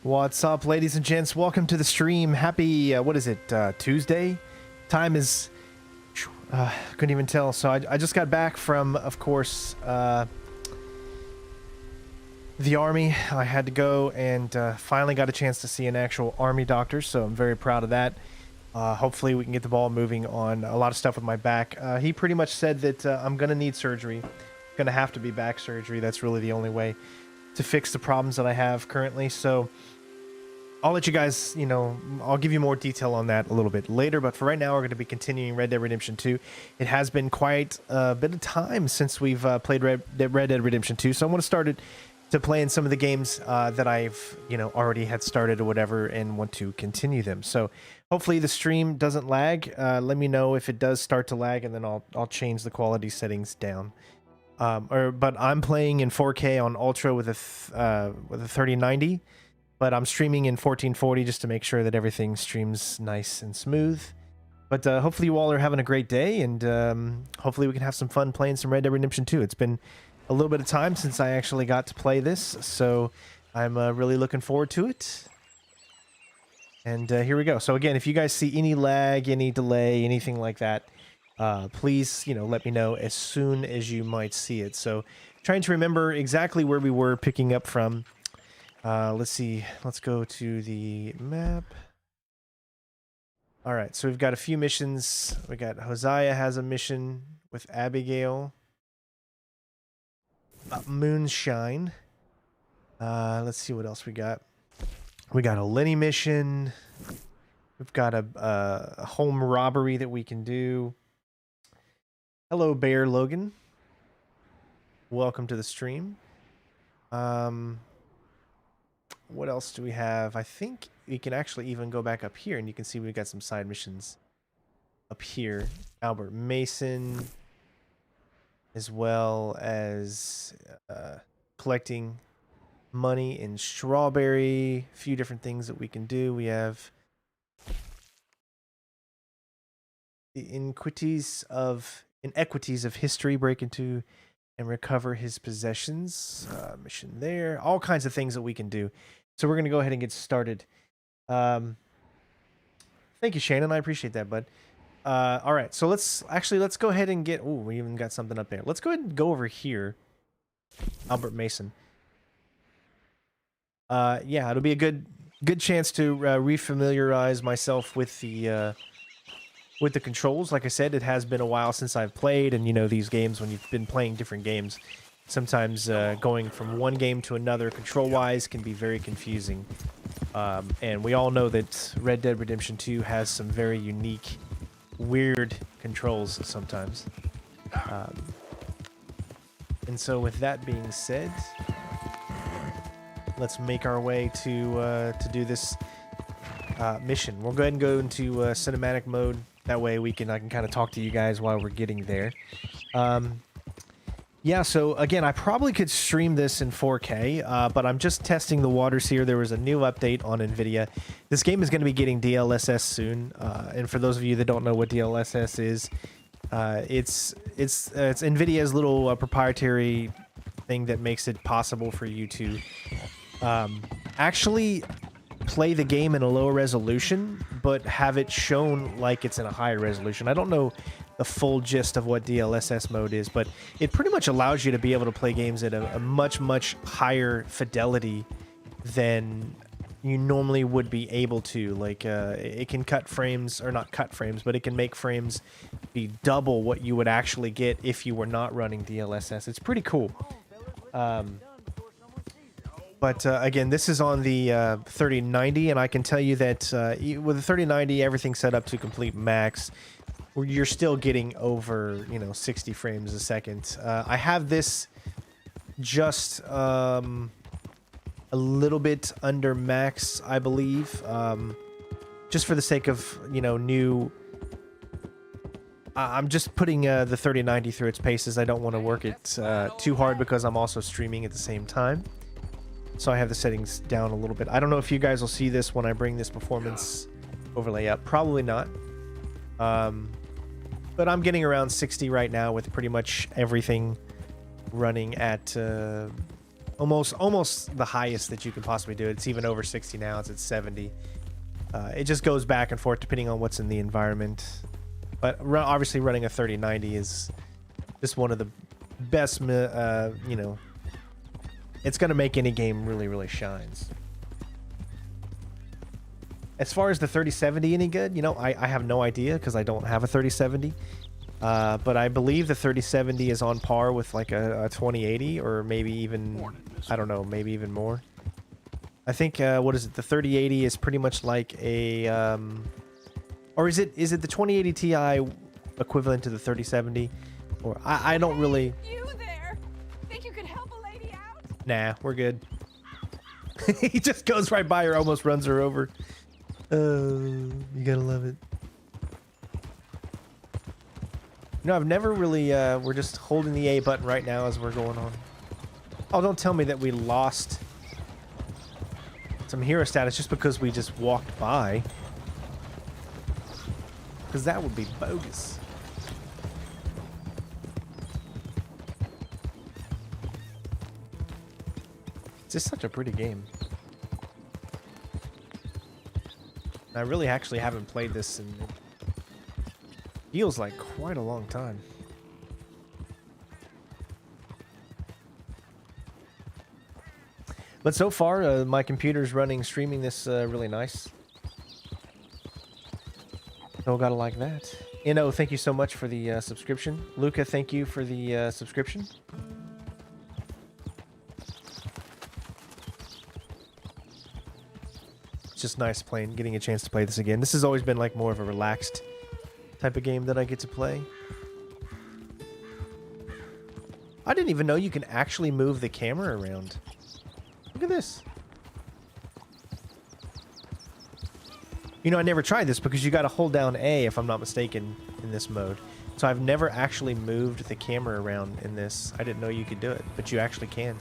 What's up, ladies and gents? Welcome to the stream. Happy, what is it, Tuesday? Time is, couldn't even tell. So I just got back from, of course, the army. I had to go and finally got a chance to see an actual army doctor, so I'm very proud of that. Hopefully we can get the ball moving on a lot of stuff with my back. He pretty much said that I'm going to need surgery. Going to have to be back surgery. That's really the only way to fix the problems that I have currently. So I'll let you guys, you know, I'll give you more detail on that a little bit later. But for right now, we're going to be continuing Red Dead Redemption 2. It has been quite a bit of time since we've played Red Dead Redemption 2. So I want to start to play in some of the games that I've, you know, already had started or whatever and want to continue them. So hopefully the stream doesn't lag. Let me know if it does start to lag, and then I'll change the quality settings down. But I'm playing in 4K on Ultra with a 3090, but I'm streaming in 1440 just to make sure that everything streams nice and smooth. But hopefully you all are having a great day, and hopefully we can have some fun playing some Red Dead Redemption 2. It's been a little bit of time since I actually got to play this, so I'm really looking forward to it. And here we go. So again, if you guys see any lag, any delay, anything like that, please, you know, let me know as soon as you might see it. So trying to remember exactly where we were picking up from. Let's see. Let's go to the map. All right. So we've got a few missions. We got Hosea has a mission with Abigail. Moonshine. Let's see what else we got. We got a Lenny mission. We've got a home robbery that we can do. Hello, Bear Logan. Welcome to the stream. What else do we have? I think we can actually even go back up here, and you can see we've got some side missions up here. Albert Mason, as well as collecting money in Strawberry. A few different things that we can do. We have the inequities of history, break into and recover his possessions. Mission there. All kinds of things that we can do. So we're going to go ahead and get started. Thank you, Shannon. I appreciate that, bud. All right. So let's go ahead and get... Oh, we even got something up there. Let's go ahead and go over here. Albert Mason. Yeah, it'll be a good chance to refamiliarize myself with the controls. Like I said, it has been a while since I've played, and you know, these games, when you've been playing different games, sometimes going from one game to another control-wise can be very confusing. And we all know that Red Dead Redemption 2 has some very unique, weird controls sometimes. And so with that being said, let's make our way to do this mission. We'll go ahead and go into cinematic mode. That way I can kind of talk to you guys while we're getting there. Yeah, so again, I probably could stream this in 4K, but I'm just testing the waters here. There was a new update on NVIDIA. This game is going to be getting DLSS soon, and for those of you that don't know what DLSS is, it's NVIDIA's little proprietary thing that makes it possible for you to actually play the game in a lower resolution, but have it shown like it's in a higher resolution. I don't know the full gist of what DLSS mode is, but it pretty much allows you to be able to play games at a much higher fidelity than you normally would be able to. Like, it can cut frames, or not cut frames, but it can make frames be double what you would actually get if you were not running DLSS. It's pretty cool. But again, this is on the 3090, and I can tell you that with the 3090, everything set up to complete max, you're still getting over, you know, 60 frames a second. I have this just a little bit under max, I believe, just for the sake of, you know, new... I'm just putting the 3090 through its paces. I don't want to work it too hard because I'm also streaming at the same time. So I have the settings down a little bit. I don't know if you guys will see this when I bring this performance overlay up. Probably not. But I'm getting around 60 right now with pretty much everything running at almost the highest that you can possibly do. It's even over 60 now. It's at 70. It just goes back and forth depending on what's in the environment. But obviously running a 3090 is just one of the best, you know, it's going to make any game really, really shines. As far as the 3070 any good, you know, I have no idea because I don't have a 3070. But I believe the 3070 is on par with like a 2080 or maybe even, I don't know, maybe even more. I think, what is it? The 3080 is pretty much like a, or is it the 2080 Ti equivalent to the 3070? Or I don't really. You there? Think you could help a lady out? Nah, we're good. He just goes right by her, almost runs her over. You gotta love it. No, I've never really, we're just holding the A button right now as we're going on. Oh, don't tell me that we lost some hero status just because we just walked by. Because that would be bogus. It's just such a pretty game. I really actually haven't played this in feels like quite a long time. But so far, my computer's running, streaming this really nice. So gotta like that. Inno, thank you so much for the subscription. Luca, thank you for the subscription. It's just nice playing, getting a chance to play this again. This has always been like more of a relaxed type of game that I get to play. I didn't even know you can actually move the camera around. Look at this. You know, I never tried this because you got to hold down A, if I'm not mistaken, in this mode. So I've never actually moved the camera around in this. I didn't know you could do it, but you actually can.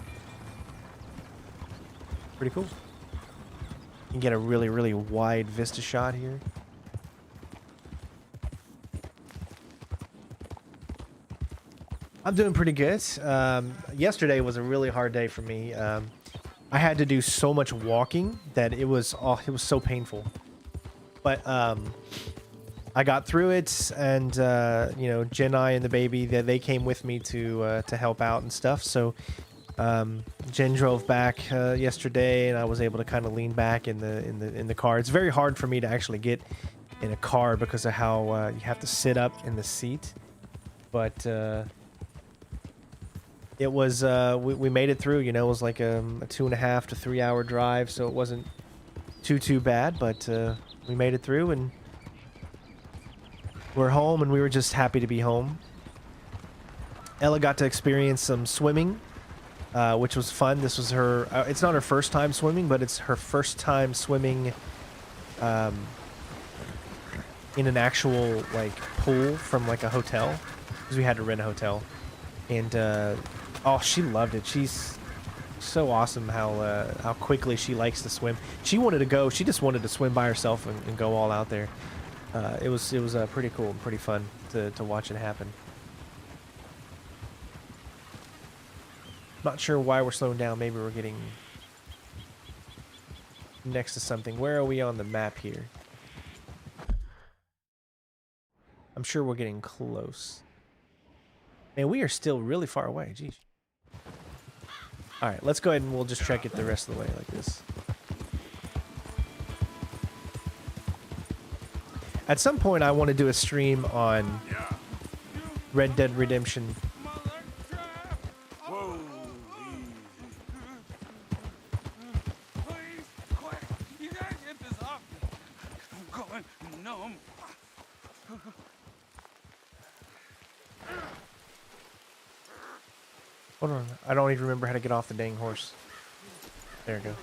Pretty cool. You can get a really, really wide vista shot here. I'm doing pretty good. Yesterday was a really hard day for me. I had to do so much walking that it was so painful. But I got through it, and you know, Jenai and the baby, they came with me to help out and stuff. So Jen drove back yesterday, and I was able to kind of lean back in the car. It's very hard for me to actually get in a car because of how you have to sit up in the seat. But it was we made it through. You know, it was like a 2.5 to 3 hour drive, so it wasn't too bad. But we made it through, and we're home, and we were just happy to be home. Ella got to experience some swimming, which was fun. This was her, it's not her first time swimming, but it's her first time swimming in an actual like pool from like a hotel, because we had to rent a hotel. And oh, she loved it. She's so awesome how quickly she likes to swim. She wanted to go, she just wanted to swim by herself and go all out there. It was pretty cool and pretty fun to watch it happen. Not sure why we're slowing down. Maybe we're getting next to something. Where are we on the map here? I'm sure we're getting close. Man, we are still really far away. Jeez. Alright, let's go ahead and we'll just check it the rest of the way like this. At some point, I want to do a stream on Red Dead Redemption. Hold on, I don't even remember how to get off the dang horse. There we go.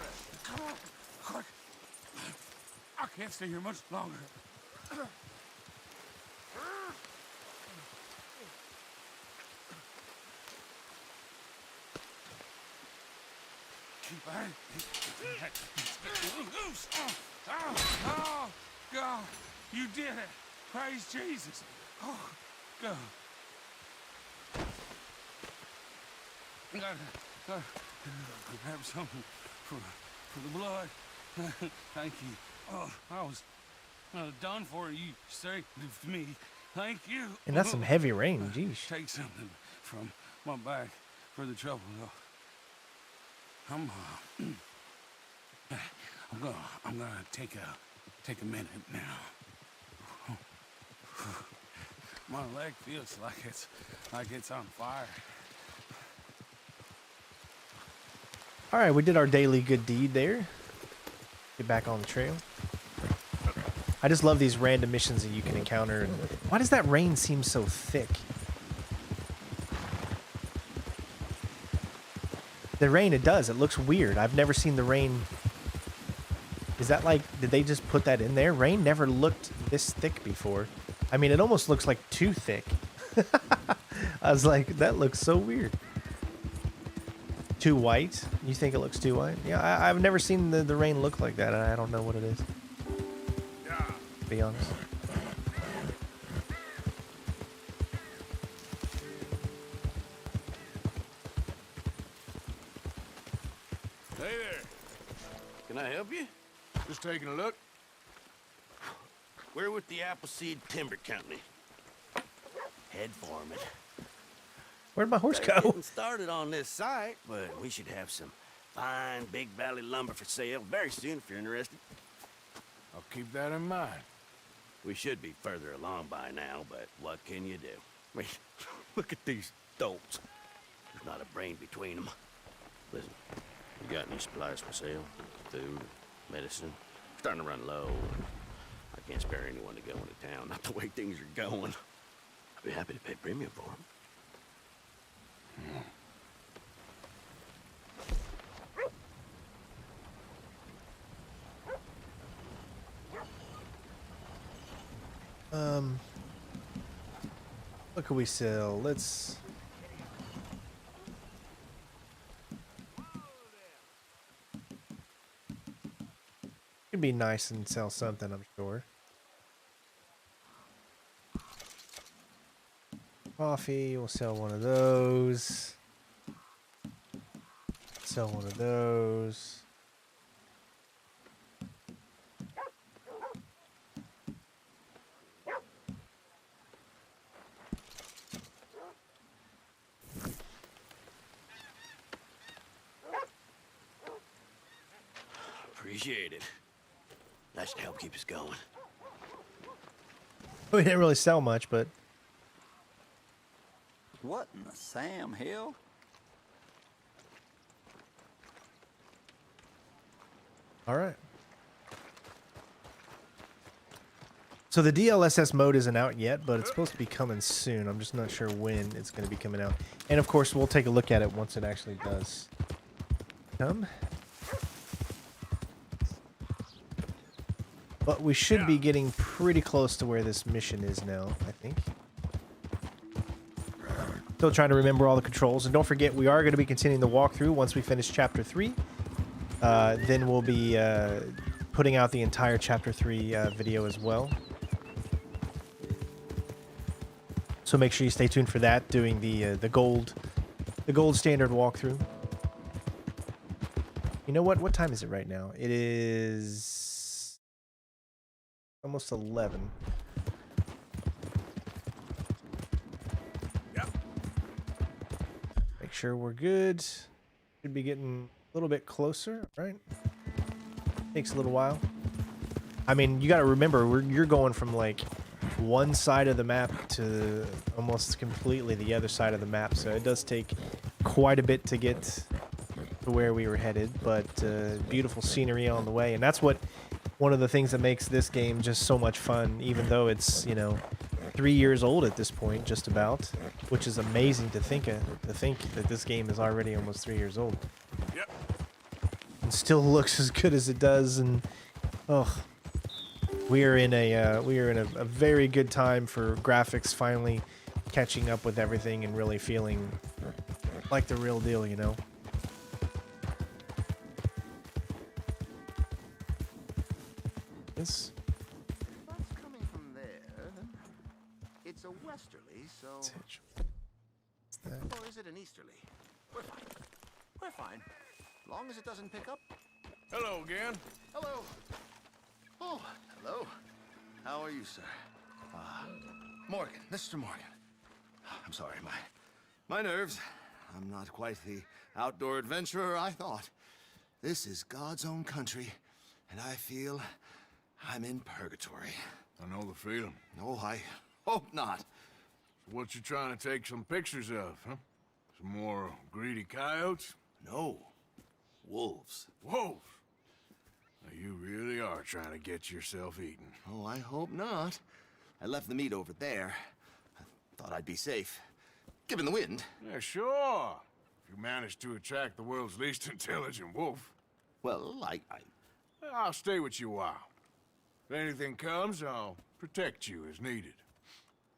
I can't stay here much longer. Keep on. Loose. Oh, God, you did it. Praise Jesus. Oh, God. Grab something for the blood. Thank you. Oh, I was done for. You saved me. Thank you. And that's some heavy rain. Jeez. Take something from my back for the trouble. I'm gonna take a minute now. My leg feels like it's on fire. All right, we did our daily good deed there. Get back on the trail. I just love these random missions that you can encounter. And why does that rain seem so thick? The rain, it does. It looks weird. I've never seen the rain. Is that like, did they just put that in there? Rain never looked this thick before. I mean, it almost looks like too thick. I was like, that looks so weird. Too white? You think it looks too white? Yeah, I've never seen the rain look like that. I don't know what it is. To be honest. Hey there. Can I help you? Just taking a look. We're with the Appleseed Timber Company. Head foreman. Where'd my horse They're go? getting started on this site, but we should have some fine Big Valley lumber for sale very soon if you're interested. I'll keep that in mind. We should be further along by now, but what can you do? I mean, look at these dolts. There's not a brain between them. Listen, you got any supplies for sale? Food, medicine? Starting to run low. I can't spare anyone to go into town, not the way things are going. I'd be happy to pay premium for them. What can we sell? Let's... Could be nice and sell something, I'm sure. Coffee, we'll sell one of those. Sell one of those. Appreciate it. That should help keep us going. We didn't really sell much, but... What in the Sam Hill? All right. So the DLSS mode isn't out yet, but it's supposed to be coming soon. I'm just not sure when it's going to be coming out. And of course, we'll take a look at it once it actually does come. But we should be getting pretty close to where this mission is now, I think. Still trying to remember all the controls. And don't forget, we are going to be continuing the walkthrough once we finish Chapter 3. Then we'll be putting out the entire Chapter 3 video as well. So make sure you stay tuned for that, doing the gold standard walkthrough. You know what? What time is it right now? It is almost 11. Make sure we're good. Should be getting a little bit closer, right? Takes a little while. I mean, you got to remember, you're going from like one side of the map to almost completely the other side of the map, so it does take quite a bit to get to where we were headed, but beautiful scenery on the way, and that's what one of the things that makes this game just so much fun, even though it's, you know, 3 years old at this point, just about, which is amazing to think that this game is already almost 3 years old. Yep. And still looks as good as it does, and oh, we are in a very good time for graphics finally catching up with everything and really feeling like the real deal, you know. This. That's coming from there. It's a westerly, so... What's that? Or is it an easterly? We're fine. We're fine. Long as it doesn't pick up. Hello again. Hello. Oh, hello. How are you, sir? Morgan, Mr. Morgan. I'm sorry, my nerves. I'm not quite the outdoor adventurer I thought. This is God's own country, and I feel I'm in purgatory. I know the feeling. No, I hope not. So what you trying to take some pictures of, huh? Some more greedy coyotes? No. Wolves. Wolves! Now, you really are trying to get yourself eaten. Oh, I hope not. I left the meat over there. I thought I'd be safe. Given the wind. Yeah, sure. If you manage to attract the world's least intelligent wolf, Well, I'll stay with you a while. If anything comes, I'll protect you as needed.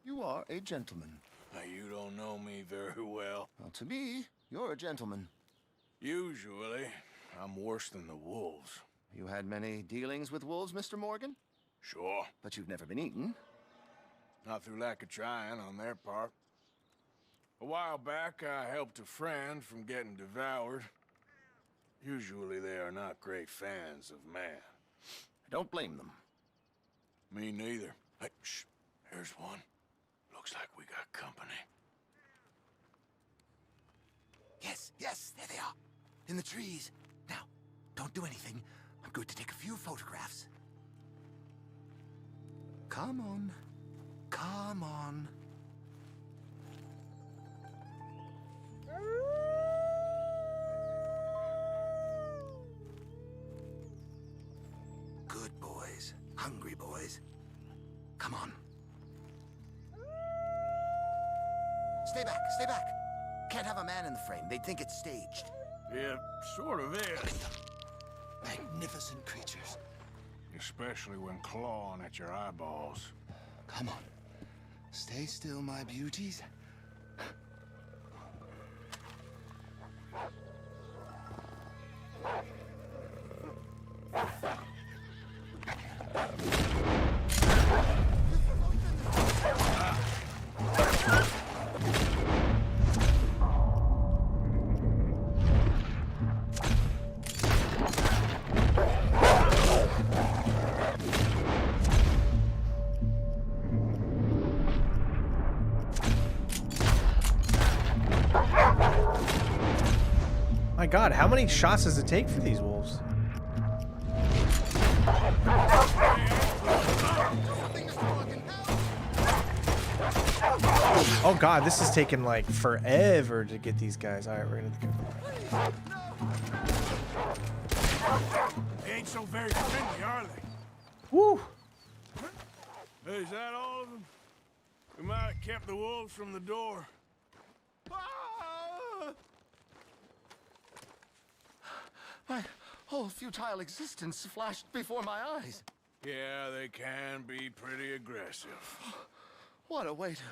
You are a gentleman. Now, you don't know me very well. Well, to me, you're a gentleman. Usually, I'm worse than the wolves. You had many dealings with wolves, Mr. Morgan? Sure. But you've never been eaten. Not through lack of trying on their part. A while back, I helped a friend from getting devoured. Usually, they are not great fans of man. I don't blame them. Me neither. Hey, shh. Here's one. Looks like we got company. Yes, there they are. In the trees. Now, don't do anything. I'm going to take a few photographs. Come on. Come on. Good boys. Hungry boys. Come on. Stay back, stay back. Can't have a man in the frame. They'd think it's staged. Yeah, sort of is. Magnificent creatures. Especially when clawing at your eyeballs. Come on. Stay still, my beauties. My God, how many shots does it take for these wolves? Oh God, this is taking like forever to get these guys. All right, we're gonna go. They ain't so very friendly, are they? Woo! Hey, is that all of them? We might have kept the wolves from the door. My whole futile existence flashed before my eyes. Yeah, they can be pretty aggressive. What a way to...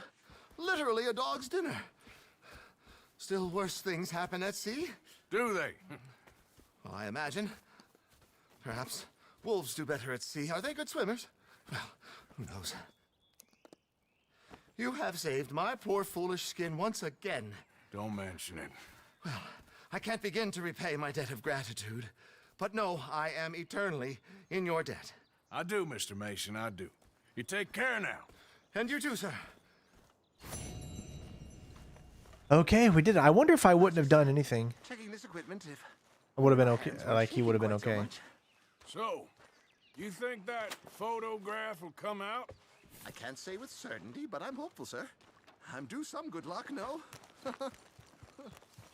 Literally a dog's dinner. Still worse things happen at sea. Do they? Well, I imagine. Perhaps wolves do better at sea. Are they good swimmers? Well, who knows? You have saved my poor foolish skin once again. Don't mention it. Well, I can't begin to repay my debt of gratitude. But no, I am eternally in your debt. I do, Mr. Mason, I do. You take care now. And you too, sir. Okay, we did it. I wonder if I wouldn't have done anything. Checking this equipment if... I would have been okay. Like he would have been okay. So, you think that photograph will come out? I can't say with certainty, but I'm hopeful, sir. I'm due some good luck, no?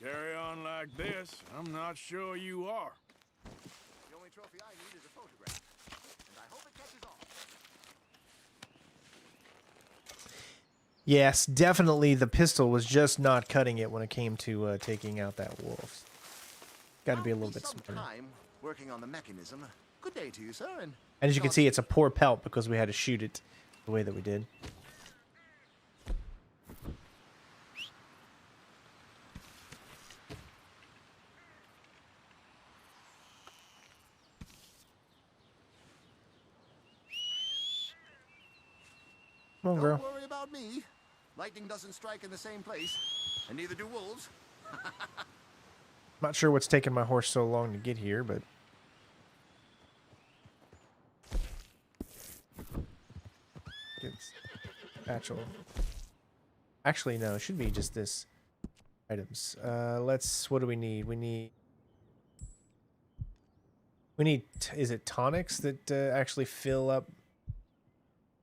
Carry on like this, I'm not sure you are. The only trophy I need is a photograph. And I hope it catches on. Yes, definitely the pistol was just not cutting it when it came to taking out that wolf. Got to be a little bit smarter. Time working on the mechanism. Good day to you, sir. And as you can see, it's a poor pelt because we had to shoot it the way that we did. Come on, girl. don't worry about me. Lightning doesn't strike in the same place, and neither do wolves. Not sure what's taking my horse so long to get here, but it's satchel. Actually, no, it should be just this items. What do we need? We need, is it tonics that actually fill up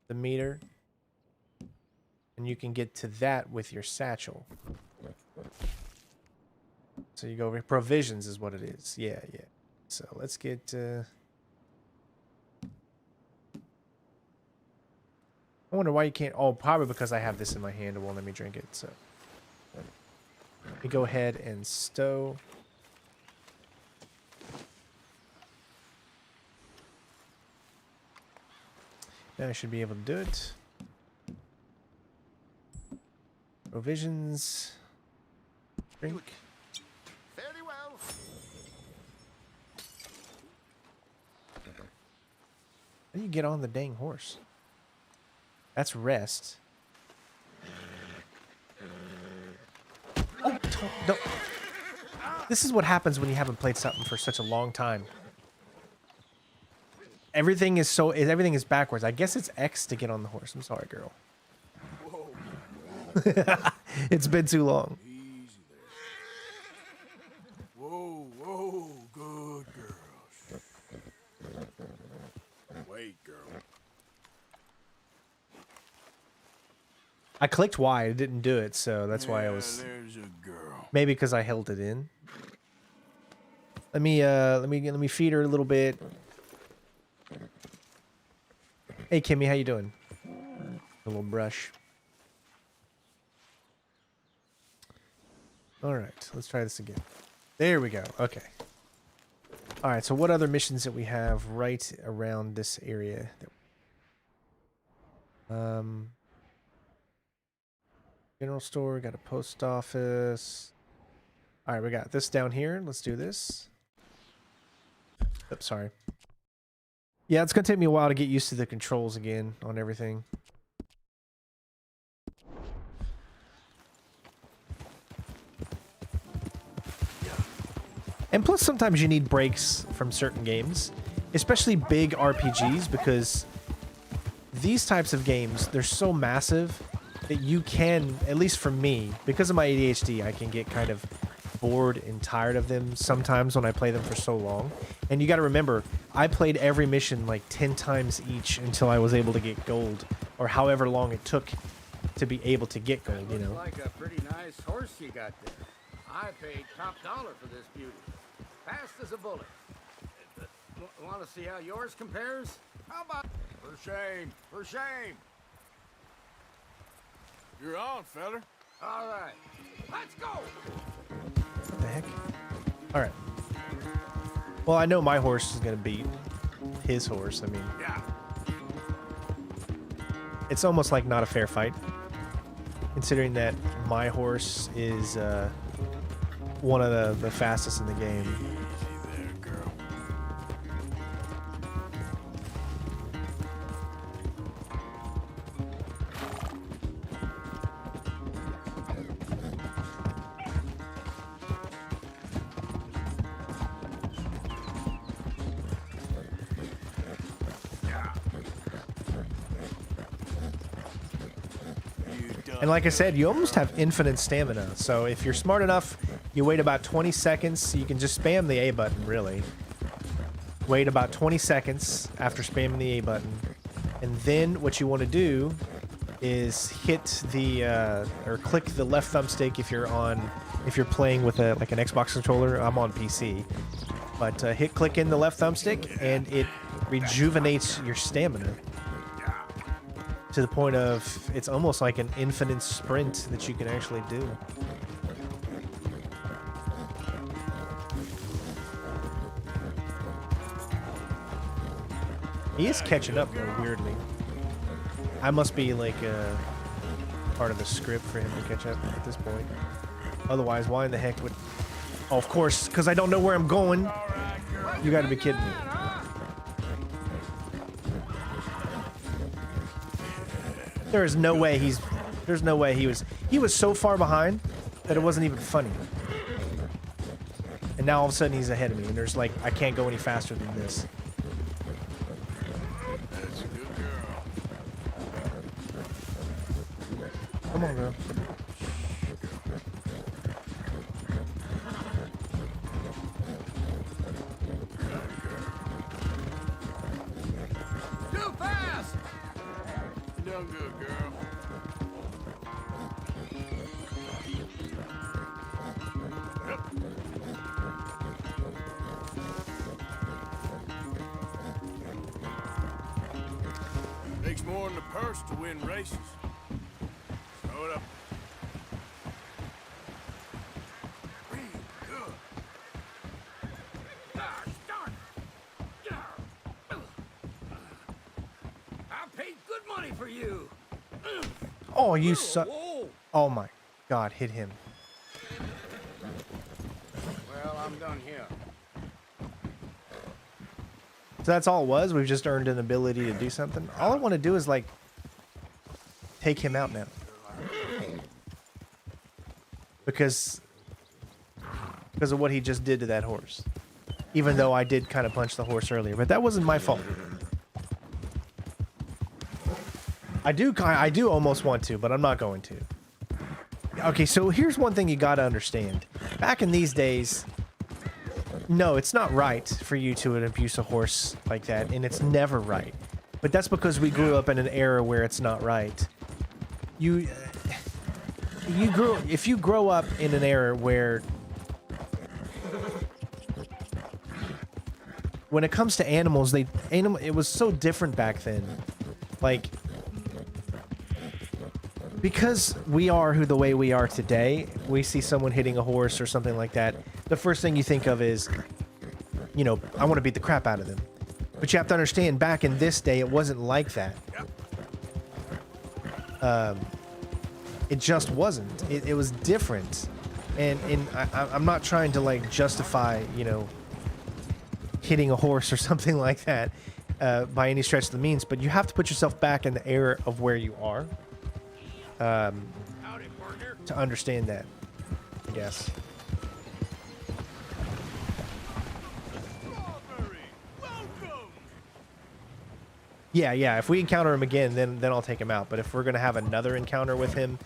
the meter? And you can get to that with your satchel. So you go over, provisions is what it is. Yeah, yeah. So let's get, I wonder why you can't, oh, probably because I have this in my hand, it won't let me drink it, so. Let me go ahead and stow. Now I should be able to do it. Provisions. Drink. Fairly well. How do you get on the dang horse? That's rest. Oh, don't. This is what happens when you haven't played something for such a long time. Everything is backwards. I guess it's X to get on the horse. I'm sorry, girl. It's been too long. Easy there. Whoa, whoa, good girl. Wait, girl. I clicked Y, it didn't do it, so that's why I was. There's a girl. Maybe because I held it in. Let me feed her a little bit. Hey Kimmy, how you doing? A little brush. All right, let's try this again. There we go. Okay. All right. So what other missions that we have right around this area? General store. Got a post office. All right, we got this down here. Let's do this. Oops, sorry. Yeah, it's gonna take me a while to get used to the controls again on everything. And plus, sometimes you need breaks from certain games, especially big RPGs, because these types of games, they're so massive that you can, at least for me, because of my ADHD, I can get kind of bored and tired of them sometimes when I play them for so long. And you got to remember, I played every mission like 10 times each until I was able to get gold, or however long it took to be able to get gold, you know. Like a pretty nice horse you got there. I paid top dollar for this beauty. Fast as a bullet. Want to see how yours compares? How about... For shame. For shame. You're on, fella. All right. Let's go! What the heck? All right. Well, I know my horse is going to beat his horse. I mean, Yeah. it's almost like not a fair fight, considering that my horse is one of the fastest in the game. Easy there, girl. And like I said, you almost have infinite stamina. So if you're smart enough, you wait about 20 seconds. You can just spam the A button, really. Wait about 20 seconds after spamming the A button. And then what you want to do is hit the, or click the left thumbstick if you're playing with like an Xbox controller. I'm on PC. But click in the left thumbstick and it rejuvenates your stamina. To the point of, it's almost like an infinite sprint that you can actually do. He is catching up though, weirdly. I must be like part of the script for him to catch up at this point. Otherwise, why in the heck would... Oh, of course, because I don't know where I'm going. You gotta be kidding me. There's no way he was so far behind that it wasn't even funny. And now all of a sudden he's ahead of me, and there's like, I can't go any faster than this. That's a good girl. Come on, girl. Too fast! You done good, girl. Takes more than the purse to win races. Throw it up. Real good. Ah, darn. I paid good money for you. Oh, you suck. Whoa. Oh my God, hit him. Well, I'm done here. So that's all it was? We've just earned an ability to do something? All I want to do is, like, take him out now. Because of what he just did to that horse. Even though I did kind of punch the horse earlier. But that wasn't my fault. I do almost want to, but I'm not going to. Okay, so here's one thing you got to understand. Back in these days... No, it's not right for you to abuse a horse like that, and it's never right. But that's because we grew up in an era where it's not right. If you grow up in an era where, when it comes to animals, it was so different back then. Like, because we are the way we are today, we see someone hitting a horse or something like that, the first thing you think of is, you know, I want to beat the crap out of them. But you have to understand, back in this day, it wasn't like that. It just wasn't. It was different. And I'm not trying to, like, justify, you know, hitting a horse or something like that by any stretch of the means, but you have to put yourself back in the era of where you are to understand that, I guess. Yeah, if we encounter him again, then I'll take him out. But if we're going to have another encounter with him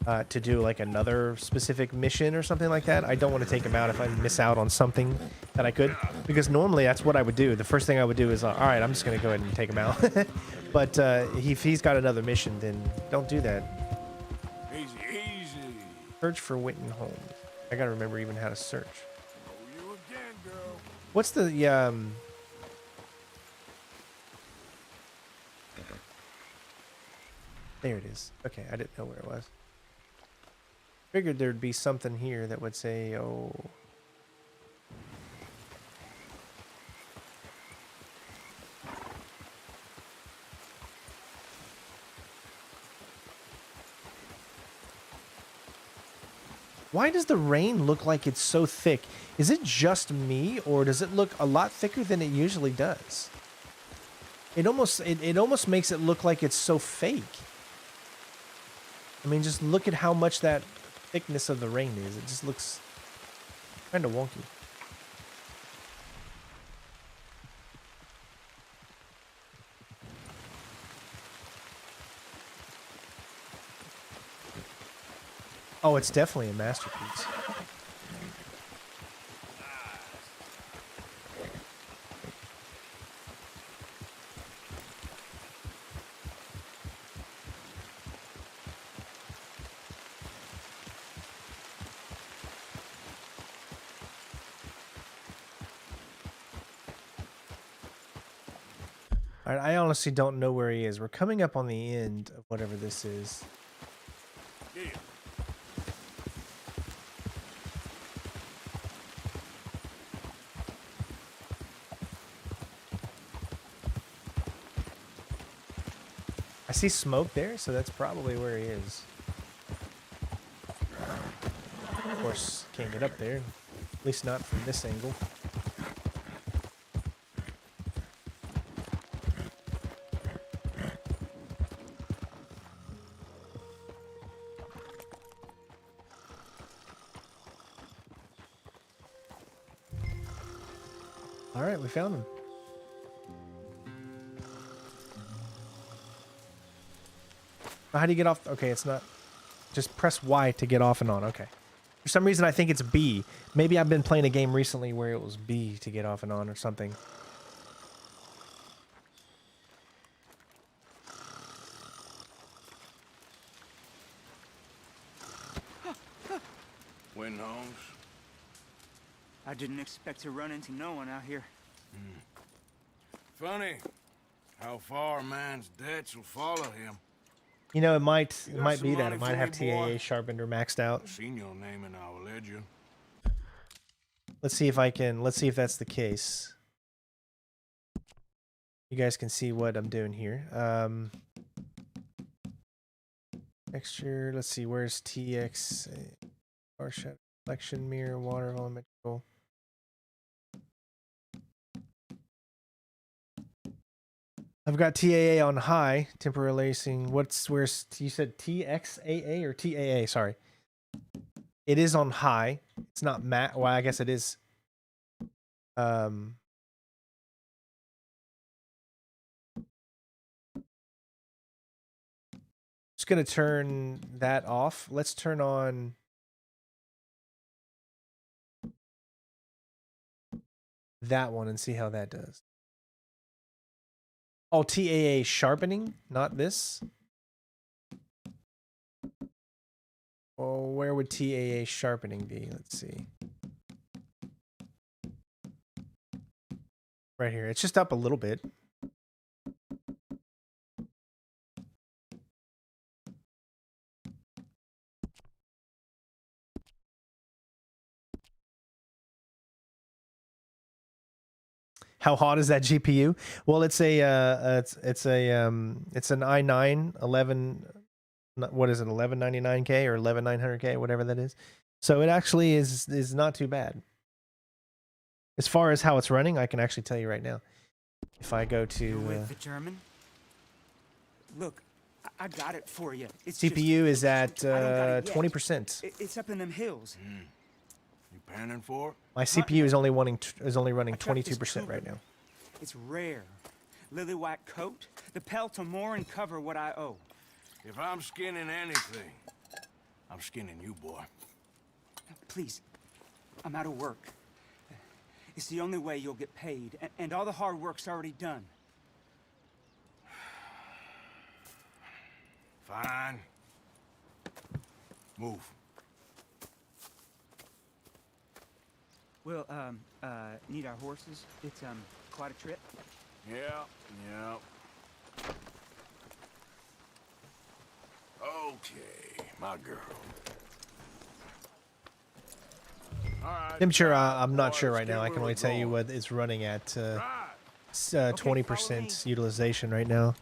to do, like, another specific mission or something like that, I don't want to take him out if I miss out on something that I could. Because normally that's what I would do. The first thing I would do is, all right, I'm just going to go ahead and take him out. But if he's got another mission, then don't do that. Easy, easy. Search for Winton Holmes. I got to remember even how to search. Oh, you again, girl. What's the... There it is. Okay, I didn't know where it was. Figured there'd be something here that would say, oh... Why does the rain look like it's so thick? Is it just me, or does it look a lot thicker than it usually does? It almost makes it look like it's so fake. I mean, just look at how much that thickness of the rain is. It just looks kind of wonky. Oh, it's definitely a masterpiece. All right, I honestly don't know where he is. We're coming up on the end of whatever this is. Yeah. I see smoke there, so that's probably where he is. Of course, can't get up there. At least not from this angle. All right, we found him. How do you get off? Okay, it's not. Just press Y to get off and on. Okay. For some reason, I think it's B. Maybe I've been playing a game recently where it was B to get off and on or something. Winton Holmes? I didn't expect to run into no one out here. Funny how far a man's debts will follow him. You know, it might got be some that money it might for have me, boy? TAA sharpened or maxed out. I've seen your name in our ledger. Let's see if I can. Let's see if that's the case. You guys can see what I'm doing here. Texture. Let's see. Where's TX? Bar shadow, reflection, mirror, water, volumetrical. I've got TAA on high, temporal lacing. Where's you said TXAA or TAA? Sorry, it is on high. It's not matte. Well, I guess it is. Just gonna turn that off. Let's turn on. That one and see how that does. Oh, TAA sharpening, not this. Oh, where would TAA sharpening be? Let's see. Right here. It's just up a little bit. How hot is that GPU? Well, it's a it's an i9 11. What is it? 1199K or 11900K, whatever that is. So it actually is not too bad. As far as how it's running, I can actually tell you right now. If I go to You're with the German? Look, I got it for you. It's CPU is at I don't got it yet. 20%. It's up in them hills. You panning for it? My CPU is only running I tracked this 22% right cougar. now. It's rare. Lily white coat, the pelt will more and cover what I owe. If I'm skinning anything, I'm skinning you, boy. Please, I'm out of work. It's the only way you'll get paid, and all the hard work's already done. Fine. Move. We'll, need our horses. It's, quite a trip. Yeah. Okay, my girl. All right. Temperature, I'm not boy, sure let's right now. get I can where only we're tell you going. what it's running at. Drive. 20% utilization right now.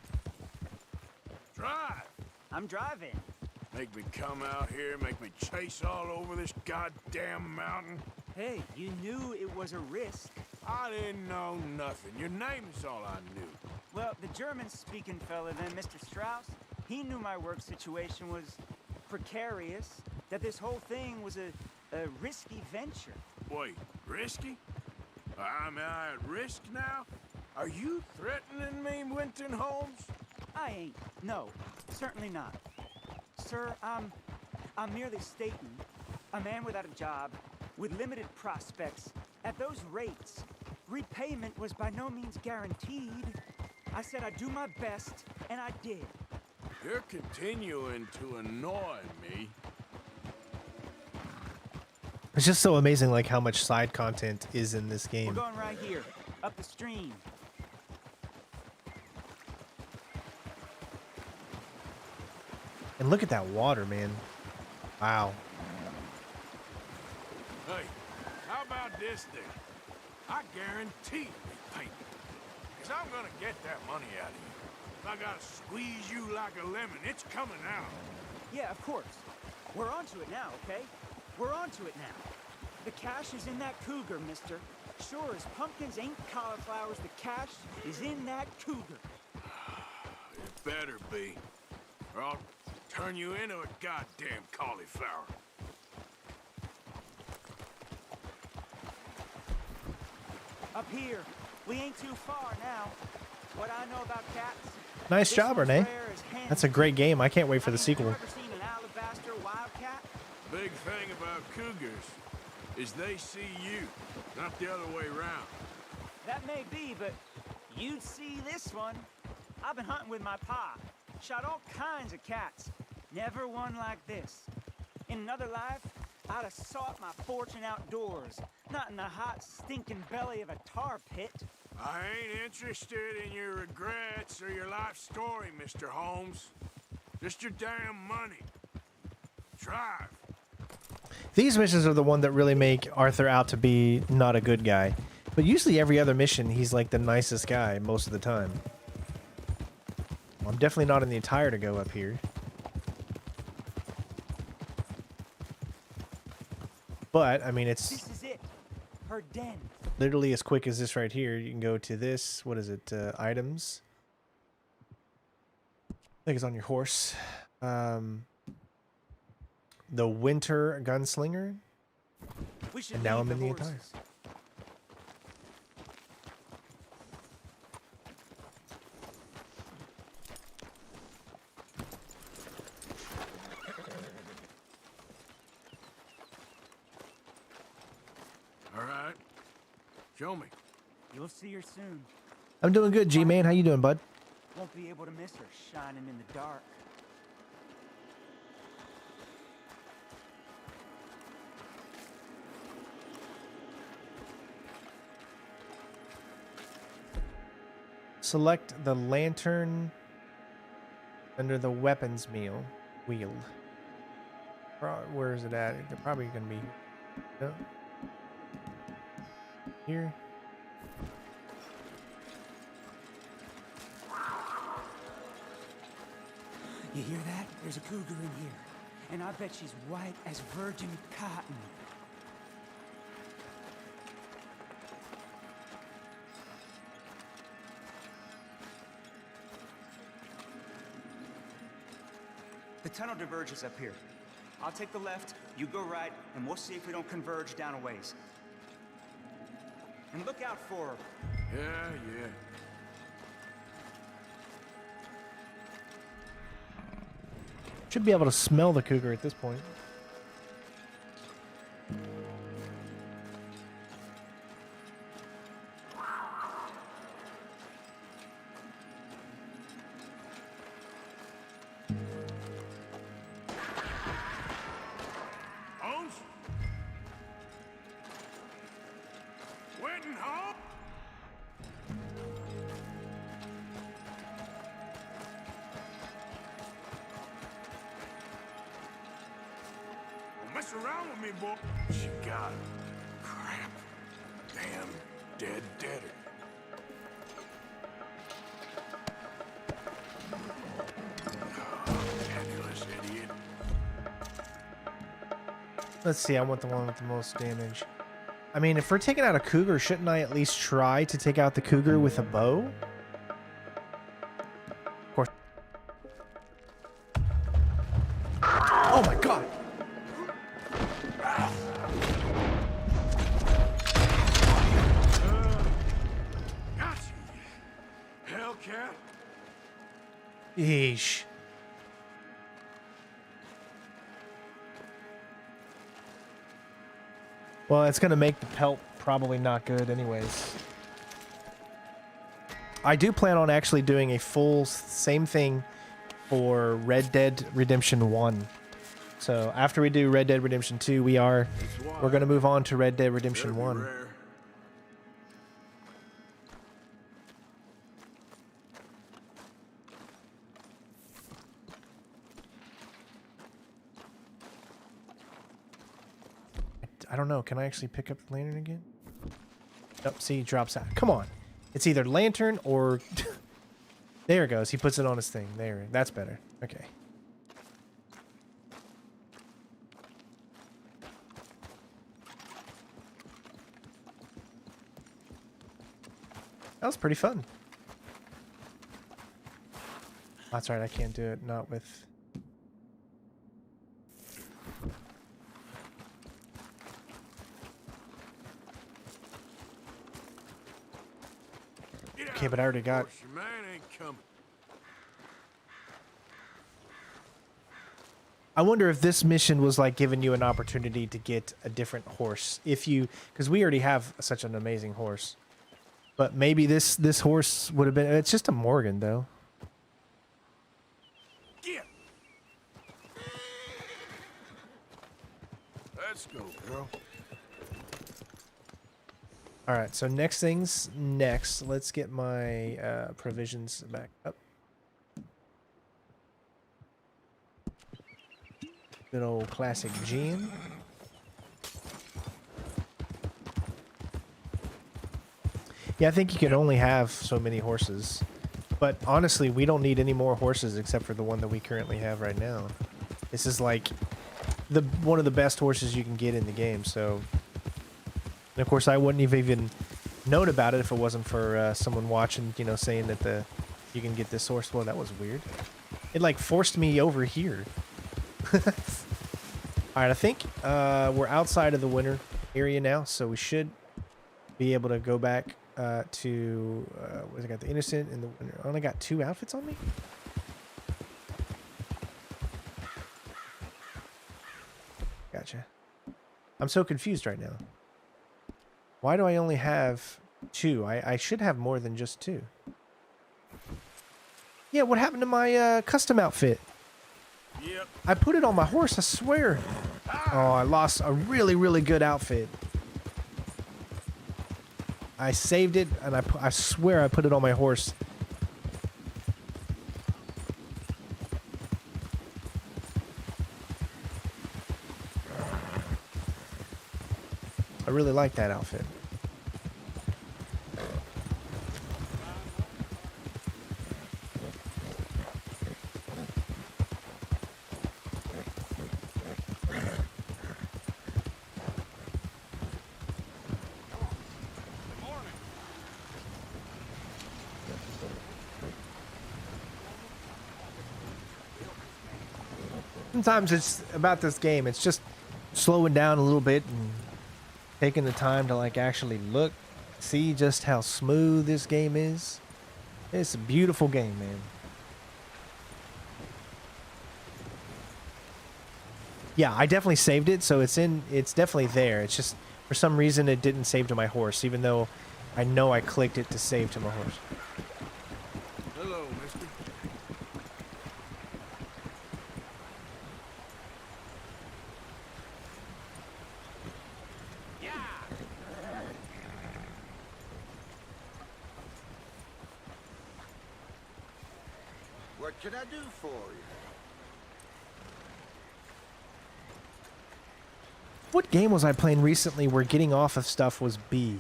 Drive. I'm driving. Make me come out here, make me chase all over this goddamn mountain. Hey, you knew it was a risk. I didn't know nothing. Your name is all I knew. Well, the German-speaking fella then, Mr. Strauss, he knew my work situation was precarious, that this whole thing was a risky venture. Wait, risky? Am I at risk now? Are you threatening me, Winton Holmes? I ain't. No, certainly not. Sir, I'm merely stating, a man without a job, with limited prospects, at those rates, repayment was by no means guaranteed. I said I'd do my best, and I did. You're continuing to annoy me. It's just so amazing, like how much side content is in this We're game. going right here, up the stream. And look at that water, man. Wow. Hey, how about this then? I guarantee you pay me. Because I'm gonna get that money out of you. If I gotta squeeze you like a lemon, it's coming out. Yeah, of course. We're onto it now, okay? We're onto it now. The cash is in that cougar, mister. Sure as pumpkins ain't cauliflowers, the cash is in that cougar. It better be. Or I'll turn you into a goddamn cauliflower. Up here. We ain't too far now. What I know about cats. Nice this job, one's Renee. rare as hens. That's a great game. I can't wait for the You sequel. ever seen an alabaster wildcat? Big thing about cougars is they see you, not the other way around. That may be, but you'd see this one. I've been hunting with my pa. Shot all kinds of cats. Never one like this. In another life, I'd have sought my fortune outdoors, not in the hot, stinking belly of a tar pit. I ain't interested in your regrets or your life story, Mr. Holmes. Just your damn money. Drive. These missions are the one that really make Arthur out to be not a good guy. But usually every other mission, he's like the nicest guy most of the time. I'm definitely not in the attire to go up here. But, I mean, it's This is it. Her den. literally as quick as this right here. You can go to this, what is it, items. I think it's on your horse. The Winter Gunslinger. We should And now leave I'm in the horses. attire. All right. Show me. You'll see her soon. I'm doing good, G-Man. How you doing, bud? Won't be able to miss her shining in the dark. Select the lantern under the weapons wheel. Where is it at? They're probably going to be no. Here. You hear that? There's a cougar in here. And I bet she's white as virgin cotton. The tunnel diverges up here. I'll take the left, you go right, and we'll see if we don't converge down a ways. And look out for her. Yeah. Should be able to smell the cougar at this point. Holmes? Winton Holmes? Don't mess around with me, boy. She got him. Crap. Damn dead deader. Fabulous idiot. Let's see. I want the one with the most damage. I mean, if we're taking out a cougar, shouldn't I at least try to take out the cougar with a bow? Of course. Oh my god! Got you, Hellcat. Yeesh. Well, it's gonna make the pelt probably not good anyways. I do plan on actually doing a full same thing for Red Dead Redemption 1. So after we do Red Dead Redemption 2, we're gonna move on to Red Dead Redemption 1. Rare. I don't know. Can I actually pick up the lantern again? Nope. See, he drops out. Come on. It's either lantern or... There it goes. He puts it on his thing. There. That's better. Okay. That was pretty fun. That's right. I can't do it. Not with... Okay, but I already got... Your man ain't coming. I wonder if this mission was like giving you an opportunity to get a different horse. If you... Because we already have such an amazing horse. But maybe this horse would have been... It's just a Morgan, though. Get. Let's go, girl. All right, so next things next. Let's get my provisions back up. Good old classic gin. Yeah, I think you can only have so many horses. But honestly, we don't need any more horses except for the one that we currently have right now. This is like one of the best horses you can get in the game, so... And of course, I wouldn't have even known about it if it wasn't for someone watching, you know, saying that you can get this horse. Well, that was weird. It like forced me over here. All right, I think we're outside of the winter area now, so we should be able to go back to what I got, the innocent and the winter. I only got 2 outfits on me. Gotcha. I'm so confused right now. Why do I only have 2? I should have more than just 2. Yeah, what happened to my custom outfit? Yep. I put it on my horse, I swear. Oh, I lost a really, really good outfit. I saved it, and I swear I put it on my horse. I really like that outfit. Sometimes it's about this game. It's just slowing down a little bit and taking the time to like actually look, see just how smooth this game is. It's a beautiful game, man. Yeah, I definitely saved it, so it's definitely there. It's just for some reason it didn't save to my horse, even though I know I clicked it to save to my horse. Hello, mister. What can I do for you? What game was I playing recently where getting off of stuff was B?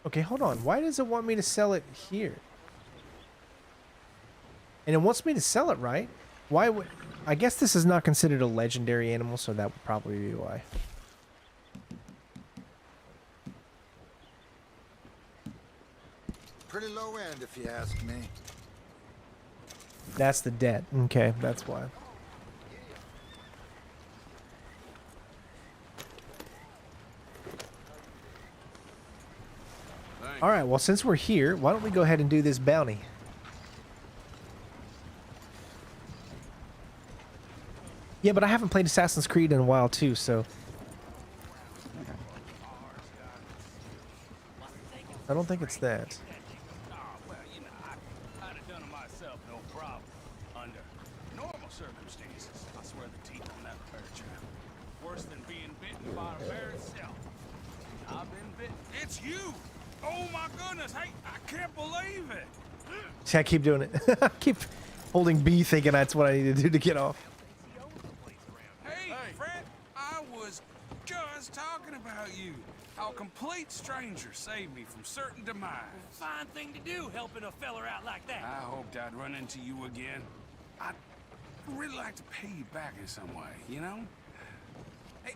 Okay, hold on. Why does it want me to sell it here? And it wants me to sell it, right? Why would... I guess this is not considered a legendary animal, so that would probably be why. Pretty low end, if you ask me. That's the debt. Okay, that's why. All right, well, since we're here, why don't we go ahead and do this bounty? Yeah, but I haven't played Assassin's Creed in a while, too, so... I don't think it's that. Well, you know, I'd have done it myself, no problem. Under normal circumstances, I swear the teeth on that bear trap. Worse than being bitten by a bear itself. I've been bitten. It's you! Oh my goodness! Hey, I can't believe it! See, I keep doing it. I keep holding B thinking that's what I need to do to get off. Hey, Fred, I was just talking about you. How a complete stranger saved me from certain demise. Fine thing to do, helping a feller out like that. I hoped I'd run into you again. I'd really like to pay you back in some way, you know? Hey,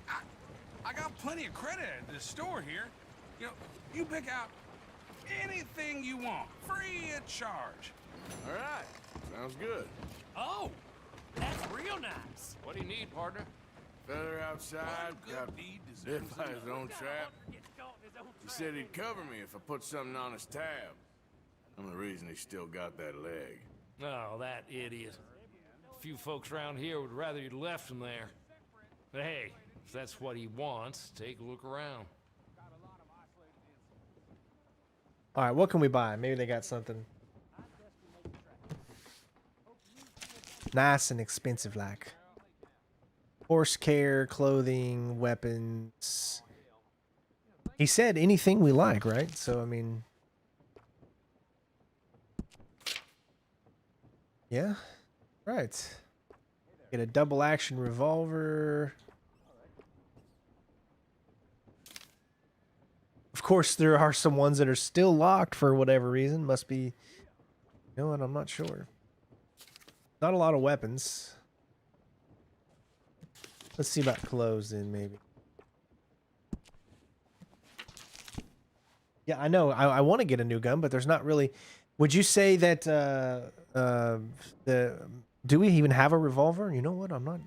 I got plenty of credit at this store here. You know, you pick out anything you want, free of charge. All right. Sounds good. Oh, that's Real nice. What do you need, partner? Feather outside, got deed bit deserves by his another. own trap. He said he'd cover me if I put something on his tab. I'm the reason he still got that leg. Oh, that idiot. A few folks around here would rather you'd left him there. But hey, if that's what he wants, take a look around. All right, what can we buy? Maybe they got something nice and expensive, like horse care, clothing, weapons. He said anything we like, right? So, I mean, yeah, right. Get a double action revolver. Of course, there are some ones that are still locked for whatever reason. Must be, you know what? I'm not sure. Not a lot of weapons. Let's see about clothes then, maybe. Yeah, I know. I want to get a new gun, but there's not really. Would you say that do we even have a revolver? You know what? I'm not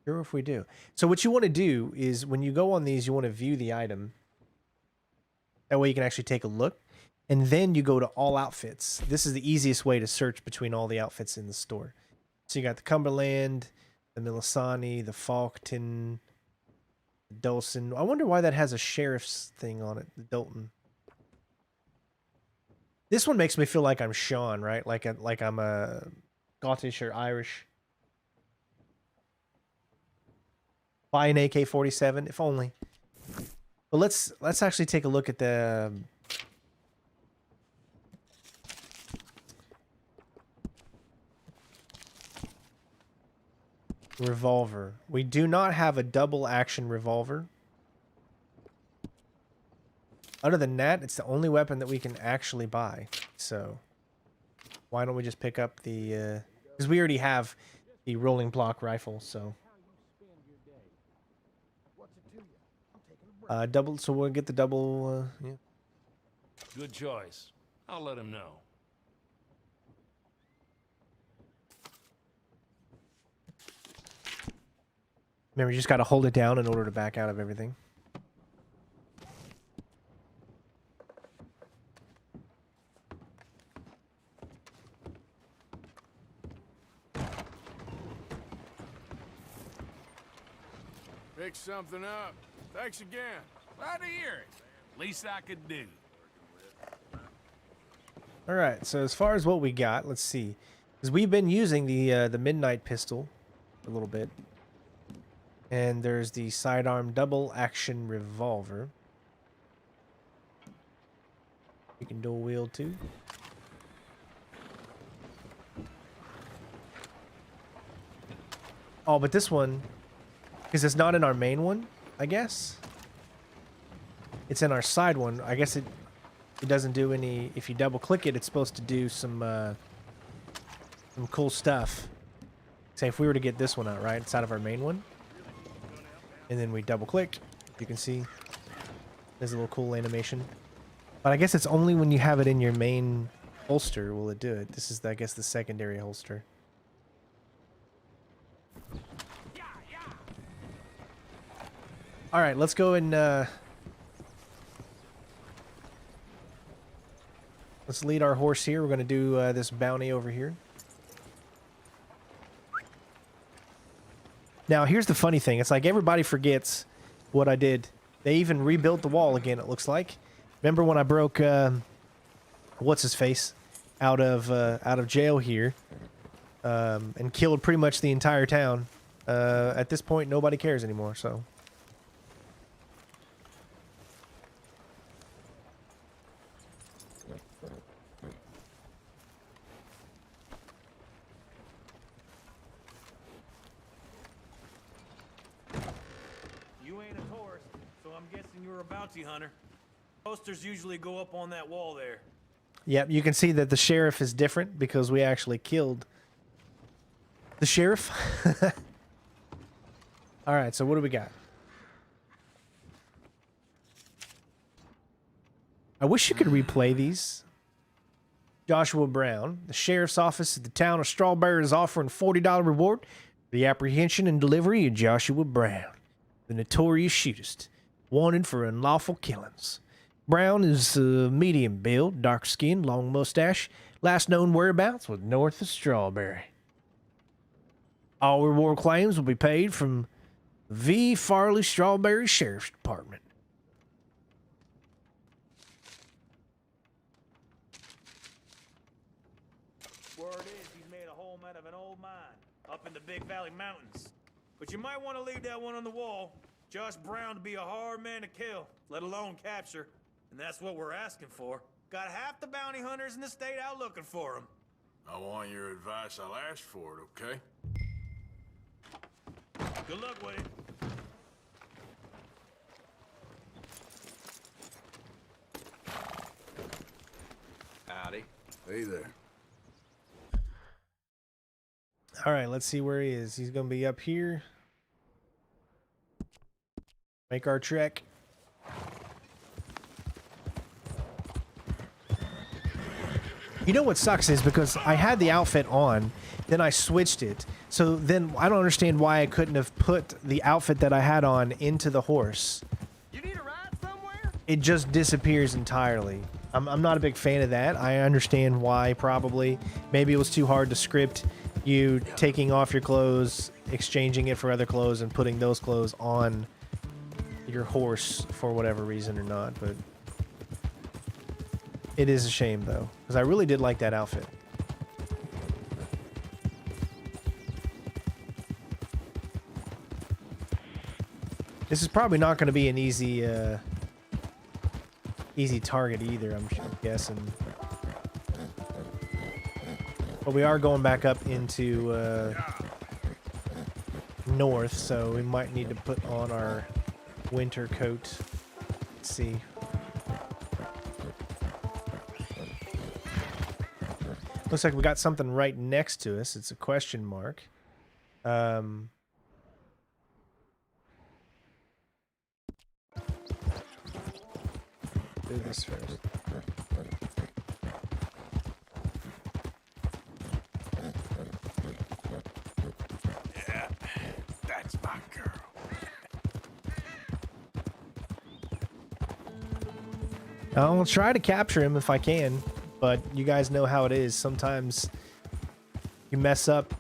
sure if we do. So what you want to do is when you go on these, you want to view the item. That way you can actually take a look. And then you go to all outfits. This is the easiest way to search between all the outfits in the store. So you got the Cumberland, the Millisani, the Falkton, the Dolson. I wonder why that has a sheriff's thing on it, the Dalton. This one makes me feel like I'm Sean, right? Like I'm a Scottish or Irish. Buy an AK-47, if only. But let's actually take a look at the revolver. We do not have a double action revolver. Other than that, it's the only weapon that we can actually buy. So why don't we just pick up the because we already have the rolling block rifle, so double, so we'll get the double yeah. Good choice. I'll let him know. Remember, you just got to hold it down in order to back out of everything. Pick something up. Thanks again. Glad to hear it. Least I could do. All right, so as far as what we got, let's see. Because we've been using the midnight pistol a little bit. And there's the sidearm double action revolver. You can dual wield too. Oh, but this one, because it's not in our main one, I guess. It's in our side one. I guess it doesn't do any. If you double click it, it's supposed to do some cool stuff. Say if we were to get this one out, right? It's out of our main one. And then we double click, you can see there's a little cool animation. But I guess it's only when you have it in your main holster will it do it. This is, I guess, the secondary holster. All right, let's go and let's lead our horse here. We're going to do this bounty over here. Now, here's the funny thing. It's like everybody forgets what I did. They even rebuilt the wall again, it looks like. Remember when I broke, what's-his-face out of jail here and killed pretty much the entire town? At this point, nobody cares anymore, so... Bounty hunter. Posters usually go up on that wall there. Yep, you can see that the sheriff is different because we actually killed the sheriff. All right, so what do we got? I wish you could replay these. Joshua Brown. The sheriff's office of the town of Strawberry is offering a $40 reward for the apprehension and delivery of Joshua Brown, the notorious shootist, wanted for unlawful killings. Brown is medium build, dark skin, long mustache. Last known whereabouts was north of Strawberry. All reward claims will be paid from V. Farley Strawberry Sheriff's Department. Word is he's made a home out of an old mine up in the Big Valley Mountains. But you might want to leave that one on the wall. Josh Brown to be a hard man to kill, let alone capture. And that's what we're asking for. Got half the bounty hunters in the state out looking for him. I want your advice. I'll ask for it, okay? Good luck with it. Howdy. Hey there. All right, let's see where he is. He's going to be up here. Make our trek. You know what sucks is because I had the outfit on, then I switched it. So then I don't understand why I couldn't have put the outfit that I had on into the horse. You need a ride somewhere? It just disappears entirely. I'm not a big fan of that. I understand why, probably. Maybe it was too hard to script you taking off your clothes, exchanging it for other clothes, and putting those clothes on your horse for whatever reason or not, but it is a shame though, because I really did like that outfit. This is probably not going to be an easy easy target either, I'm guessing. But we are going back up into north, so we might need to put on our winter coat. Let's see. Looks like we got something right next to us. It's a question mark. Do this first. Yeah, that's my girl. I'll try to capture him if I can, but you guys know how it is. Sometimes you mess up,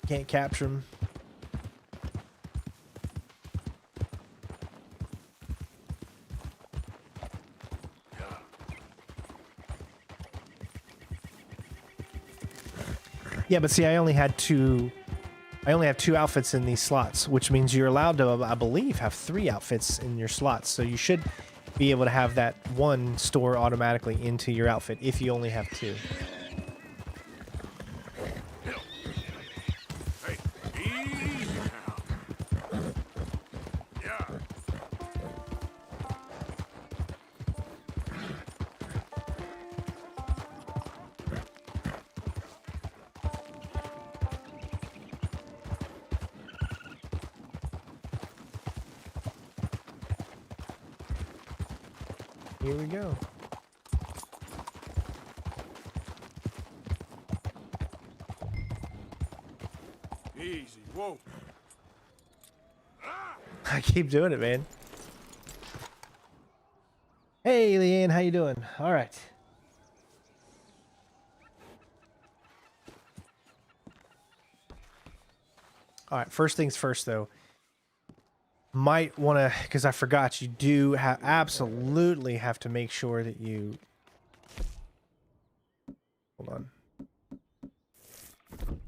can't capture him. Yeah, but see, I only have two outfits in these slots, which means you're allowed to, I believe, have 3 outfits in your slots. So you should be able to have that one store automatically into your outfit if you only have 2. Hey, easy now. Yeah. Here we go. Easy. Whoa. I keep doing it, man. Hey, Leanne, how you doing? All right. All right, first things first, though. Might want to, because I forgot, you do absolutely have to make sure that you... Hold on.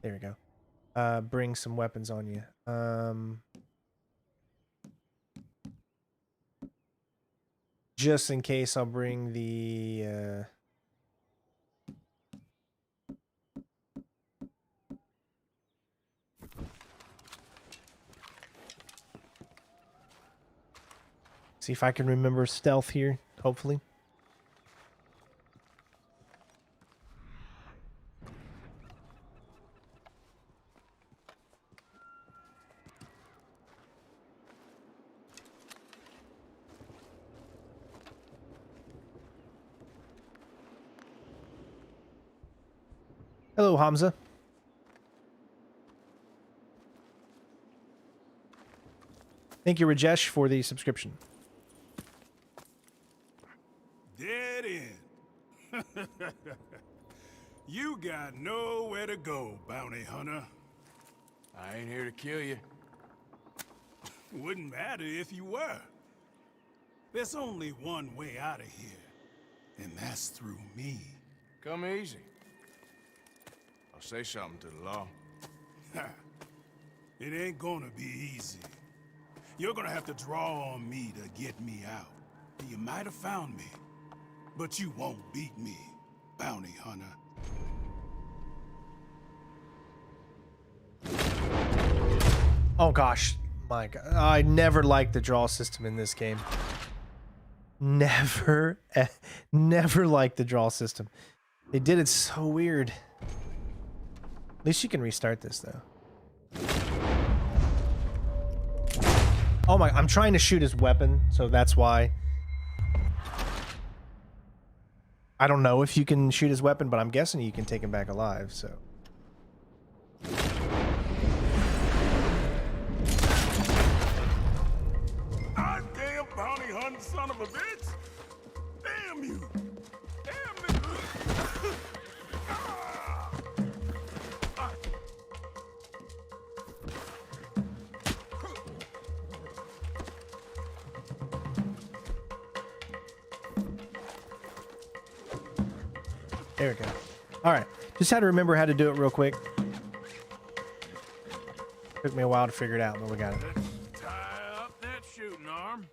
There we go. Bring some weapons on you. Just in case, I'll bring the... See if I can remember stealth here, hopefully. Hello, Hamza. Thank you, Rajesh, for the subscription. Dead end. You got nowhere to go, bounty hunter. I ain't here to kill you. Wouldn't matter if you were. There's only one way out of here, and that's through me. Come easy. I'll say something to the law. It ain't gonna be easy. You're gonna have to draw on me to get me out. You might have found me, but you won't beat me, bounty hunter. Oh gosh, my God. I never liked the draw system in this game. Never liked the draw system. They did it so weird. At least you can restart this though. Oh my, I'm trying to shoot his weapon, so that's why. I don't know if you can shoot his weapon, but I'm guessing you can take him back alive, so. Goddamn bounty hunting son of a bitch! Damn you! Damn me! There we go. All right, just had to remember how to do it real quick. Took me a while to figure it out, but we got it. Let's tie up that shooting arm.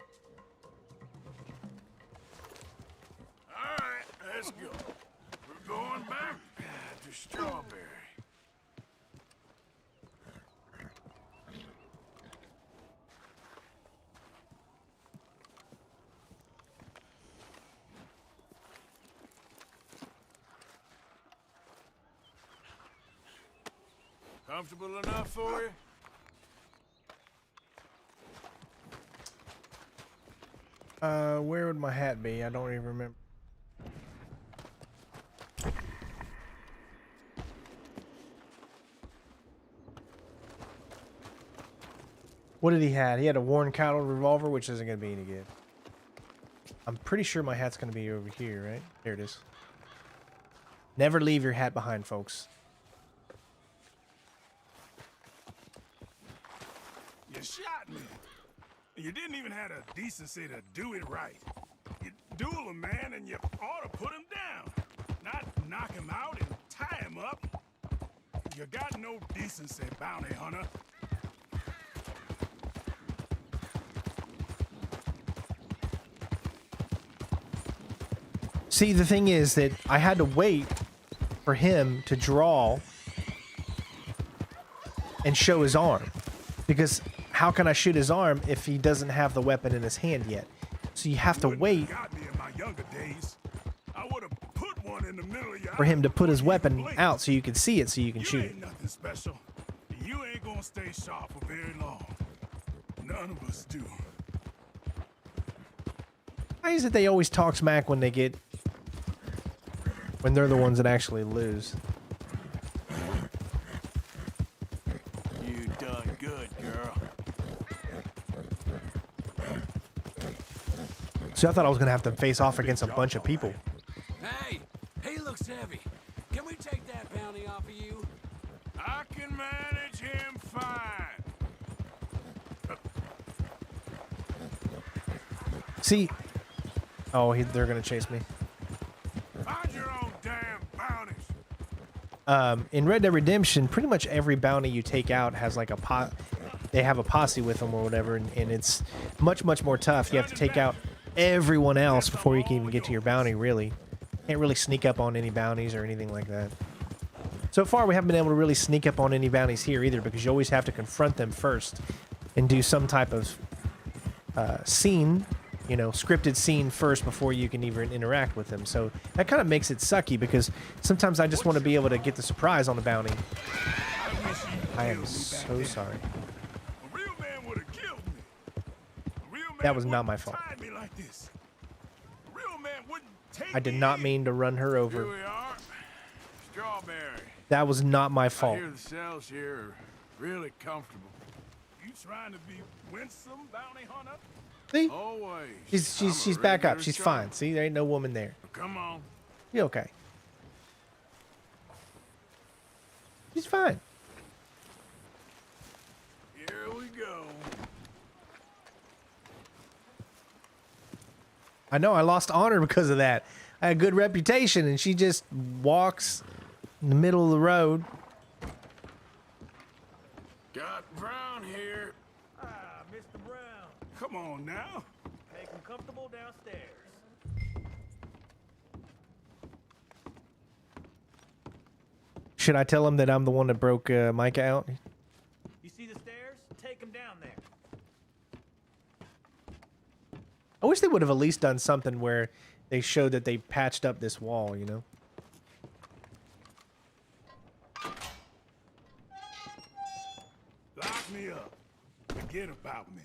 All right, let's go. We're going back to Strawberry. Comfortable enough for you? Where would my hat be? I don't even remember. What did he have? He had a worn cattle revolver, which isn't going to be any good. I'm pretty sure my hat's going to be over here, right? There it is. Never leave your hat behind, folks. You shot me. You didn't even have the decency to do it right. You duel a man and you ought to put him down. Not knock him out and tie him up. You got no decency, bounty hunter. See, the thing is that I had to wait for him to draw and show his arm. Because how can I shoot his arm if he doesn't have the weapon in his hand yet? So you have to wait for him to put his weapon out so you can see it, so you can shoot it. Nothing special. You ain't gonna stay sharp for very long. None of us do. Why is it they always talk smack when they're the ones that actually lose? You done good, girl. So I thought I was gonna have to face off against a bunch of people. Hey, he looks heavy. Can we take that bounty off of you? I can manage him fine. See, oh, they're gonna chase me. Find your own damn bounties. In Red Dead Redemption, pretty much every bounty you take out has like they have a posse with them or whatever, and it's much more tough. You have to take out everyone else before you can even get to your bounty, really. Can't really sneak up on any bounties or anything like that. So far, we haven't been able to really sneak up on any bounties here either, because you always have to confront them first and do some type of scene, you know, scripted scene first before you can even interact with them. So that kind of makes it sucky, because sometimes I just want to be able to get the surprise on the bounty. I am so sorry. A real man would have killed me. A real man That was not my fault. wouldn't tie me like this. A real man wouldn't take I did me not in. mean to run her Here over. we are. Strawberry. That was not my I fault. hear the cells here are really comfortable. You trying to be winsome, bounty hunter? See? Always. She's back up. She's fine. See, there ain't no woman there. Come on. You okay? She's fine. Here we go. I know I lost honor because of that. I had a good reputation, and she just walks in the middle of the road. Got Brown here. Ah, Mr. Brown. Come on now. Make him comfortable downstairs. Should I tell him that I'm the one that broke Micah out? You see the stairs? Take him down there. I wish they would have at least done something where they showed that they patched up this wall, you know? Lock me up. Forget about me.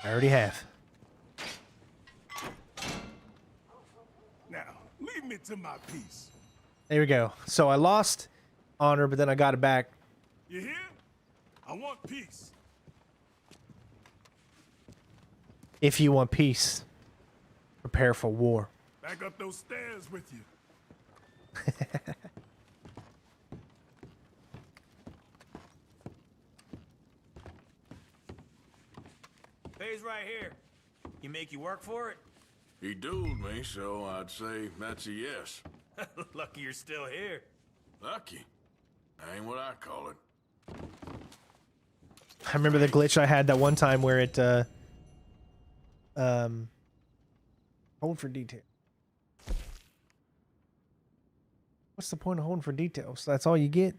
I already have. Now, leave me to my peace. There we go. So I lost honor, but then I got it back. You hear? I want peace. If you want peace, prepare for war. Back up those stairs with you. Pays right here. You make you work for it? He dueled me, so I'd say that's a yes. Lucky you're still here. Lucky. Ain't what I call it. I remember the glitch I had that one time where it, hold for detail. What's the point of holding for details? That's all you get?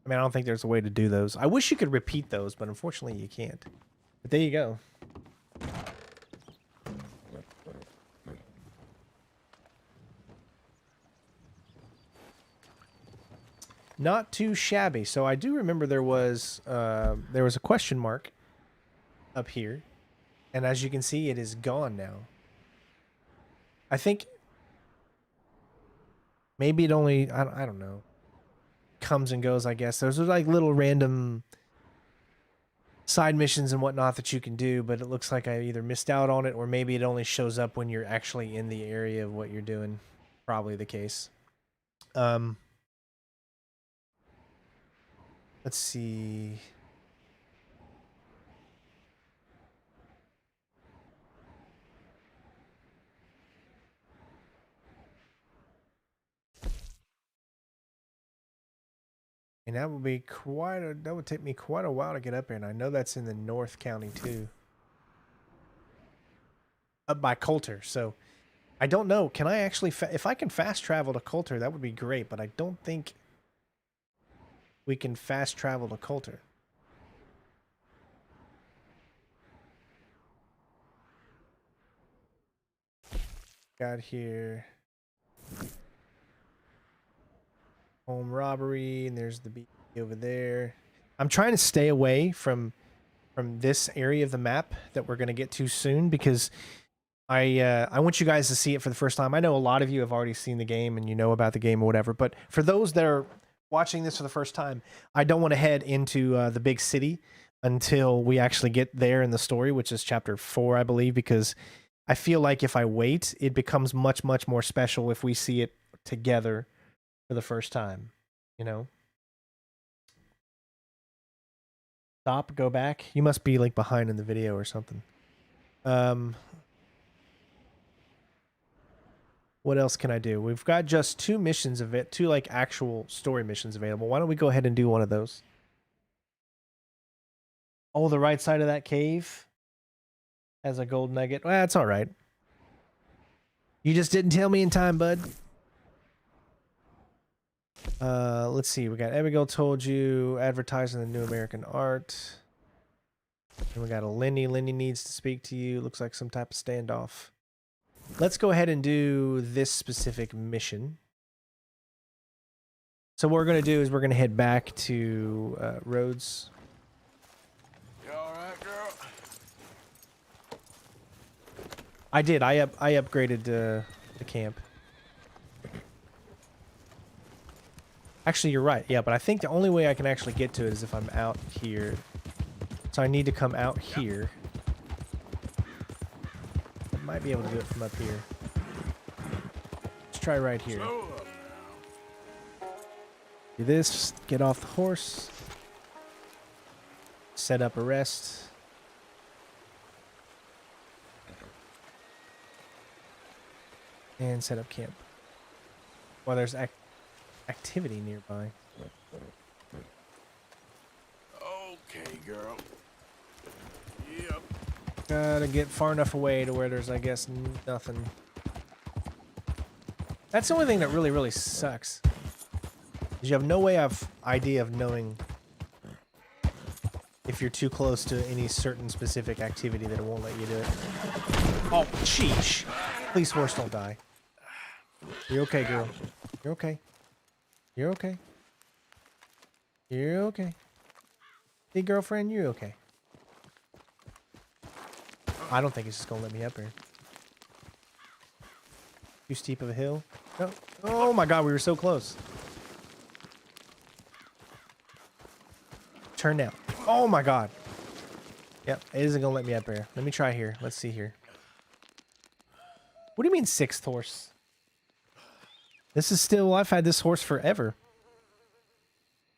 I mean, I don't think there's a way to do those. I wish you could repeat those, but unfortunately you can't. But there you go. Not too shabby. So I do remember there was a question mark up here, and as you can see, it is gone now. I think maybe it only I don't know, comes and goes. I guess those are like little random side missions and whatnot that you can do, but it looks like I either missed out on it or maybe it only shows up when you're actually in the area of what you're doing. Probably the case. Let's see. And that would be that would take me quite a while to get up here, and I know that's in the North County too. Up by Coulter, so I don't know. Can I actually, if I can fast travel to Coulter, that would be great, but I don't think we can fast travel to Coulter. Got here. Home robbery, and there's the B over there. I'm trying to stay away from this area of the map that we're going to get to soon, because I want you guys to see it for the first time. I know a lot of you have already seen the game and you know about the game or whatever, but for those that are watching this for the first time, I don't want to head into the big city until we actually get there in the story, which is chapter 4, I believe, because I feel like if I wait, it becomes much, much more special if we see it together for the first time, you know? Stop, go back. You must be like behind in the video or something. What else can I do? We've got just 2 missions of it, 2 like actual story missions available. Why don't we go ahead and do one of those? Oh, the right side of that cave has a gold nugget. Well, that's all right. You just didn't tell me in time, bud. Let's see. We got Abigail told you, advertising the new American art. And we got a Lenny. Lenny needs to speak to you. Looks like some type of standoff. Let's go ahead and do this specific mission. So what we're going to do is we're going to head back to Rhodes. You all right, girl? I did. I upgraded the camp. Actually, you're right. Yeah, but I think the only way I can actually get to it is if I'm out here. So I need to come out here. I might be able to do it from up here. Let's try right here. Do this, get off the horse. Set up a rest. And set up camp. Well, there's activity nearby. Okay, girl. Yep. Gotta get far enough away to where there's, I guess, nothing. That's the only thing that really, really sucks. Is you have no way of idea of knowing if you're too close to any certain specific activity that it won't let you do it. Oh, sheesh. Please, horse, don't die. You're okay, girl. You're okay. You're okay. You're okay. Hey, girlfriend, you're okay. I don't think it's just gonna let me up here. Too steep of a hill. No. Oh my god, we were so close. Turn down. Oh my god. Yep, it isn't gonna let me up here. Let me try here. Let's see here. What do you mean 6th horse? This is still, I've had this horse forever.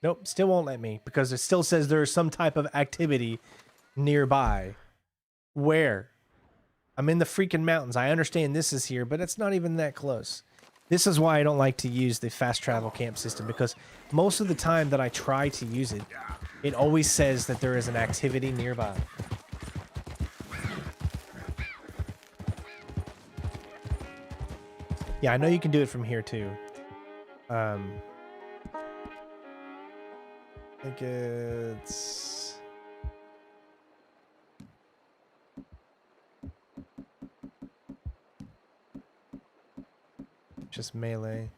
Nope, still won't let me because it still says there is some type of activity nearby. Where? I'm in the freaking mountains. I understand this is here, but it's not even that close. This is why I don't like to use the fast travel camp system, because most of the time that I try to use it, it always says that there is an activity nearby. Yeah, I know you can do it from here too. I think it's... just melee.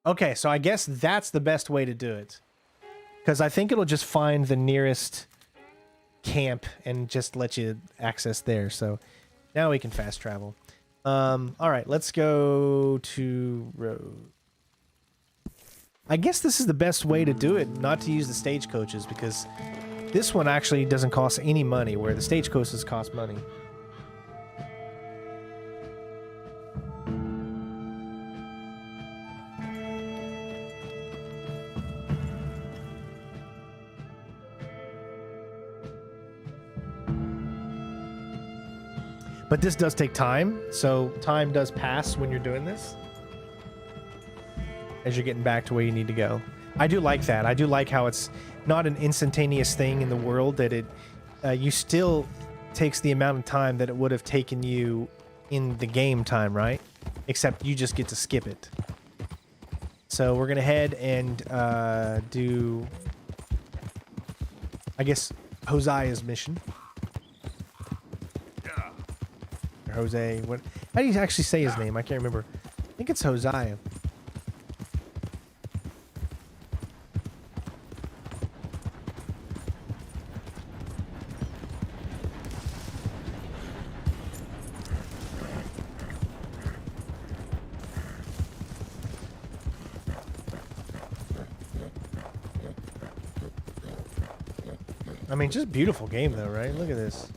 Okay, so I guess that's the best way to do it. Because I think it'll just find the nearest camp and just let you access there. So now we can fast travel. All right, let's go to road. I guess this is the best way to do it, not to use the stagecoaches, because this one actually doesn't cost any money, where the stagecoaches cost money. But this does take time, so time does pass when you're doing this, as you're getting back to where you need to go. I do like that. I do like how it's not an instantaneous thing in the world, that it you still takes the amount of time that it would have taken you in the game time, right? Except you just get to skip it. So we're gonna head and do, I guess, Hosea's mission. Jose, what? How do you actually say his name? I can't remember. I think it's Hosea. I mean, just beautiful game though, right? Look at this.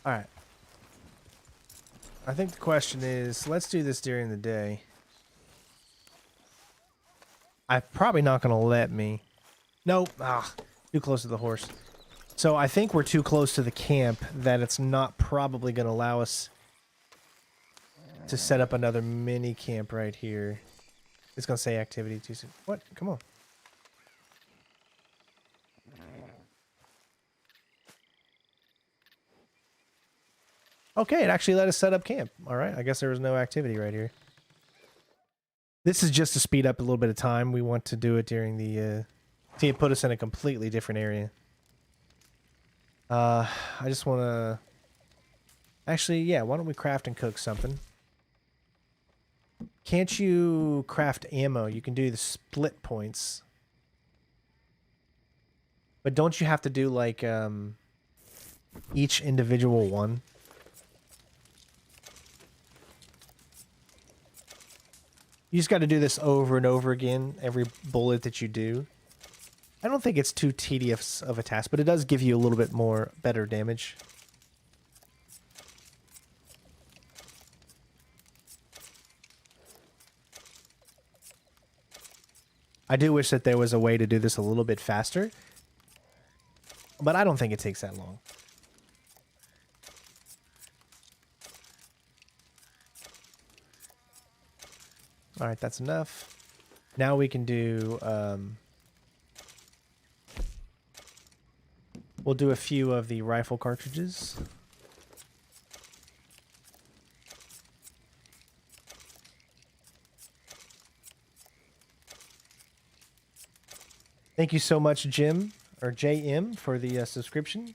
Alright. I think the question is, let's do this during the day. I'm probably not going to let me. Nope. Ah, too close to the horse. So I think we're too close to the camp that it's not probably going to allow us to set up another mini camp right here. It's going to say activity too soon. What? Come on. Okay, it actually let us set up camp. All right, I guess there was no activity right here. This is just to speed up a little bit of time. We want to do it during the... see, it put us in a completely different area. I just want to... Actually, yeah, why don't we craft and cook something? Can't you craft ammo? You can do the split points. But don't you have to do like each individual one? You just got to do this over and over again, every bullet that you do. I don't think it's too tedious of a task, but it does give you a little bit more better damage. I do wish that there was a way to do this a little bit faster, but I don't think it takes that long. All right, that's enough. Now we can do, we'll do a few of the rifle cartridges. Thank you so much, Jim, or JM, for the subscription,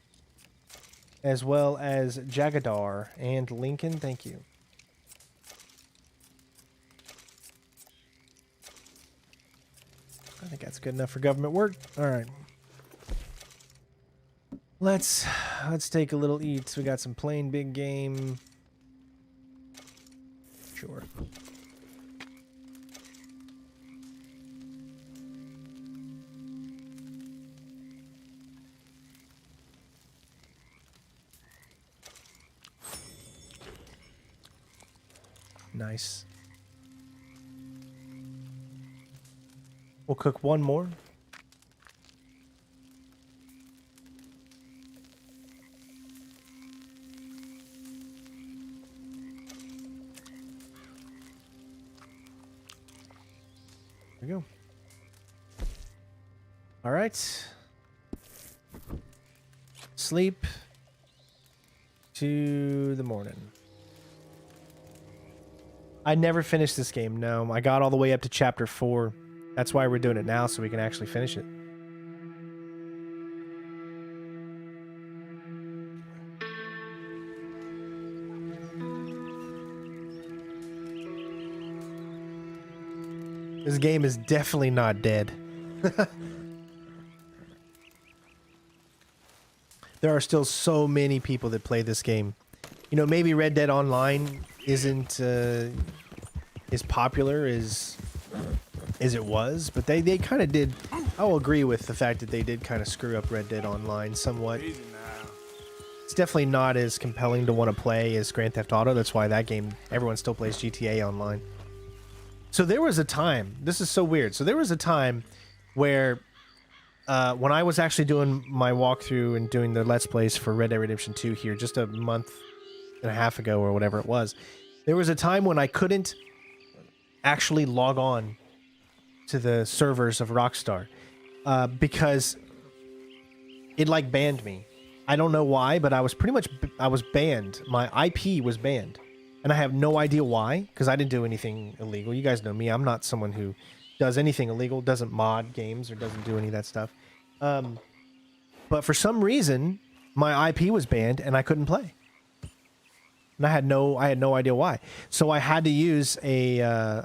as well as Jagadar and Lincoln. Thank you. I think that's good enough for government work. All right. Let's take a little eat. We got some plain big game. Sure. Nice. We'll cook one more. There we go. All right. Sleep to the morning. I never finished this game, no. I got all the way up to chapter 4. That's why we're doing it now, so we can actually finish it. This game is definitely not dead. There are still so many people that play this game. You know, maybe Red Dead Online isn't as popular as it was, but they kind of did. I will agree with the fact that they did kind of screw up Red Dead Online somewhat. It's definitely not as compelling to want to play as Grand Theft Auto. That's why that game, everyone still plays GTA Online. So there was a time, this is so weird. So there was a time where when I was actually doing my walkthrough and doing the Let's Plays for Red Dead Redemption 2 here just a month and a half ago or whatever it was, there was a time when I couldn't actually log on to the servers of Rockstar because it like banned me. I don't know why, but I was banned. My IP was banned. And I have no idea why, because I didn't do anything illegal. You guys know me. I'm not someone who does anything illegal, doesn't mod games, or doesn't do any of that stuff. But for some reason, my IP was banned, and I couldn't play. And I had no idea why. So I had to use a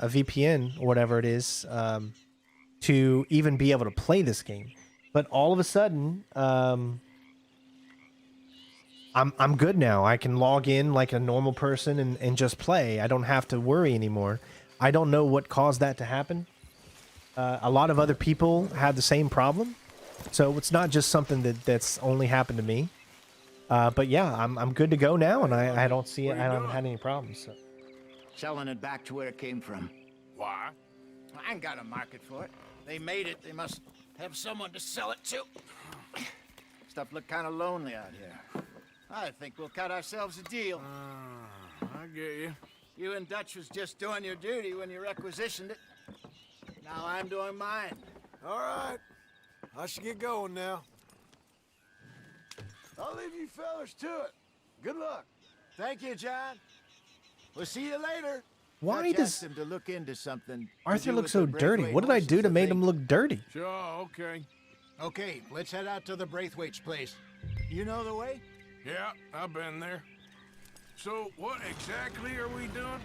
VPN, or whatever it is, to even be able to play this game. But all of a sudden, I'm good now. I can log in like a normal person and just play. I don't have to worry anymore. I don't know what caused that to happen. A lot of other people had the same problem. So it's not just something that's only happened to me. But yeah, I'm good to go now, and I don't see it. I haven't had any problems. So. Selling it back to where it came from. Why? I ain't got a market for it. They made it. They must have someone to sell it to. Stuff look kind of lonely out here. I think we'll cut ourselves a deal. I get you. You and Dutch was just doing your duty when you requisitioned it. Now I'm doing mine. All right. I should get going now. I'll leave you fellas to it. Good luck. Thank you, John. We'll see you later. Why Dutch does asked him to look into something? Arthur look so dirty? What did I do to make him look dirty? Sure, okay. Okay, let's head out to the Braithwaite's place. You know the way? Yeah, I've been there. So, what exactly are we doing?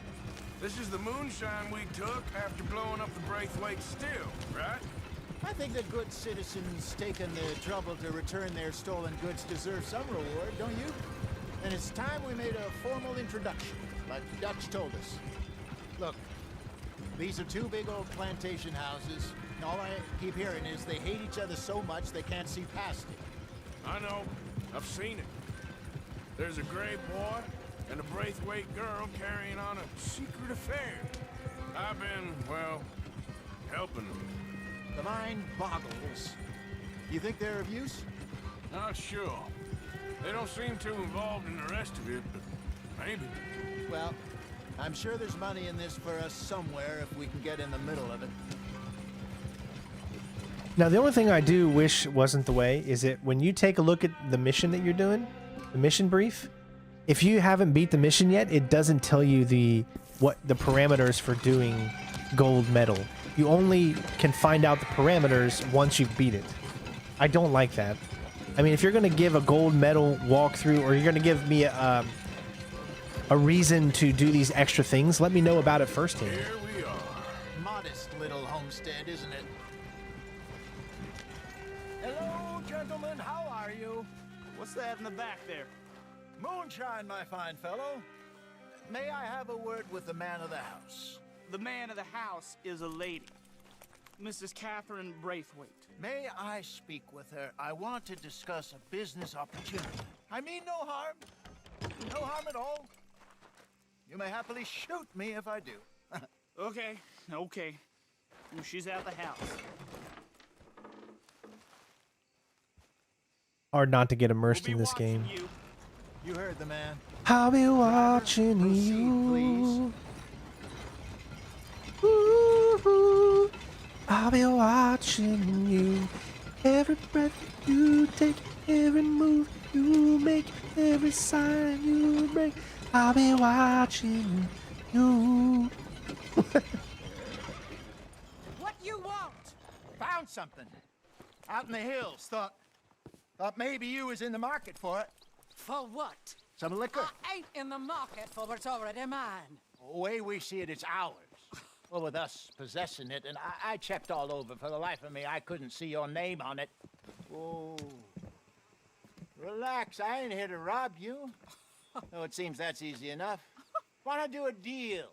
This is the moonshine we took after blowing up the Braithwaite still, right? I think that good citizens taking the trouble to return their stolen goods deserve some reward, don't you? And it's time we made a formal introduction, like Dutch told us. Look, these are two big old plantation houses, and all I keep hearing is they hate each other so much they can't see past it. I know. I've seen it. There's a gray boy and a Braithwaite girl carrying on a secret affair. I've been, well, helping them. The mind boggles. You think they're of use? Not sure. They don't seem too involved in the rest of it, but maybe. Well, I'm sure there's money in this for us somewhere if we can get in the middle of it. Now, the only thing I do wish wasn't the way is that when you take a look at the mission that you're doing, the mission brief, if you haven't beat the mission yet, it doesn't tell you the parameters for doing gold medal. You only can find out the parameters once you've beat it. I don't like that. I mean, if you're going to give a gold medal walkthrough, or you're going to give me a reason to do these extra things, let me know about it firsthand. Here we are. Modest little homestead, isn't it? Hello, gentlemen. How are you? What's that in the back there? Moonshine, my fine fellow. May I have a word with the man of the house? The man of the house is a lady, Mrs. Catherine Braithwaite. May I speak with her? I want to discuss a business opportunity. I mean no harm. No harm at all. You may happily shoot me if I do. Okay. Well, she's at the house. Hard not to get immersed in this game. You heard the man. I'll be watching Proceed, you. Ooh, I'll be watching you. Every breath you take, every move you make, every sign you make. I'll be watching you. What you want? Found something. Out in the hills. Thought maybe you was in the market for it. For what? Some liquor. I ain't in the market for what's already mine. The way we see it, it's ours. Well, with us possessing it, and I checked all over. For the life of me, I couldn't see your name on it. Oh. Relax, I ain't here to rob you. Oh, it seems that's easy enough. Wanna do a deal?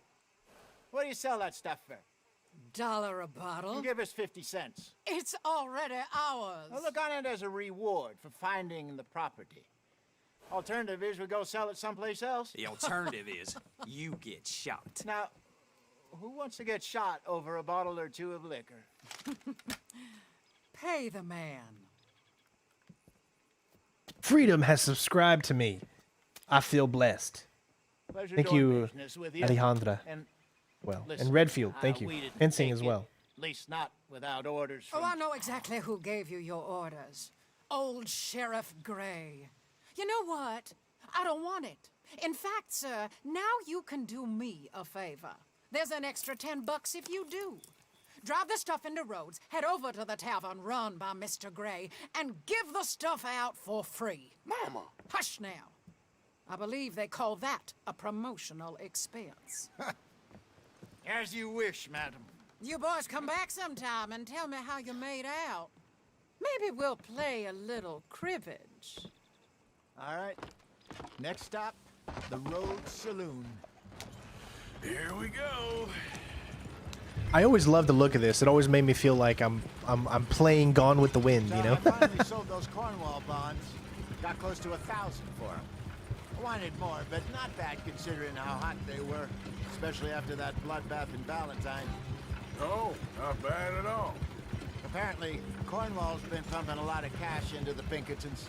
What do you sell that stuff for? $1 a bottle? Give us 50 cents. It's already ours. Well, look on it as a reward for finding the property. Alternative is we go sell it someplace else. The alternative is you get shot. Now, who wants to get shot over a bottle or two of liquor? Pay the man. Freedom has subscribed to me. I feel blessed. Pleasure Thank doing you, business with you. Alejandra. And Well, listen, and Redfield, thank you. we didn't Fencing take as it, well. At least not without orders Oh, from... I know exactly who gave you your orders. Old Sheriff Gray. You know what? I don't want it. In fact, sir, now you can do me a favor. There's an extra $10 if you do. Drive the stuff into Rhodes, head over to the tavern run by Mr. Gray, and give the stuff out for free. Mama. Hush now. I believe they call that a promotional expense. As you wish, madam. You boys come back sometime and tell me how you made out. Maybe we'll play a little cribbage. All right. Next stop, the Rhodes Saloon. Here we go. I always love the look of this. It always made me feel like I'm playing Gone with the Wind, you know? I finally sold those Cornwall bonds. Got close to 1,000 for them. I wanted more, but not bad considering how hot they were, especially after that bloodbath in Valentine. Oh, not bad at all. Apparently, Cornwall's been pumping a lot of cash into the Pinkertons.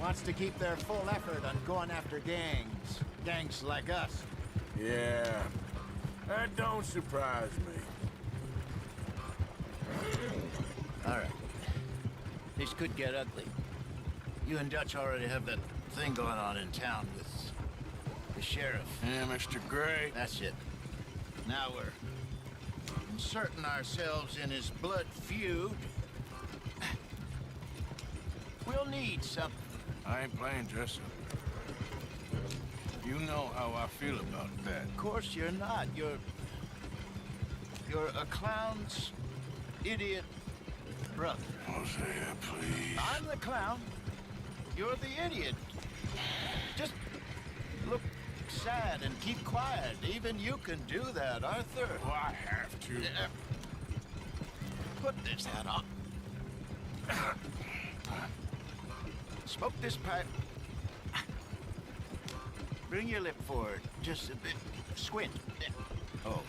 Wants to keep their full effort on going after gangs. Gangs like us. Yeah, that don't surprise me. All right. This could get ugly. You and Dutch already have that thing going on in town with the sheriff. Yeah, Mr. Gray. That's it. Now we're inserting ourselves in his blood feud. We'll need something. I ain't playing dress up. You know how I feel about that. Of course you're not. You're a clown's idiot brother. Hosea, please. I'm the clown. You're the idiot. Just look sad and keep quiet. Even you can do that, Arthur. Oh, I have to. Put this hat on. Smoke this pipe. Bring your lip forward just a bit. Squint. Oh,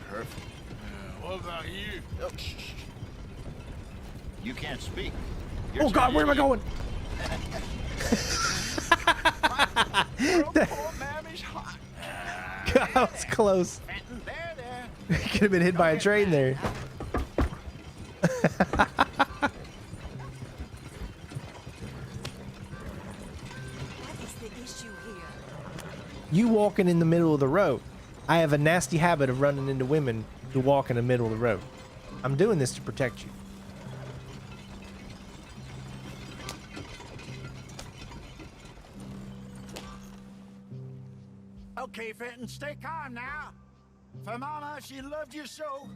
perfect. What about you? Oh, shh, shh. You can't speak. Oh God, where am I going? Poor mammy's hot. That was close. Fenton, there. Could have been hit by a train there. What is the issue here? You walking in the middle of the road. I have a nasty habit of running into women who walk in the middle of the road. I'm doing this to protect you. Okay, Fenton, stay calm now. For Mama, she loved you so.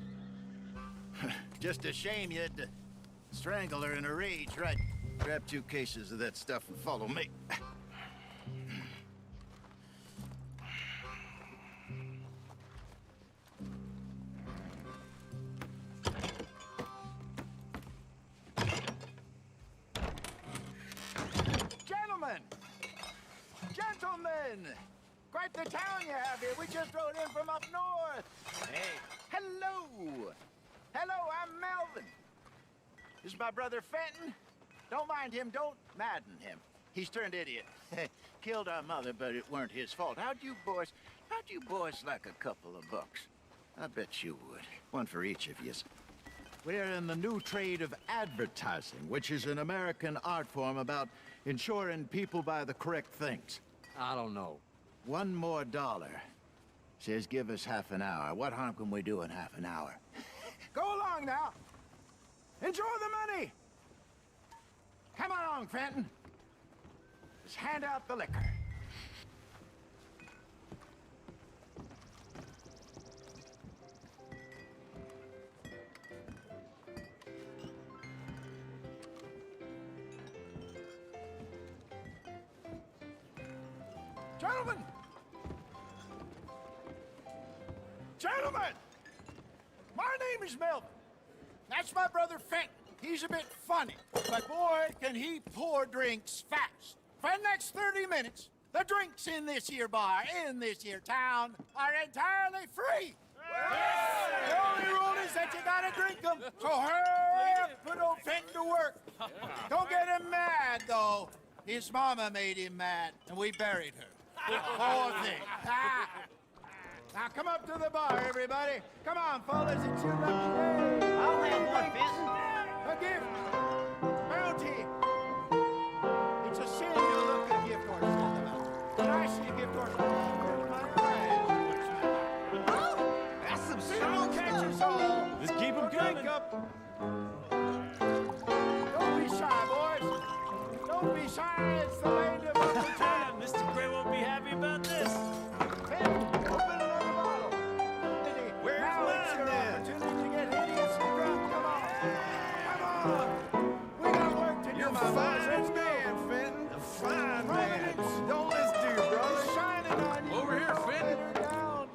Just a shame you had to strangle her in a rage, right? Grab 2 cases of that stuff and follow me. Gentlemen! Quite the town you have here. We just rode in from up north. Hey. Hello. Hello, I'm Melvin. This is my brother Fenton. Don't mind him. Don't madden him. He's turned idiot. Killed our mother, but it weren't his fault. How'd you boys like a couple of bucks? I bet you would. One for each of yous. We're in the new trade of advertising, which is an American art form about ensuring people buy the correct things. I don't know. $1 more. Says give us half an hour. What harm can we do in half an hour? Go along now. Enjoy the money. Come along, Fenton. Just hand out the liquor. Gentlemen! Gentlemen! My name is Melvin. That's my brother Fenton. He's a bit funny, but boy, can he pour drinks fast. For the next 30 minutes, the drinks in this here bar, in this here town, are entirely free. Yes. The only rule is that you gotta drink them. So hurry up, put old Fenton to work. Don't get him mad, though. His mama made him mad, and we buried her. Poor thing. Now come up to the bar, everybody. Come on, fellas, it's your lucky day. I'll have one, Fenton. A gift. Bounty. It's a sin to look a gift horse in the mouth. When I see a gift horse, my eyes. Oh, that's some strong catchers all. Just keep them coming. Up. Don't be shy, boys. Don't be shy. It's the lady of opportunity. Mr. Gray won't be happy about this. Hey, open another bottle. Where's now it's mine, your then? opportunity to get hideously drunk. Come on. Come on. We got work to do, my boys. Let's go. Fenton. A fine Providence. Don't listen to your brother. It's shining on you. Over here, Fenton. Let her down.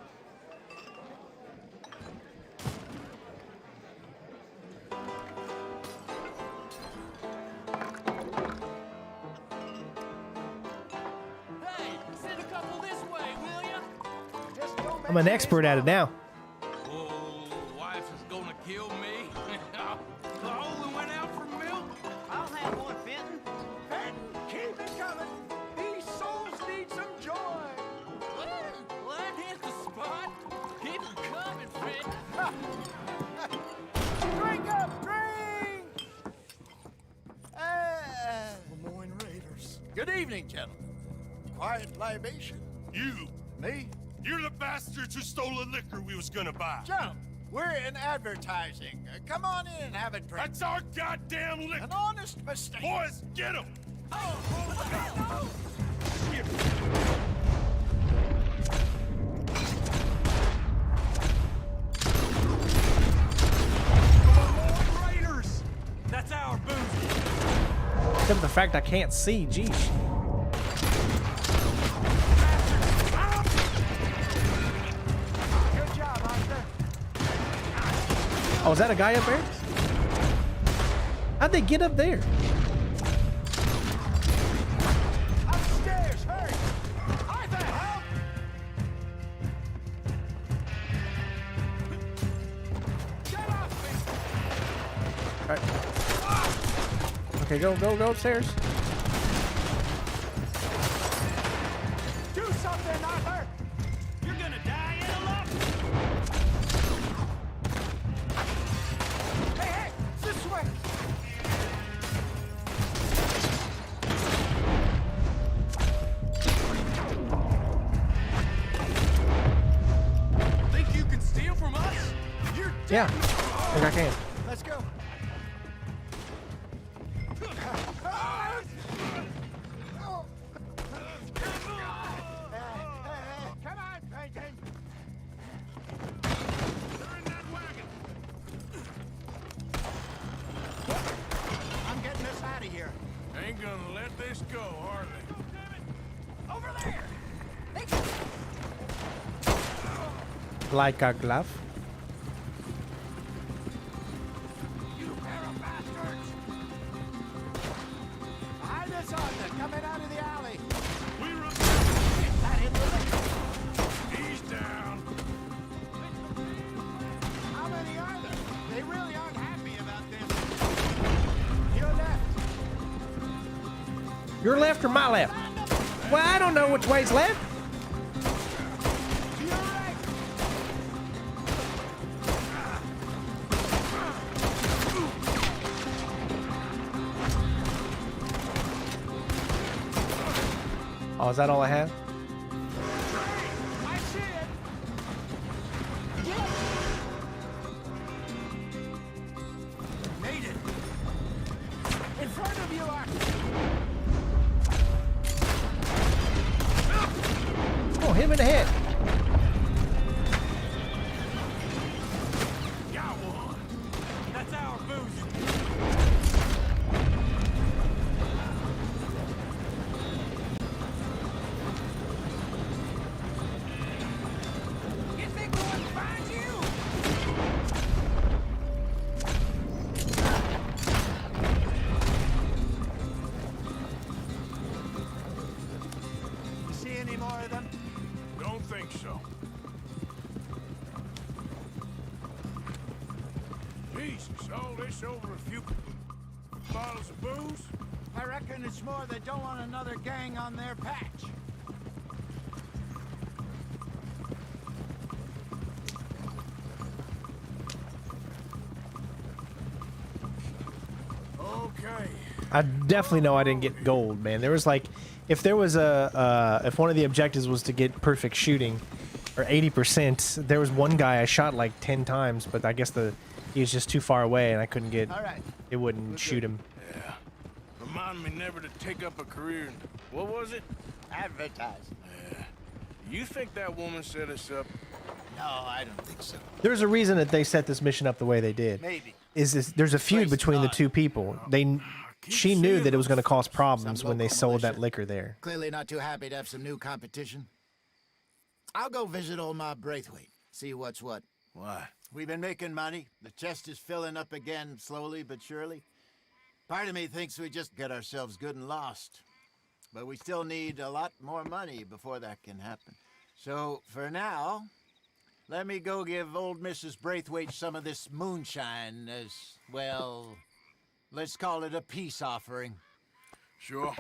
Hey, send a couple this way, will ya? Just don't I'm an expert at it now. Oh, wife is gonna kill me. The Olin went out for milk. I'll have one, Fenton. Fenton, keep it coming. These souls need some joy. Well, that hit the spot. Keep 'em coming, Fenton. Drink up, drink! Lemoyne Raiders. Good evening, gentlemen. Quiet libation. You! Me? You're the bastards who stole the liquor we was gonna buy! Gentlemen, we're in advertising. Come on in and have a drink. That's our goddamn liquor! An honest mistake. Boys, get him! Except for the fact I can't see. Jeez. Good job, Arthur. Oh, is that a guy up there? How'd they get up there? Upstairs, hurry! Arthur, help! Get off me! All right. Okay, go upstairs. Do something, Arthur! You're gonna die in a lump. Hey, this way! Think you can steal from us? You're Yeah, I think I can. Let's go. Come on, Peyton. They're in that wagon. I'm getting us out of here. Ain't gonna let this go, are they? Over there! Like a glove. You pair of bastards! Behind us, Arthur, coming out of the alley. Get that in the lick. He's down. How many are there? They really aren't happy about this. Your left. Your left or my left? Well, I don't know which way's left. To your right. Oh, is that all I have? I see it. Made it. In front of you, Arthur. Oh, hit him in the head. Got one. That's our boozy. You think we wouldn't find you? You see any more of them? Don't think so. Jesus, all this over a few bottles of booze? I reckon it's more they don't want another gang on their patch. Okay. I definitely know I didn't get gold, man. There was like, if there was if one of the objectives was to get perfect shooting, or 80%, there was one guy I shot like 10 times, but I guess he was just too far away and I couldn't get, All right. it wouldn't shoot him. Yeah. Remind me never to take up a career in, what was it? Advertising. Yeah. You think that woman set us up? No, I don't think so. There's a reason that they set this mission up the way they did. Maybe. There's a feud between the two people. She knew that it was going to cause problems when they sold that liquor there. Clearly not too happy to have some new competition. I'll go visit old Ma Braithwaite, see what's what. Why? We've been making money. The chest is filling up again, slowly but surely. Part of me thinks we just get ourselves good and lost. But we still need a lot more money before that can happen. So, for now, let me go give old Mrs. Braithwaite some of this moonshine as, well, let's call it a peace offering. Sure.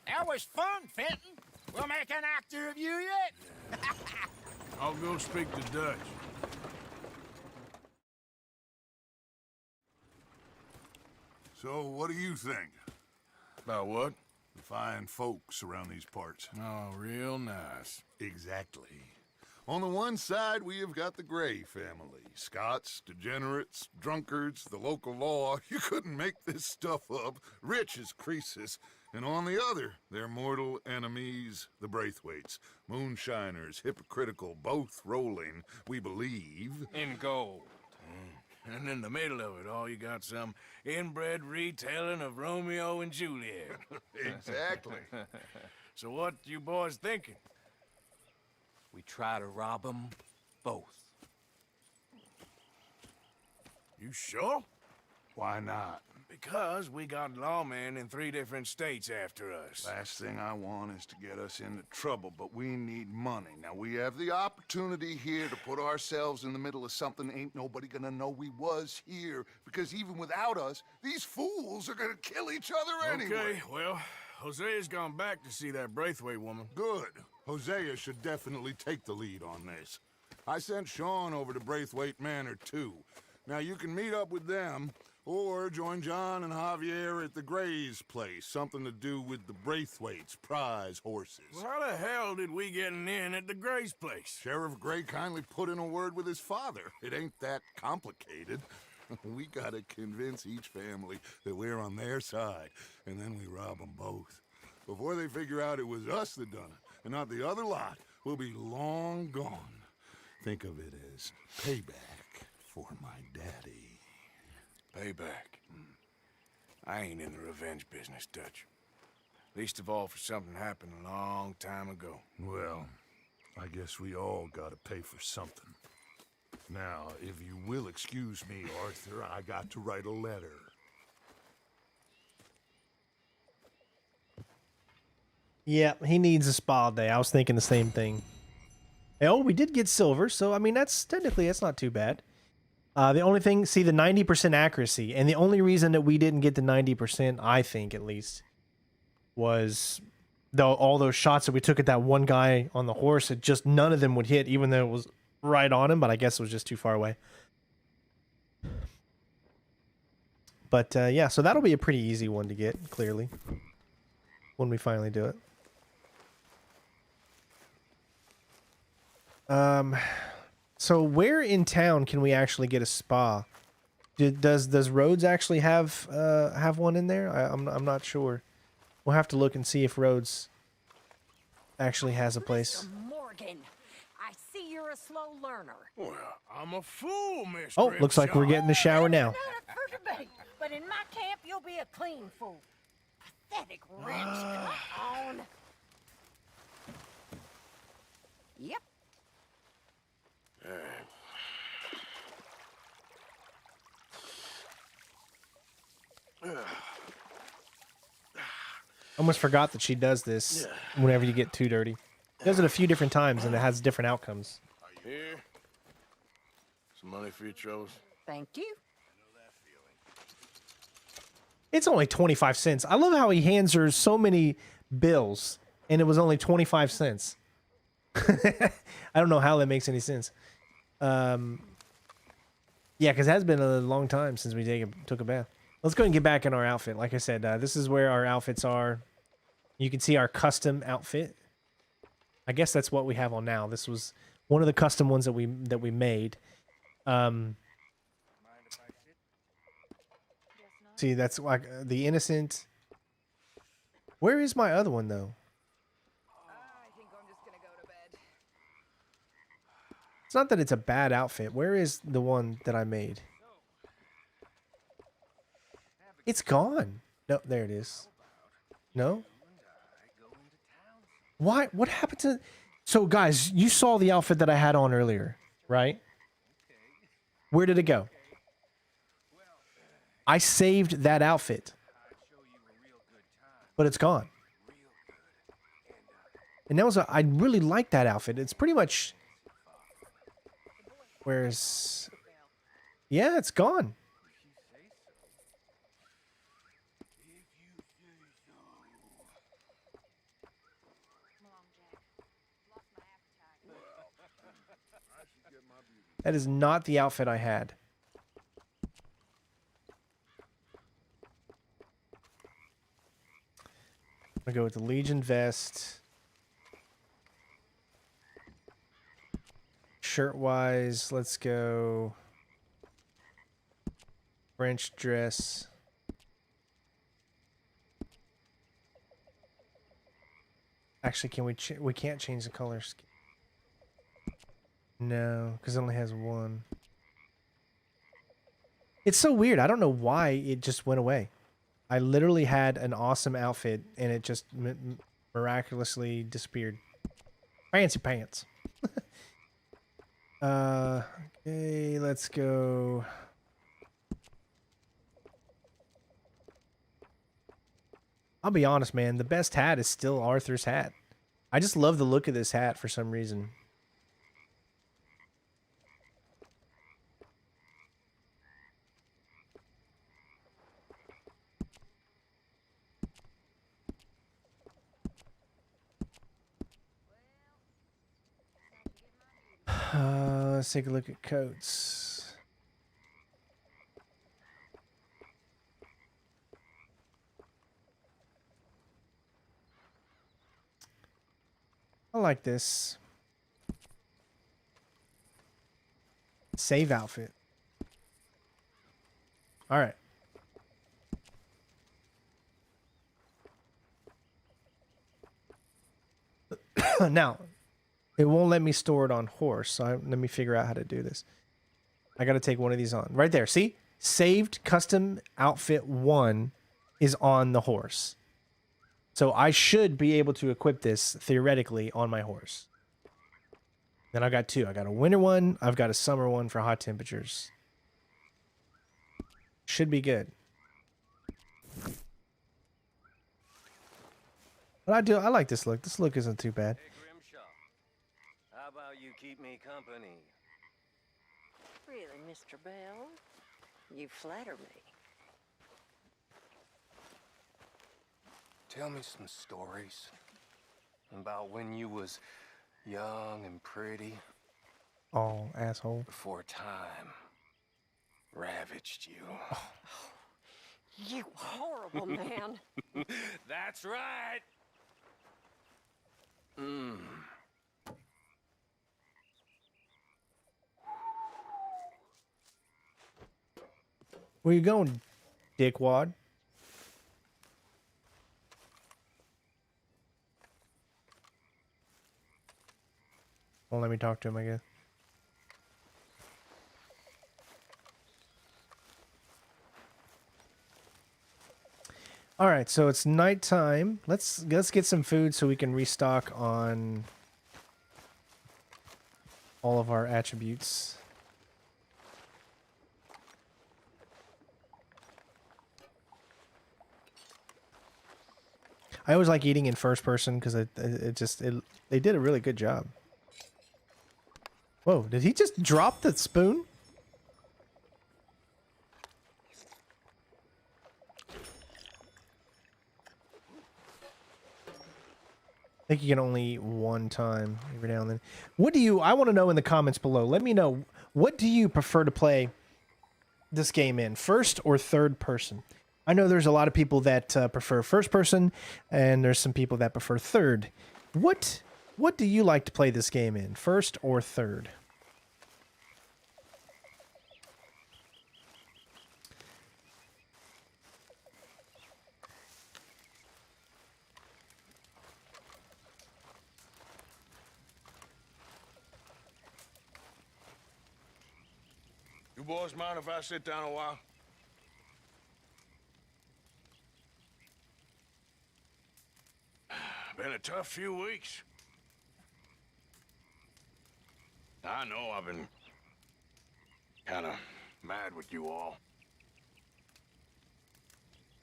That was fun, Fenton. We'll make an actor of you yet. I'll go speak to Dutch. So, what do you think? About what? The fine folks around these parts. Oh, real nice. Exactly. On the one side, we have got the Gray family. Scots, degenerates, drunkards, the local law. You couldn't make this stuff up. Rich as Croesus. And on the other, their mortal enemies, the Braithwaites. Moonshiners, hypocritical, both rolling, we believe. In gold. And in the middle of it all, you got some inbred retelling of Romeo and Juliet. Exactly. So what you boys thinking? We try to rob them both. You sure? Why not? Because we got lawmen in 3 different states after us. Last thing I want is to get us into trouble, but we need money. Now, we have the opportunity here to put ourselves in the middle of something ain't nobody gonna know we was here, because even without us, these fools are gonna kill each other anyway. Okay, well, Hosea's gone back to see that Braithwaite woman. Good. Hosea should definitely take the lead on this. I sent Sean over to Braithwaite Manor, too. Now, you can meet up with them, or join John and Javier at the Gray's place. Something to do with the Braithwaite's prize horses. Well, how the hell did we get in at the Gray's place? Sheriff Gray kindly put in a word with his father. It ain't that complicated. We gotta convince each family that we're on their side, and then we rob them both. Before they figure out it was us that done it, and not the other lot, we'll be long gone. Think of it as payback for my daddy. Payback. I ain't in the revenge business, Dutch. Least of all for something happened a long time ago. Well, I guess we all gotta pay for something. Now, if you will excuse me, Arthur, I got to write a letter. Yeah, he needs a spa day. I was thinking the same thing. Oh, we did get silver, so I mean that's not too bad. The only thing, see the 90% accuracy, and the only reason that we didn't get the 90%, I think at least, was all those shots that we took at that one guy on the horse, it just none of them would hit, even though it was right on him, but I guess it was just too far away. But yeah, so that'll be a pretty easy one to get, clearly, when we finally do it. So where in town can we actually get a spa? Does Rhodes actually have one in there? I'm not sure. We'll have to look and see if Rhodes actually has a place. Mr. Morgan, I see you're a slow learner. Well, I'm a fool, Miss Oh, looks like we're getting the shower now. Not for debate, but in my camp you'll be a clean fool. Pathetic wretch. Come on. Yep. Almost forgot that she does this whenever you get too dirty. Does it a few different times and it has different outcomes. Here. Some money for your troubles. Thank you. It's only 25 cents. I love how he hands her so many bills and it was only 25 cents. I don't know how that makes any sense. Yeah, because it has been a long time since we took a bath. Let's go and get back in our outfit. Like I said, this is where our outfits are. You can see our custom outfit. I guess that's what we have on now. This was one of the custom ones that we made. See, that's like the innocent. Where is my other one though? I think I'm just gonna go to bed. It's not that it's a bad outfit. Where is the one that I made? It's gone. No, there it is. No? Why? What happened to... So, guys, you saw the outfit that I had on earlier, right? Where did it go? I saved that outfit. But it's gone. And that was I really like that outfit. It's pretty much... Where's... Yeah, it's gone. That is not the outfit I had. I'm gonna go with the Legion vest. Shirt-wise, let's go French dress. Actually, can we can't change the color scheme. No, because it only has one. It's so weird. I don't know why it just went away. I literally had an awesome outfit and it just miraculously disappeared. Fancy pants. Okay, let's go. I'll be honest, man. The best hat is still Arthur's hat. I just love the look of this hat for some reason. Let's take a look at coats. I like this. Save outfit. All right. Now, it won't let me store it on horse, so let me figure out how to do this. I got to take one of these on. Right there, see? Saved custom outfit 1 is on the horse. So I should be able to equip this, theoretically, on my horse. Then I got 2. I got a winter one. I've got a summer one for hot temperatures. Should be good. But I like this look. This look isn't too bad. How about you keep me company? Really, Mr. Bell? You flatter me. Tell me some stories about when you was young and pretty. Oh, asshole. Before time ravaged you. Oh, you horrible man. That's right. Mmm. Where you going, dickwad? Won't let me talk to him, I guess. All right, so it's nighttime. Let's get some food so we can restock on all of our attributes. I always like eating in first person because they did a really good job. Whoa, did he just drop the spoon? I think you can only eat one time every now and then. I want to know in the comments below. Let me know, what do you prefer to play this game in? First or third person? I know there's a lot of people that prefer first person, and there's some people that prefer third. What do you like to play this game in? First or third? You boys mind if I sit down a while? Been a tough few weeks. I know I've been kind of mad with you all.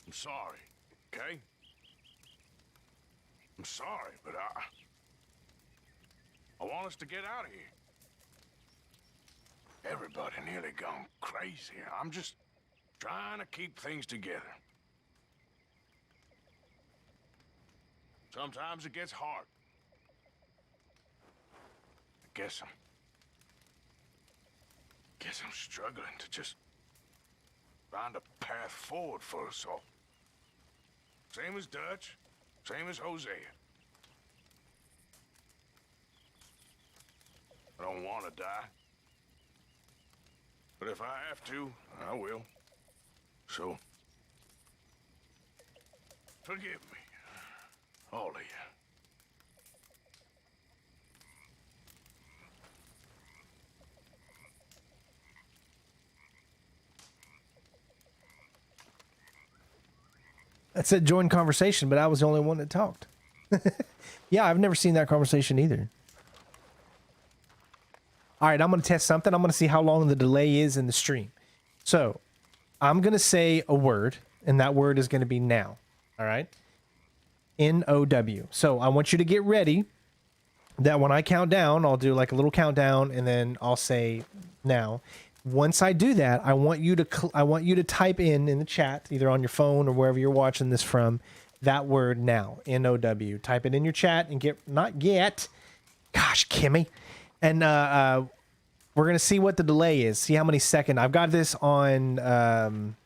I'm sorry, okay? I'm sorry, but I want us to get out of here. Everybody nearly gone crazy. I'm just trying to keep things together. Sometimes it gets hard. I guess I'm struggling to just find a path forward for us all. Same as Dutch, same as Hosea. I don't want to die. But if I have to, I will. So, forgive me, all of you. It said join conversation, but I was the only one that talked. Yeah, I've never seen that conversation either. All right, I'm going to test something. I'm going to see how long the delay is in the stream. So I'm going to say a word, and that word is going to be now. All right? N-O-W. So I want you to get ready that when I count down, I'll do like a little countdown, and then I'll say now. Once I do that, I want you to type in the chat, either on your phone or wherever you're watching this from, that word now, N-O-W. Type it in your chat and gosh, Kimmy. And we're going to see what the delay is. See how many seconds. I've got this on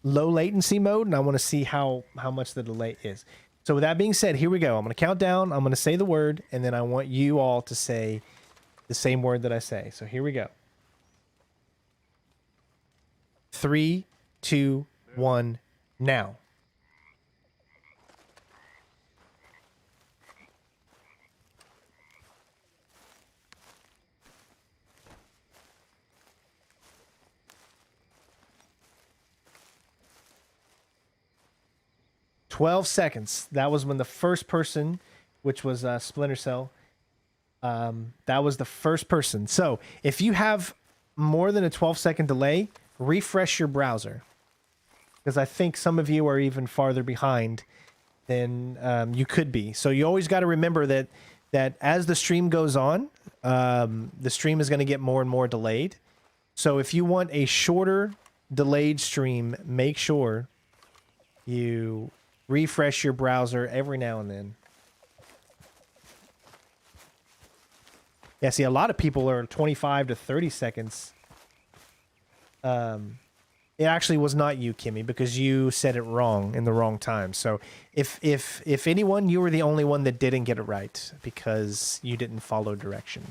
low latency mode, and I want to see how much the delay is. So with that being said, here we go. I'm going to count down. I'm going to say the word, and then I want you all to say the same word that I say. So here we go. 3, 2, 1, now. "12 seconds. That was when the first person, which was Splinter Cell, that was the first person. So if you have more than a 12-second delay, refresh your browser, because I think some of you are even farther behind than you could be. So you always got to remember that as the stream goes on, the stream is going to get more and more delayed. So if you want a shorter delayed stream, make sure you refresh your browser every now and then. Yeah, see, a lot of people are 25 to 30 seconds. It actually was not you, Kimmy, because you said it wrong in the wrong time. So if anyone, you were the only one that didn't get it right because you didn't follow direction.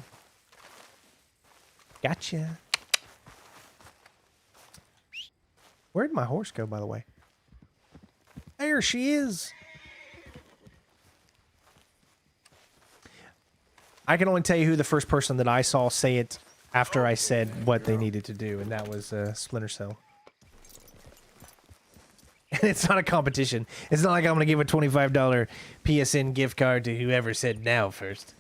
Gotcha. Where'd my horse go, by the way? There she is. I can only tell you who the first person that I saw say it after I said what they needed to do, and that was Splinter Cell. And it's not a competition. It's not like I'm going to give a $25 PSN gift card to whoever said now first.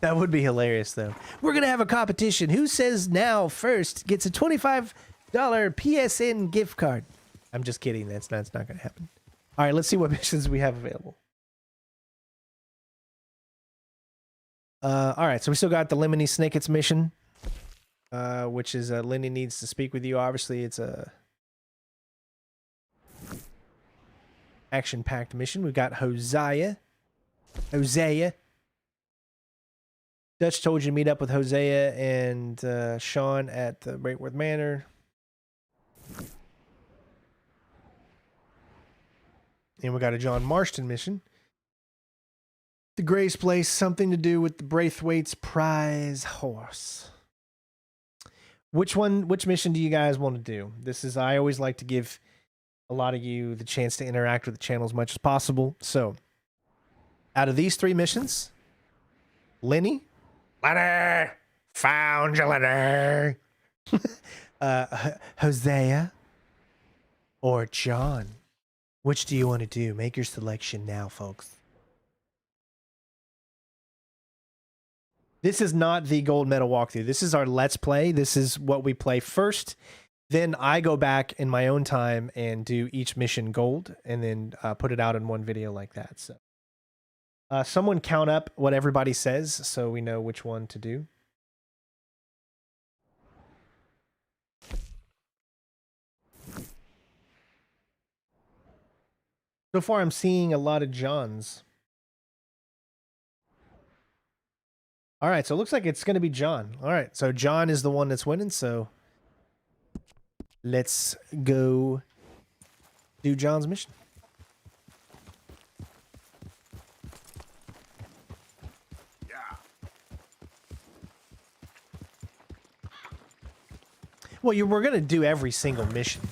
That would be hilarious, though. We're going to have a competition. Who says now first gets a $25 PSN gift card. I'm just kidding. That's not going to happen. All right, let's see what missions we have available. All right, so we still got the Lemony Snicket's mission, which is Lenny needs to speak with you. Obviously, it's a action-packed mission. We've got Hosea. Dutch told you to meet up with Hosea and Sean at the Breakworth Manor. And we got a John Marston mission. The Gray's place, something to do with the Braithwaite's prize horse. Which mission do you guys want to do? I always like to give a lot of you the chance to interact with the channel as much as possible. So, out of these 3 missions, Lenny, found you, Lenny. Hosea, or John. Which do you want to do? Make your selection now, folks. This is not the gold medal walkthrough. This is our Let's Play. This is what we play first. Then I go back in my own time and do each mission gold, and then put it out in one video like that. So, someone count up what everybody says so we know which one to do. So far, I'm seeing a lot of Johns. All right, so it looks like it's going to be John. All right, so John is the one that's winning, so let's go do John's mission. Yeah. Well, we're going to do every single mission.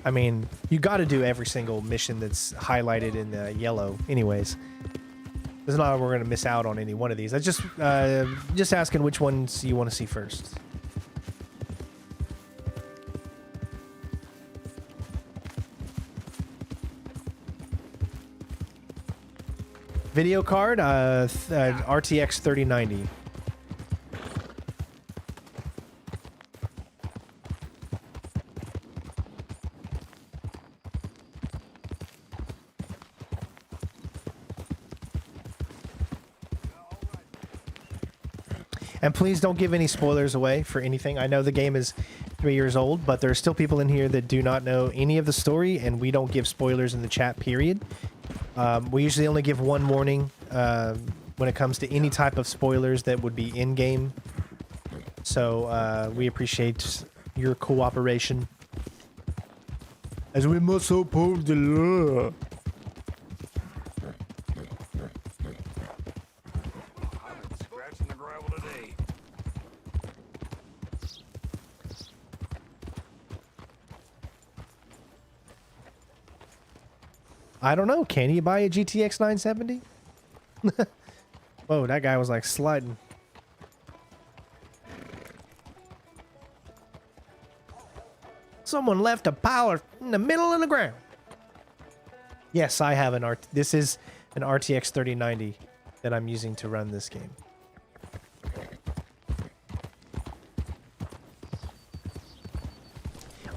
I mean, you got to do every single mission that's highlighted in yellow anyways. It's not like we're going to miss out on any one of these. I just asking which ones you want to see first. Video card, RTX 3090. And please don't give any spoilers away for anything. I know the game is 3 years old, but there are still people in here that do not know any of the story, and we don't give spoilers in the chat, period. We usually only give one warning when it comes to any type of spoilers that would be in-game. So we appreciate your cooperation. As we must uphold the law. I don't know. Can you buy a GTX 970? Whoa, that guy was like sliding. Someone left a pile in the middle of the ground. Yes, I have an This is an RTX 3090 that I'm using to run this game.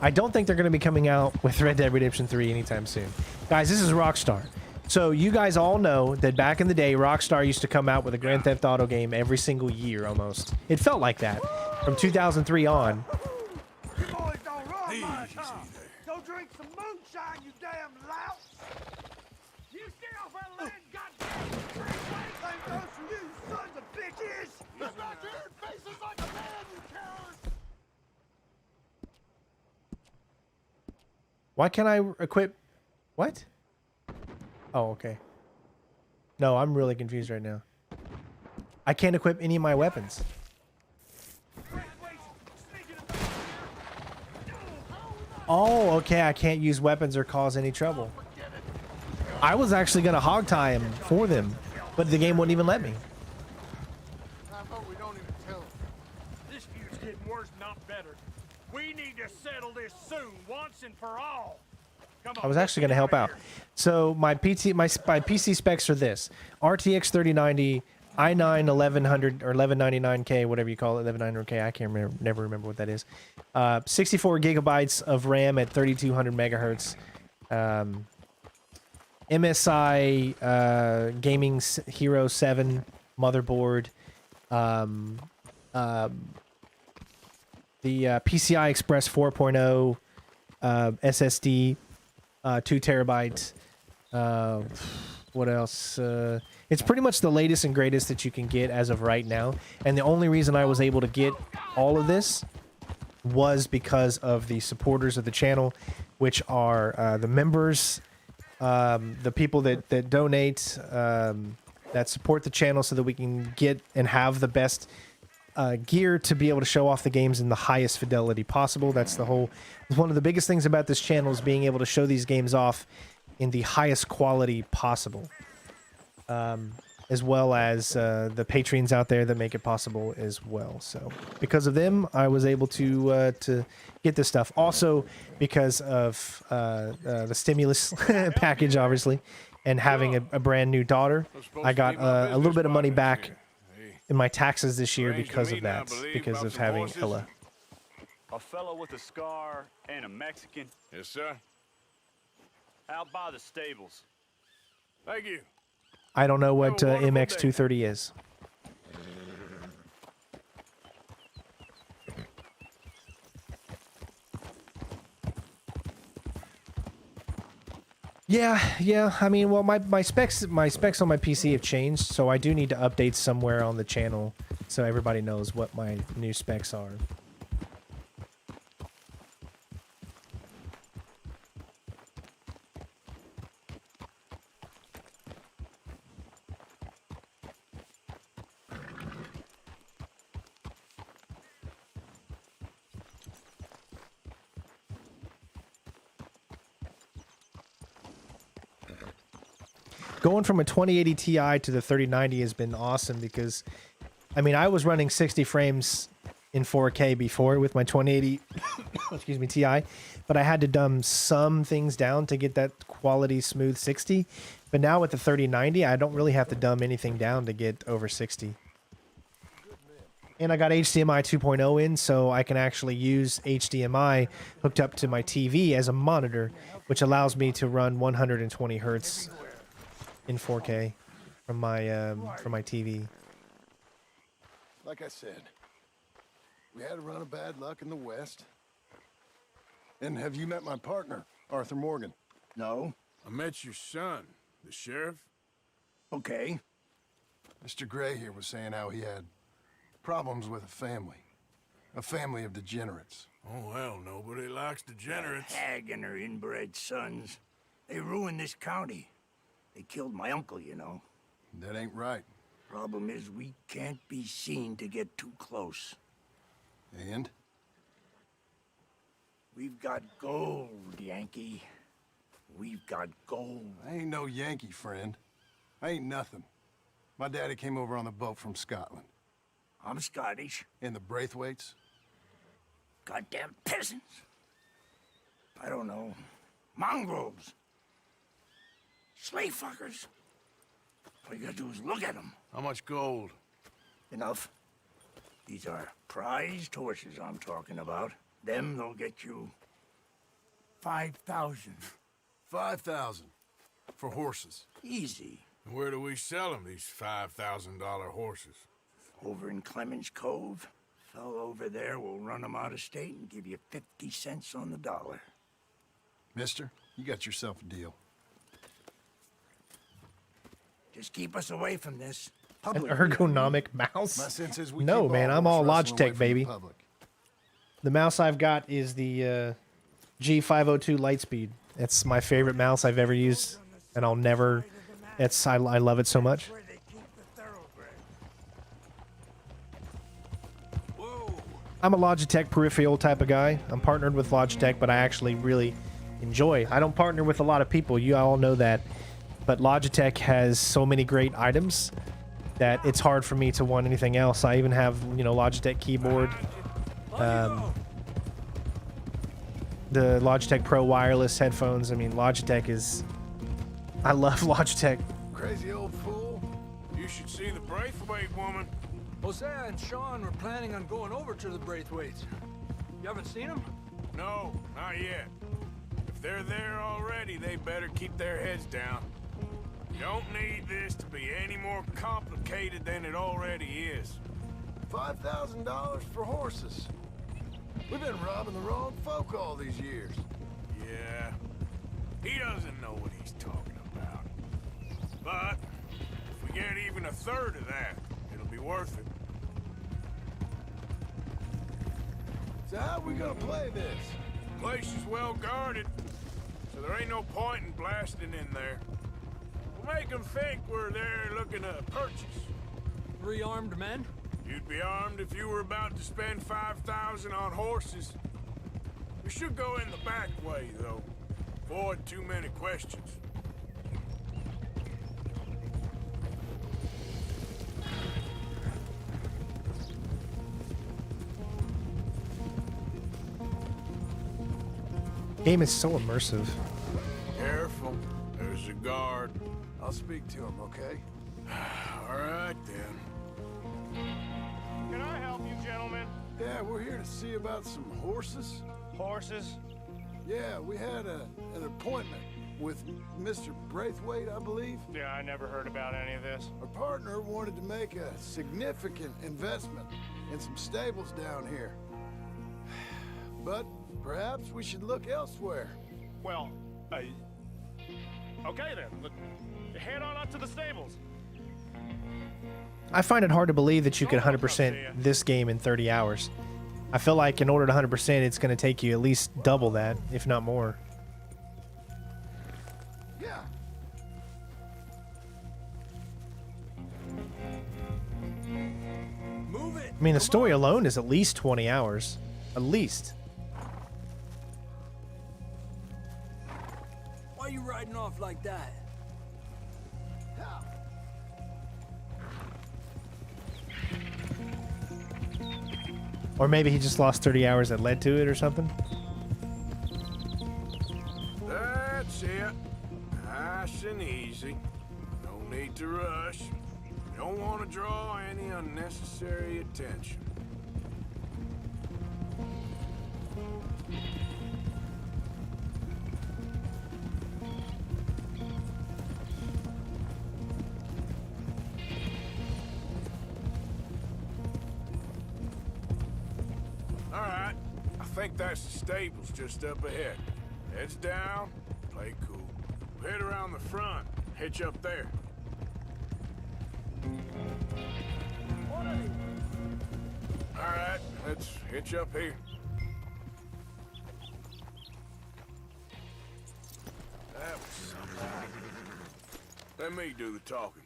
I don't think they're going to be coming out with Red Dead Redemption 3 anytime soon. Guys, this is Rockstar. So you guys all know that back in the day, Rockstar used to come out with a Grand Theft Auto game every single year almost. It felt like that from 2003 on. You boys don't run my tongue. Go drink some moonshine, you damn lout. You stay off our land, goddamn. Ain't those for you, sons of bitches. Let's not turn faces like a man, you cowards. Why can't I equip? What? Oh, okay. No, I'm really confused right now. I can't equip any of my weapons. Oh, okay. I can't use weapons or cause any trouble. I was actually going to hog tie him for them, but the game wouldn't even let me. How about we don't even tell him? This feud's getting worse, not better. We need to settle this soon, once and for all. Come on, I was actually going to help out. So my PC specs are this: RTX 3090, i9 1100 or 1199K, whatever you call it, 1100K. I can't remember, never remember what that is. 64 gigabytes of RAM at 3200 megahertz. MSI Gaming Hero 7 motherboard. The PCI Express 4.0 SSD, 2 terabytes. What else? It's pretty much the latest and greatest that you can get as of right now. And the only reason I was able to get all of this was because of the supporters of the channel, which are the members, the people that donate, that support the channel so that we can get and have the best gear to be able to show off the games in the highest fidelity possible. That's the whole, one of the biggest things about this channel is being able to show these games off in the highest quality possible, as well as the Patreons out there that make it possible as well. So because of them, I was able to get this stuff. Also because of the stimulus package, obviously, and having a brand new daughter, I got a little bit of money back in my taxes this year because of that, because of having Ella. A fellow with a scar and a Mexican. Yes, sir. Out by the stables. Thank you. I don't know what MX230 is. Yeah. I mean, well, my specs on my PC have changed, so I do need to update somewhere on the channel so everybody knows what my new specs are. Going from a 2080 Ti to the 3090 has been awesome because, I mean, I was running 60 frames in 4K before with my 2080 excuse me, Ti, but I had to dumb some things down to get that quality smooth 60. But now with the 3090, I don't really have to dumb anything down to get over 60. And I got HDMI 2.0 in, so I can actually use HDMI hooked up to my TV as a monitor, which allows me to run 120 hertz in 4K from my TV. Like I said, we had a run of bad luck in the West. And have you met my partner, Arthur Morgan? No. I met your son, the sheriff. Okay. Mr. Gray here was saying how he had problems with a family of degenerates. Oh, well, nobody likes degenerates. That hag and her inbred sons. They ruined this county. They killed my uncle, you know. That ain't right. Problem is, we can't be seen to get too close. And? We've got gold, Yankee. We've got gold. I ain't no Yankee, friend. I ain't nothing. My daddy came over on the boat from Scotland. I'm Scottish. And the Braithwaites? Goddamn peasants. I don't know. Mongrels. Slave fuckers. All you gotta do is look at them. How much gold? Enough. These are prized horses I'm talking about. Them, they'll get you 5,000. 5,000 for horses. Easy. And where do we sell them, these $5,000 horses? Over in Clemens Cove. Fellow over there will run them out of state and give you 50 cents on the dollar. Mister, you got yourself a deal. Just keep us away from this. An ergonomic mouse? My sense is we No, keep man, all I'm all horse wrestling away Logitech, from baby. the public. The mouse I've got is the G502 Lightspeed. It's my favorite mouse I've ever used, and I'll never... I love it so much. I'm a Logitech peripheral type of guy. I'm partnered with Logitech, but I actually really enjoy. I don't partner with a lot of people. You all know that. But Logitech has so many great items that it's hard for me to want anything else. I even have, you know, Logitech keyboard. The Logitech Pro wireless headphones. I mean, Logitech is... I love Logitech. Crazy old fool. You should see the Braithwaite woman. Hosea and Sean were planning on going over to the Braithwaites. You haven't seen them? No, not yet. If they're there already, they better keep their heads down. You don't need this to be any more complicated than it already is. $5,000 for horses. We've been robbing the wrong folk all these years. Yeah, he doesn't know what he's talking about. But if we get even a third of that, it'll be worth it. So how are we gonna play this? The place is well guarded, so there ain't no point in blasting in there. We'll make them think we're there looking to purchase. 3 armed men? You'd be armed if you were about to spend 5,000 on horses. We should go in the back way, though. Avoid too many questions. Game is so immersive. Careful. There's a guard. I'll speak to him, okay? All right, then. Can I help you, gentlemen? Yeah, we're here to see about some horses. Horses? Yeah, we had an appointment with Mr. Braithwaite, I believe. Yeah, I never heard about any of this. Our partner wanted to make a significant investment in some stables down here. But perhaps we should look elsewhere. Well, okay then. Head on up to the stables. I find it hard to believe that you could 100% this game in 30 hours. I feel like in order to 100%, it's going to take you at least double that, if not more. Yeah. Move it. I mean, the story alone is at least 20 hours. At least. Why are you riding off like that? Or maybe he just lost 30 hours that led to it or something. That's it. Nice and easy. easy. No need to rush. You don't want to draw any unnecessary attention. All right. I think that's the stables just up ahead. Heads down, play cool. Head around the front, hitch up there. All right, let's hitch up here. That was something. Let me do the talking.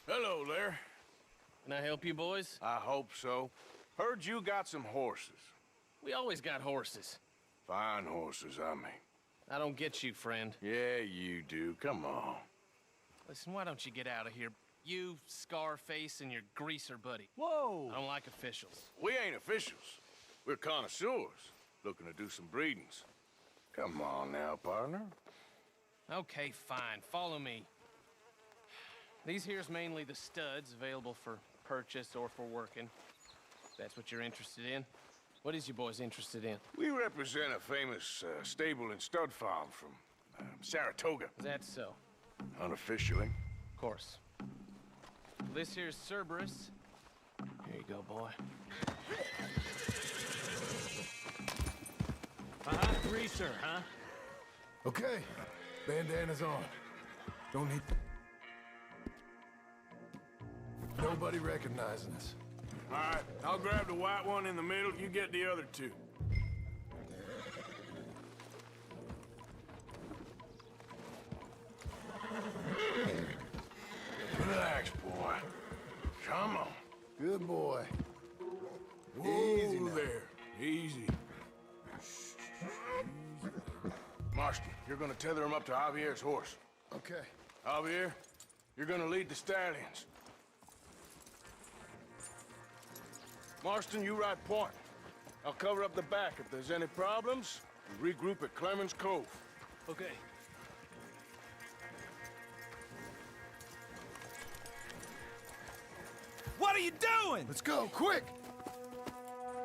Hello there. Can I help you boys? I hope so. Heard you got some horses. We always got horses. Fine horses, I mean. I don't get you, friend. Yeah, you do. Come on. Listen, why don't you get out of here? You, Scarface, and your greaser buddy. Whoa! I don't like officials. We ain't officials. We're connoisseurs, looking to do some breedings. Come on now, partner. Okay, fine. Follow me. These here's mainly the studs available for purchase or for working. If that's what you're interested in. What is you boys interested in? We represent a famous stable and stud farm from Saratoga. Is that so? Unofficially. Of course. This here's Cerberus. Here you go, boy. Greaser, huh? Okay, bandana's on. Don't need... Nobody recognizing us. All right, I'll grab the white one in the middle. You get the other two. Relax, boy. Come on. Good boy. Easy now. There. Easy. Marston, you're gonna tether him up to Javier's horse. Okay. Javier, you're gonna lead the stallions. Marston, you ride point. I'll cover up the back. If there's any problems, we regroup at Clemens Cove. Okay. What are you doing? Let's go, quick!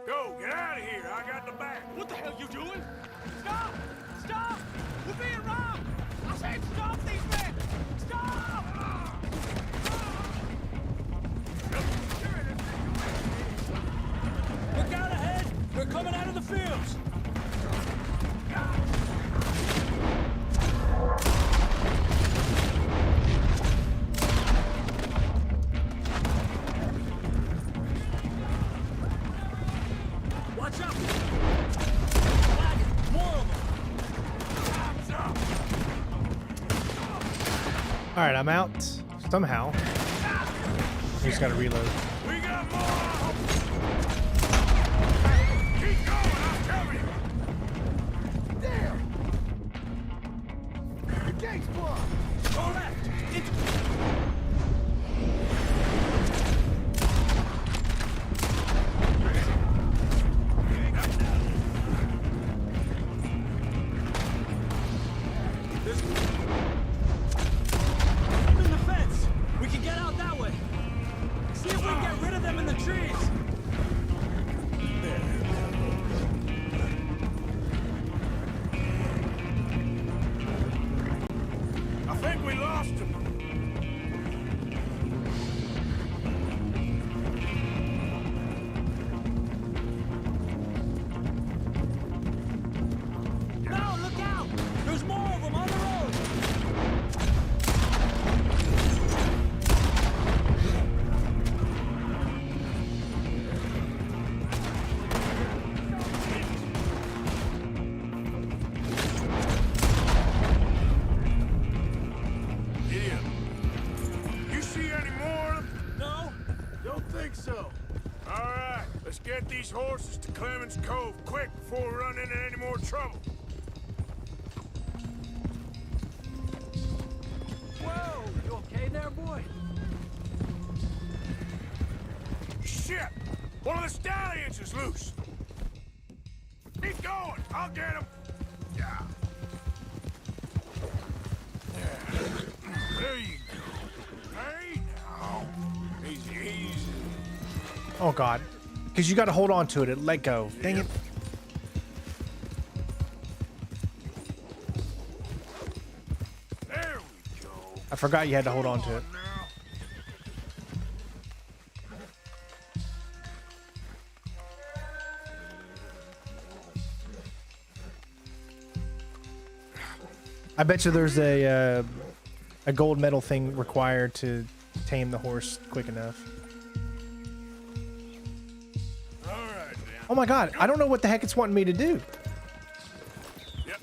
Go, get out of here. I got the back. What the hell you doing? Stop! Stop! We're being robbed! I said stop these men! Stop! Look out ahead! They're coming out of the fields! Watch out! Wagon! More of them! All right, I'm out. Somehow. We just gotta reload. We got more! Keep going, I'll cover you! There! The gate's blocked! Go left! I'm in the fence! We can get out that way! See if we can get rid of them in the trees! I think we lost him. these horses to Clemens Cove, quick, before we run into any more trouble. Whoa! You okay there, boy? Shit! One of the stallions is loose. Keep going. I'll get him. Yeah. There you go. Hey, now. Easy. Oh God, because you got to hold on to it. Let go. Dang it. There we go. I forgot you had to hold on to it. I bet you there's a gold medal thing required to tame the horse quick enough. All right, then. Oh my God, I don't know what the heck it's wanting me to do. Yep.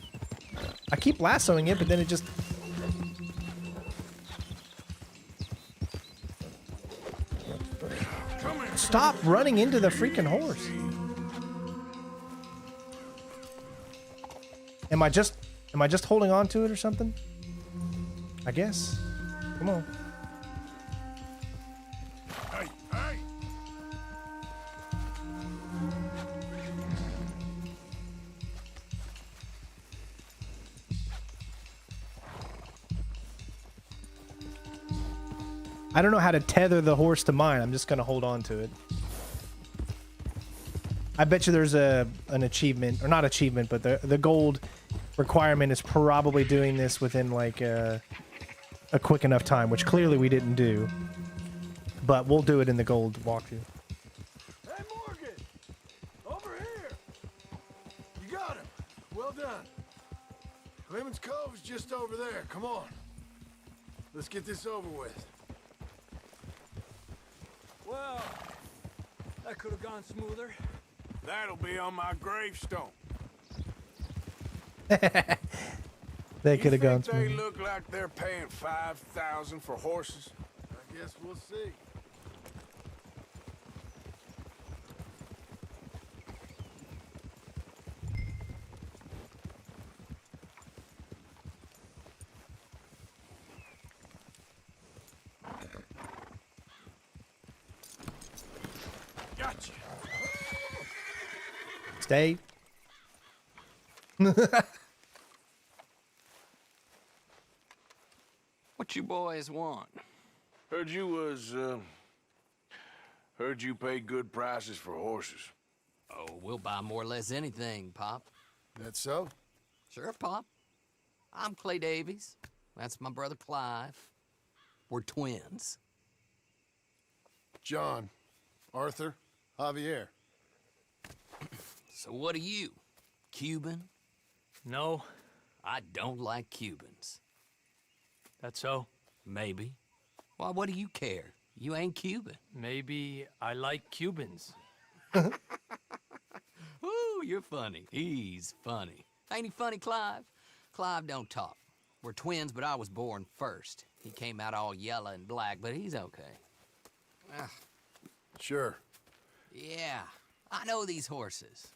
I keep lassoing it, but then it just... Stop running into the freaking horse. Am I just holding on to it or something? I guess. Come on. Hey. I don't know how to tether the horse to mine. I'm just gonna hold on to it. I bet you there's an achievement, or not achievement, but the gold requirement is probably doing this within like a quick enough time, which clearly we didn't do. But we'll do it in the gold walkthrough. Hey, Morgan! Over here! You got him. Well done. Clemens Cove's just over there. Come on. Let's get this over with. Well, that could have gone smoother. That'll be on my gravestone. They could have gone They smooth. look like they're paying $5,000 for horses. I guess we'll see. Gotcha. Stay. What you boys want? Heard you pay good prices for horses. Oh, we'll buy more or less anything, Pop. That so? Sure, Pop. I'm Clay Davies. That's my brother Clive. We're twins. John, Arthur, Javier. So what are you? Cuban? No, I don't like Cubans. that's so. Maybe. Why, what do you care? You ain't Cuban. Maybe I like Cubans. Ooh, you're funny. He's funny. Ain't he funny, Clive? Clive don't talk. We're twins, but I was born first. He came out all yellow and black, but he's okay. Sure. Yeah, I know these horses.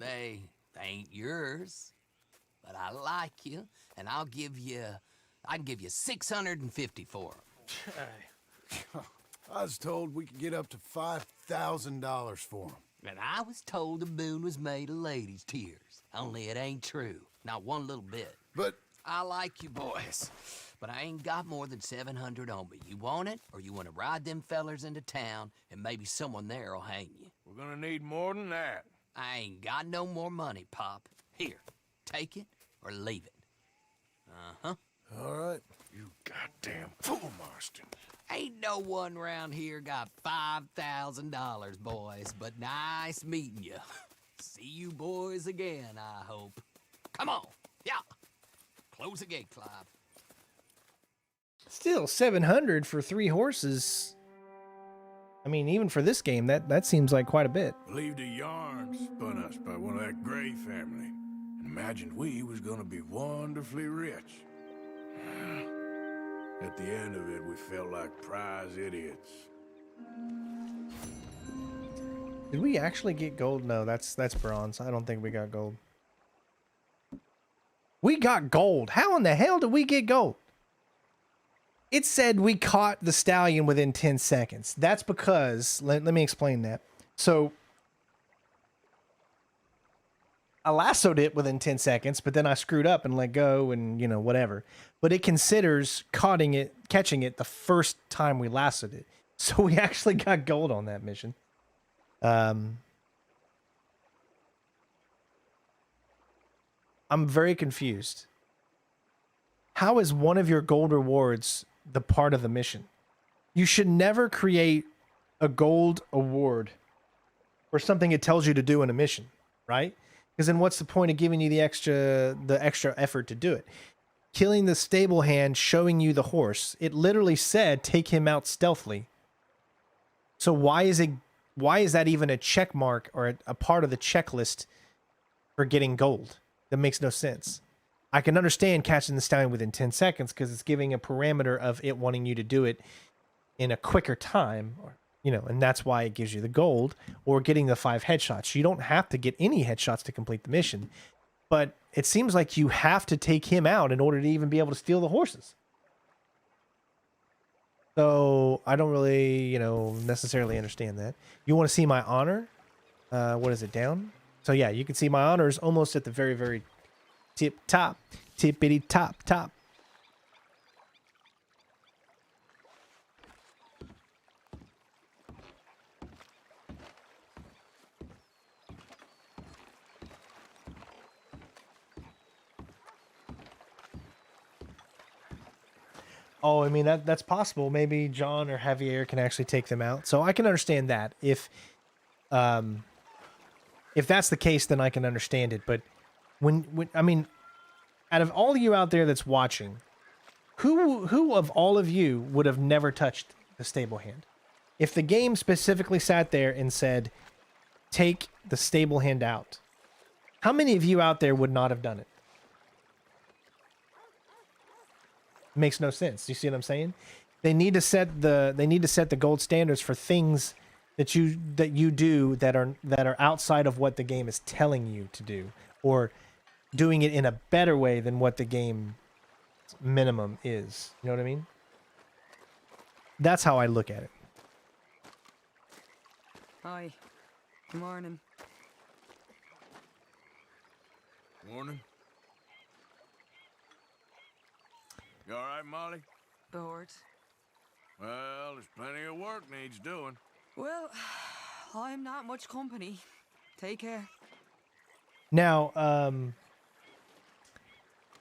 They ain't yours, but I like you, and I can give you 650 for them. I was told we could get up to $5,000 for them. And I was told the moon was made of ladies' tears. Only it ain't true. Not one little bit. But I like you boys, but I ain't got more than 700 on me. You want it, or you want to ride them fellers into town, and maybe someone there'll hang you? We're gonna need more than that. I ain't got no more money, Pop. Here, take it or leave it. Uh-huh. all right. You goddamn fool, Marston. Ain't no one round here got $5,000, boys, but nice meeting you. See you boys again, I hope. Come on, yeah. Close the gate, Clive. Still 700 for 3 horses. I mean, even for this game, that seems like quite a bit. Believed a yarn spun us by one of that Gray family. And imagined we was gonna be wonderfully rich. At the end of it, we felt like prize idiots. Did we actually get gold? No, that's bronze. I don't think we got gold. We got gold. How in the hell did we get gold? It said we caught the stallion within 10 seconds. That's because, let me explain that. So, I lassoed it within 10 seconds, but then I screwed up and let go and, you know, whatever. But it considers catching it the first time we lassoed it. So we actually got gold on that mission. I'm very confused. How is one of your gold rewards the part of the mission? You should never create a gold award or something it tells you to do in a mission, right? Because then what's the point of giving you the extra effort to do it? Killing the stable hand, showing you the horse. It literally said take him out stealthily. So why is that even a check mark or a part of the checklist for getting gold? That makes no sense. I can understand catching the stallion within 10 seconds because it's giving a parameter of it wanting you to do it in a quicker time, or, you know, and that's why it gives you the gold, or getting the 5 headshots. You don't have to get any headshots to complete the mission, but it seems like you have to take him out in order to even be able to steal the horses. So I don't really, you know, necessarily understand that. You want to see my honor? What is it, down? So yeah, you can see my honor is almost at the very, very tippity top. Oh, I mean, that's possible. Maybe John or Javier can actually take them out. So I can understand that. If that's the case, then I can understand it. But when I mean, out of all of you out there that's watching, who of all of you would have never touched the stable hand? If the game specifically sat there and said, take the stable hand out, how many of you out there would not have done it? Makes no sense. You see what I'm saying? They need to set the gold standards for things that you do that are outside of what the game is telling you to do, or doing it in a better way than what the game minimum is. You know what I mean? That's how I look at it. Hi. Good morning. Morning. You all right, Molly? Bored. Well, there's plenty of work needs doing. Well, I'm not much company. Take care. Now,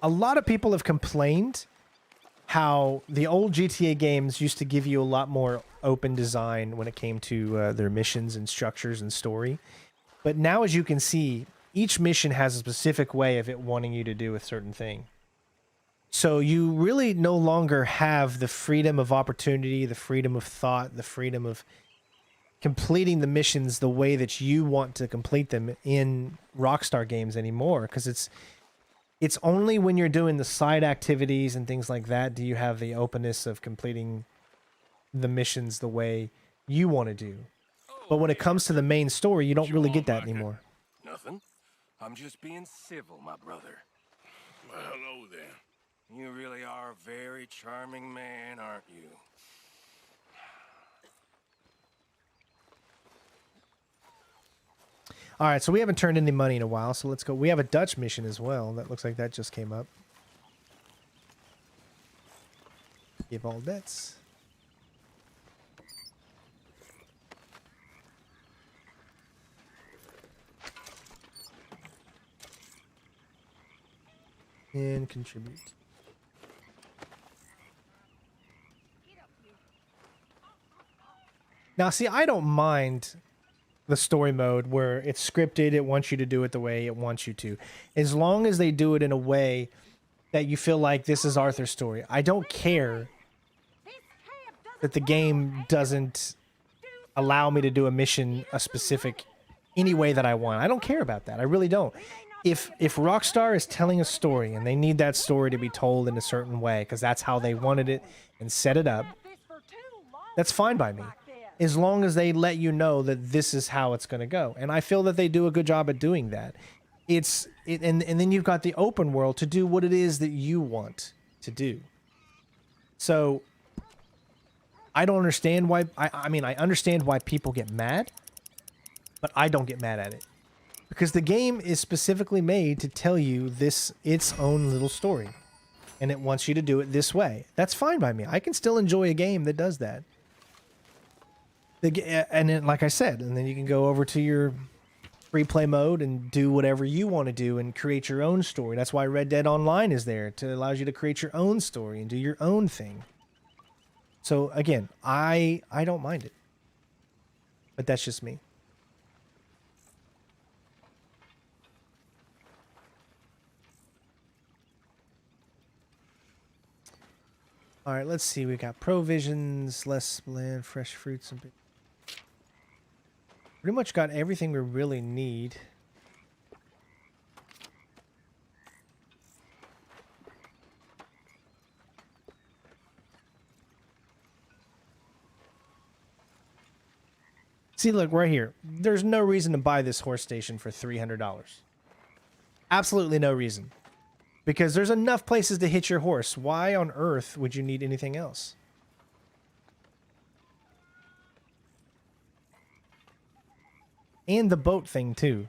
a lot of people have complained how the old GTA games used to give you a lot more open design when it came to their missions and structures and story. But now, as you can see, each mission has a specific way of it wanting you to do a certain thing. So you really no longer have the freedom of opportunity, the freedom of thought, the freedom of completing the missions the way that you want to complete them in Rockstar games anymore. Because it's only when you're doing the side activities and things like that do you have the openness of completing the missions the way you want to do. But when it comes to the main story, you don't really get that anymore. Nothing. I'm just being civil, my brother. Well, hello there. You really are a very charming man, aren't you? All right, so we haven't turned any money in a while, so let's go. We have a Dutch mission as well. That looks like that just came up. Give all debts. And contribute. Now, see, I don't mind the story mode where it's scripted, it wants you to do it the way it wants you to. As long as they do it in a way that you feel like this is Arthur's story. I don't care that the game doesn't allow me to do a mission any way that I want. I don't care about that. I really don't. If Rockstar is telling a story and they need that story to be told in a certain way because that's how they wanted it and set it up, that's fine by me. as long as they let you know that this is how it's going to go. And I feel that they do a good job at doing that. And then you've got the open world to do what it is that you want to do. So I don't understand why, I mean, I understand why people get mad, but I don't get mad at it. Because the game is specifically made to tell you its own little story. And it wants you to do it this way. That's fine by me. I can still enjoy a game that does that. And then, like I said, and then you can go over to your free play mode and do whatever you want to do and create your own story. That's why Red Dead Online is there, to allow you to create your own story and do your own thing. So again, I don't mind it. But that's just me. All right, let's see. We got provisions, less land, fresh fruits, and pretty much got everything we really need. See, look, right here. There's no reason to buy this horse station for $300. Absolutely no reason. Because there's enough places to hitch your horse. Why on earth would you need anything else? And the boat thing, too.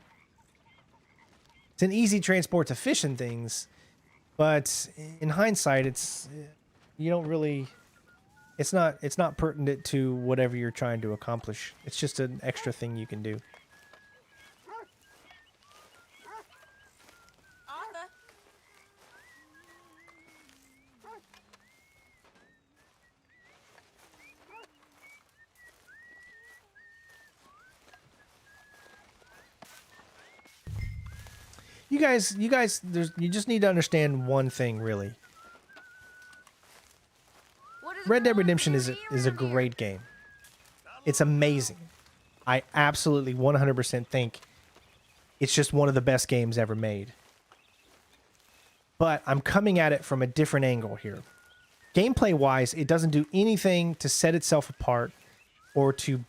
It's an easy transport to fish and things, but in hindsight, you don't really... It's not pertinent to whatever you're trying to accomplish. It's just an extra thing you can do. You guys, you just need to understand one thing, really. Red Dead Redemption is a great game. It's amazing. I absolutely 100% think it's just one of the best games ever made. But I'm coming at it from a different angle here. Gameplay-wise, it doesn't do anything to set itself apart or to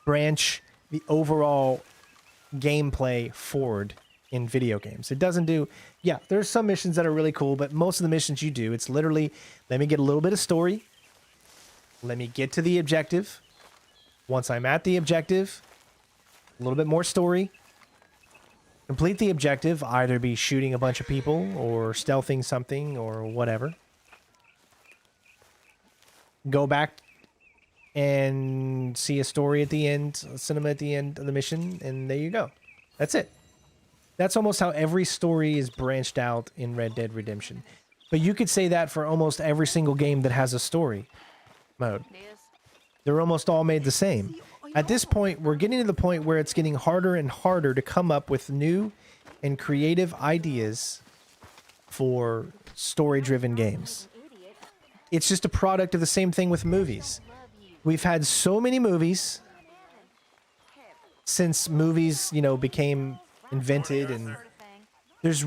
branch the overall gameplay forward in video games. It doesn't do... Yeah, there's some missions that are really cool, but most of the missions you do, it's literally, let me get a little bit of story. Let me get to the objective. Once I'm at the objective, a little bit more story. Complete the objective, either be shooting a bunch of people or stealthing something or whatever. Go back and see a story at the end, a cinema at the end of the mission, and there you go. That's it. That's almost how every story is branched out in Red Dead Redemption. But you could say that for almost every single game that has a story mode. They're almost all made the same. At this point, we're getting to the point where it's getting harder and harder to come up with new and creative ideas for story-driven games. It's just a product of the same thing with movies. We've had so many movies since movies, you know, became invented, and there's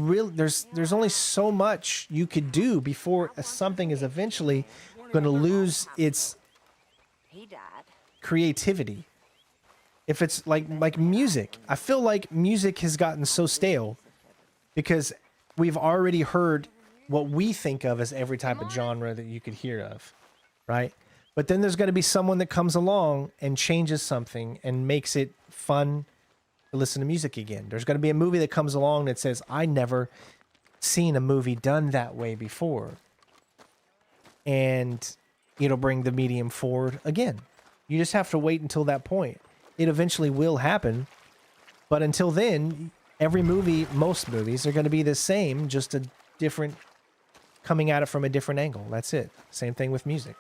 only so much you could do before something is eventually going to lose its creativity. If it's like music, I feel like music has gotten so stale because we've already heard what we think of as every type of genre that you could hear of, right? But then there's going to be someone that comes along and changes something and makes it fun to listen to music again. There's going to be a movie that comes along that says, I never seen a movie done that way before. And it'll bring the medium forward again. You just have to wait until that point. It eventually will happen. But until then, every movie, most movies are going to be the same, just a different, coming at it from a different angle. That's it. Same thing with music.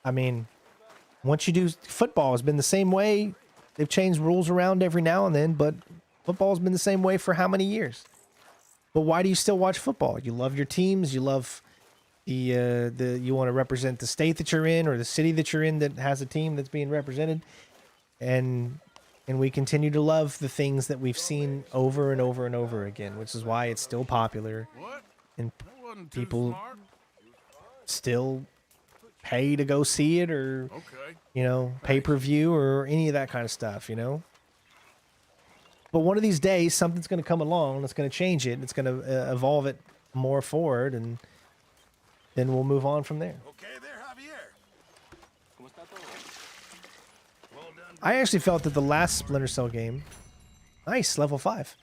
I mean, once you do, football has been the same way. They've changed rules around every now and then, but football's been the same way for how many years? But why do you still watch football? You love your teams. You love you want to represent the state that you're in or the city that you're in that has a team that's being represented. And we continue to love the things that we've seen over and over and over again, which is why it's still popular and people still pay to go see it or, you know, pay-per-view or any of that kind of stuff, you know? But one of these days, something's going to come along that's going to change it. It's going to evolve it more forward, and then we'll move on from there. I actually felt that the last Splinter Cell game... Nice, level 5.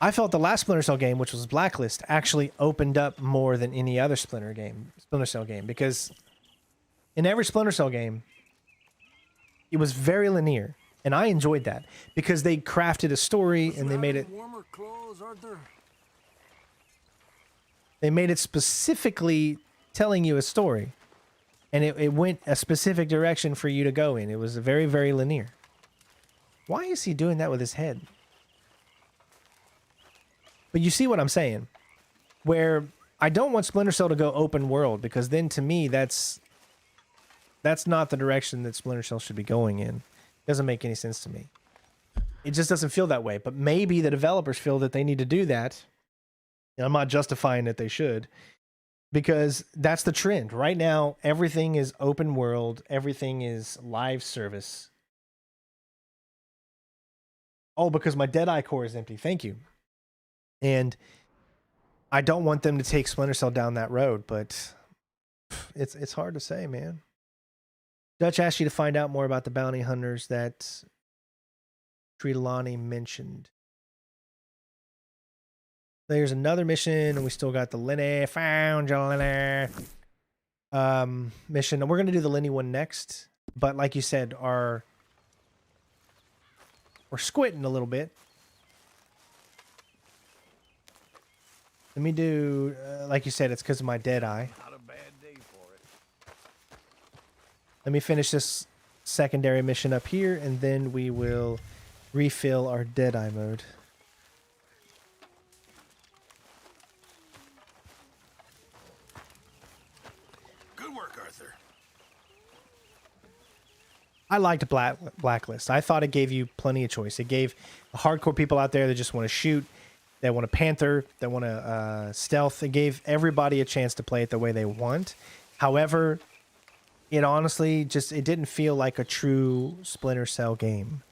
I felt the last Splinter Cell game, which was Blacklist, actually opened up more than any other Splinter Cell game, because in every Splinter Cell game, it was very linear, and I enjoyed that because they crafted a story and they made it. Warmer clothes, Arthur? They made it specifically telling you a story, and it went a specific direction for you to go in. It was very, very linear. Why is he doing that with his head? But you see what I'm saying? Where I don't want Splinter Cell to go open world, because then to me that's not the direction that Splinter Cell should be going in. It doesn't make any sense to me. It just doesn't feel that way. But maybe the developers feel that they need to do that. And I'm not justifying that they should, because that's the trend. Right now, everything is open world. Everything is live service. Oh, because my Deadeye core is empty. Thank you. And I don't want them to take Splinter Cell down that road, but it's hard to say, man. Dutch asked you to find out more about the bounty hunters that Trilani mentioned. There's another mission, and we still got the Lenny, found you, Lenny, mission. And we're going to do the Lenny one next. But like you said, we're squinting a little bit. Let me do, like you said, it's because of my Deadeye. Not a bad day for it. Let me finish this secondary mission up here, and then we will refill our Deadeye mode. Good work, Arthur. I liked Blacklist. I thought it gave you plenty of choice. It gave hardcore people out there that just want to shoot, that want a Panther, that want to stealth. It gave everybody a chance to play it the way they want. However, it honestly it didn't feel like a true Splinter Cell game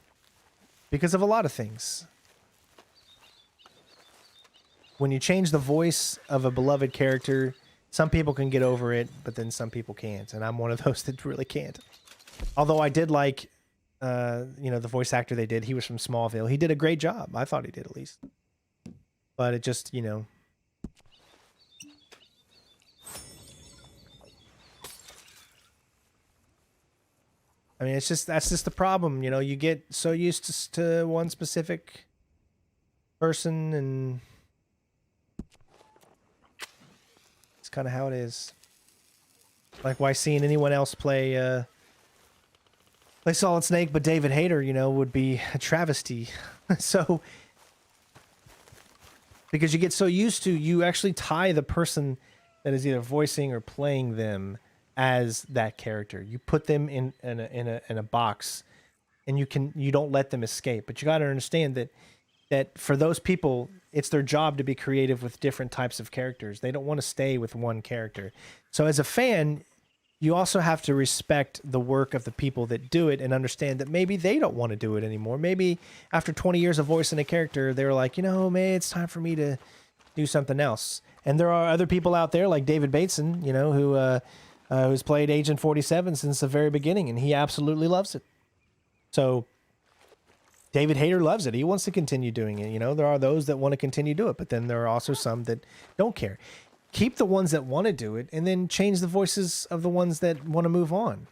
because of a lot of things. When you change the voice of a beloved character, some people can get over it, but then some people can't, and I'm one of those that really can't. Although I did like, the voice actor they did. He was from Smallville. He did a great job. I thought he did, at least. But it just, I mean, that's just the problem. You get so used to one specific person, and it's kind of how it is. Like, why seeing anyone else play Solid Snake, but David Hayter, would be a travesty. So, because you get so used to, you actually tie the person that is either voicing or playing them as that character. You put them in a box, and you don't let them escape. But you got to understand that for those people, it's their job to be creative with different types of characters. They don't want to stay with one character. So as a fan, you also have to respect the work of the people that do it and understand that maybe they don't want to do it anymore. Maybe after 20 years of voicing a character, they were like, man, it's time for me to do something else. And there are other people out there like David Bateson, who's played Agent 47 since the very beginning, and he absolutely loves it. So David Hayter loves it. He wants to continue doing it. There are those that want to continue to do it, but then there are also some that don't care. Keep the ones that want to do it, and then change the voices of the ones that want to move on.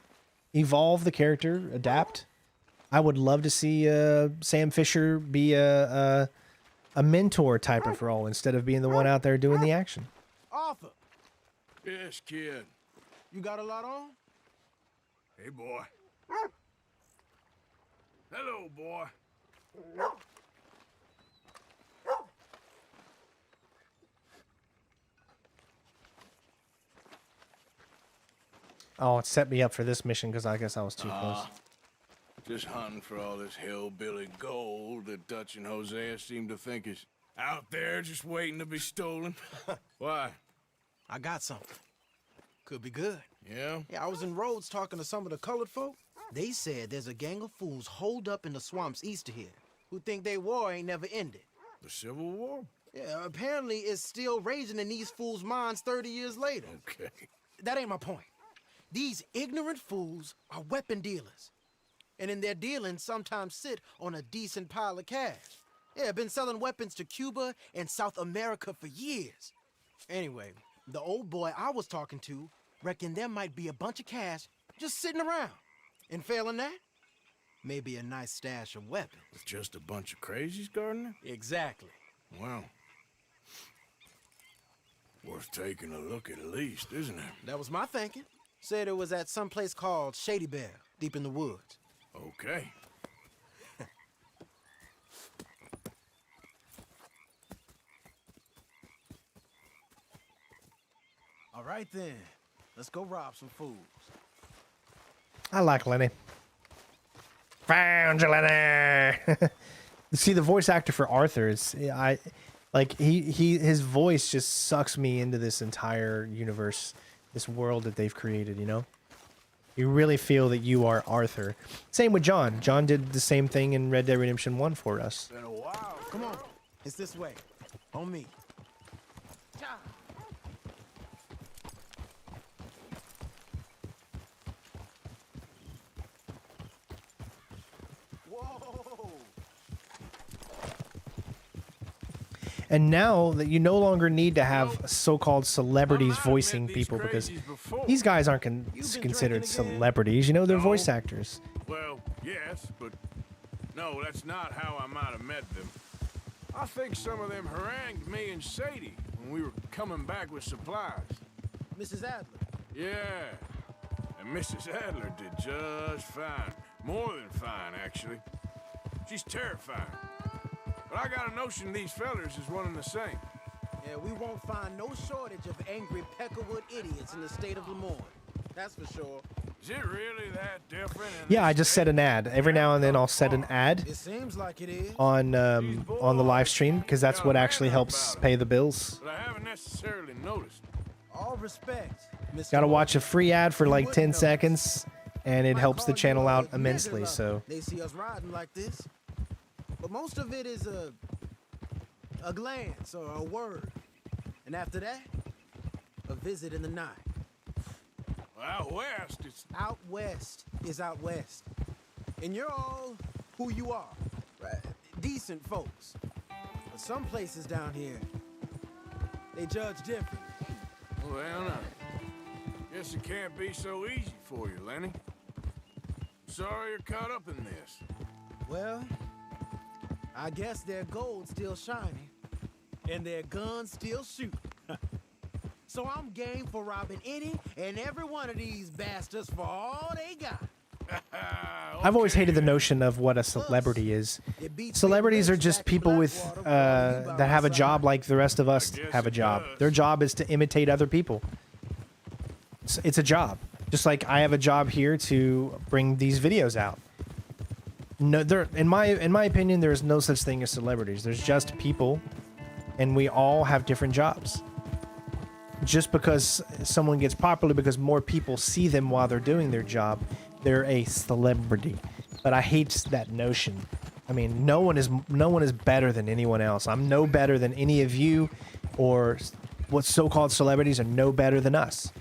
Evolve the character, adapt. I would love to see Sam Fisher be a mentor type of role instead of being the one out there doing the action. Arthur, Yes, kid. you got a lot on? Hey, boy. Hello, boy. Oh, it set me up for this mission because I guess I was too close. Just hunting for all this hillbilly gold that Dutch and Hosea seem to think is out there just waiting to be stolen. Why? I got something. Could be good. Yeah? Yeah, I was in Rhodes talking to some of the colored folk. They said there's a gang of fools holed up in the swamps east of here who think their war ain't never ended. The Civil War? Yeah, apparently it's still raging in these fools' minds 30 years later. Okay. That ain't my point. These ignorant fools are weapon dealers. And in their dealing, sometimes sit on a decent pile of cash. Yeah, been selling weapons to Cuba and South America for years. Anyway, the old boy I was talking to reckoned there might be a bunch of cash just sitting around. And failing that, maybe a nice stash of weapons. With just a bunch of crazies, Gardner? Exactly. Well, worth taking a look at least, isn't it? That was my thinking. Said it was at some place called Shady Bear, deep in the woods. Okay. All right then, let's go rob some fools. I like Lenny. Found you, Lenny. See, the voice actor for Arthur is his voice just sucks me into this entire universe, this world that they've created, you know? You really feel that you are Arthur. Same with John. John did the same thing in Red Dead Redemption 1 for us. Been a while. Come on, it's this way. On me. And now that you no longer need to have so-called celebrities voicing people because these guys aren't considered celebrities. You know, they're voice actors. Well, yes, but no, that's not how I might have met them. I think some of them harangued me and Sadie when we were coming back with supplies. Mrs. Adler. Yeah, and Mrs. Adler did just fine. More than fine, actually. She's terrifying. But I got a notion these fellers is one and the same. Yeah, we won't find no shortage of angry Peckerwood idiots in the state of Lemoyne. That's for sure. Is it really that different? Yeah, I just set an ad. Every now and then I'll set an ad It seems like it is. on the live stream because that's what actually helps pay the bills. But I haven't necessarily noticed. All respect, Mr. Got to watch a Morgan. free ad for like You 10 wouldn't seconds and it Might helps the call you channel a out nigger immensely, lover. so They see us riding like this. But most of it is a glance or a word. And after that, a visit in the night. Out west, it's... Out west is out west. And you're all who you are. Right? Decent folks. But some places down here, they judge different. Well, now, guess it can't be so easy for you, Lenny. Sorry you're caught up in this. Well, I guess their gold's still shining, and their guns still shoot. So I'm game for robbing any and every one of these bastards for all they got. I've always hated the notion of what a celebrity is. Celebrities are just people with that have a job like the rest of us have a job. Their job is to imitate other people. It's a job. Just like I have a job here to bring these videos out. No, in my opinion, there is no such thing as celebrities. There's just people, and we all have different jobs. Just because someone gets popular because more people see them while they're doing their job, they're a celebrity. But I hate that notion. I mean, no one is better than anyone else. I'm no better than any of you, or what so-called celebrities are no better than us.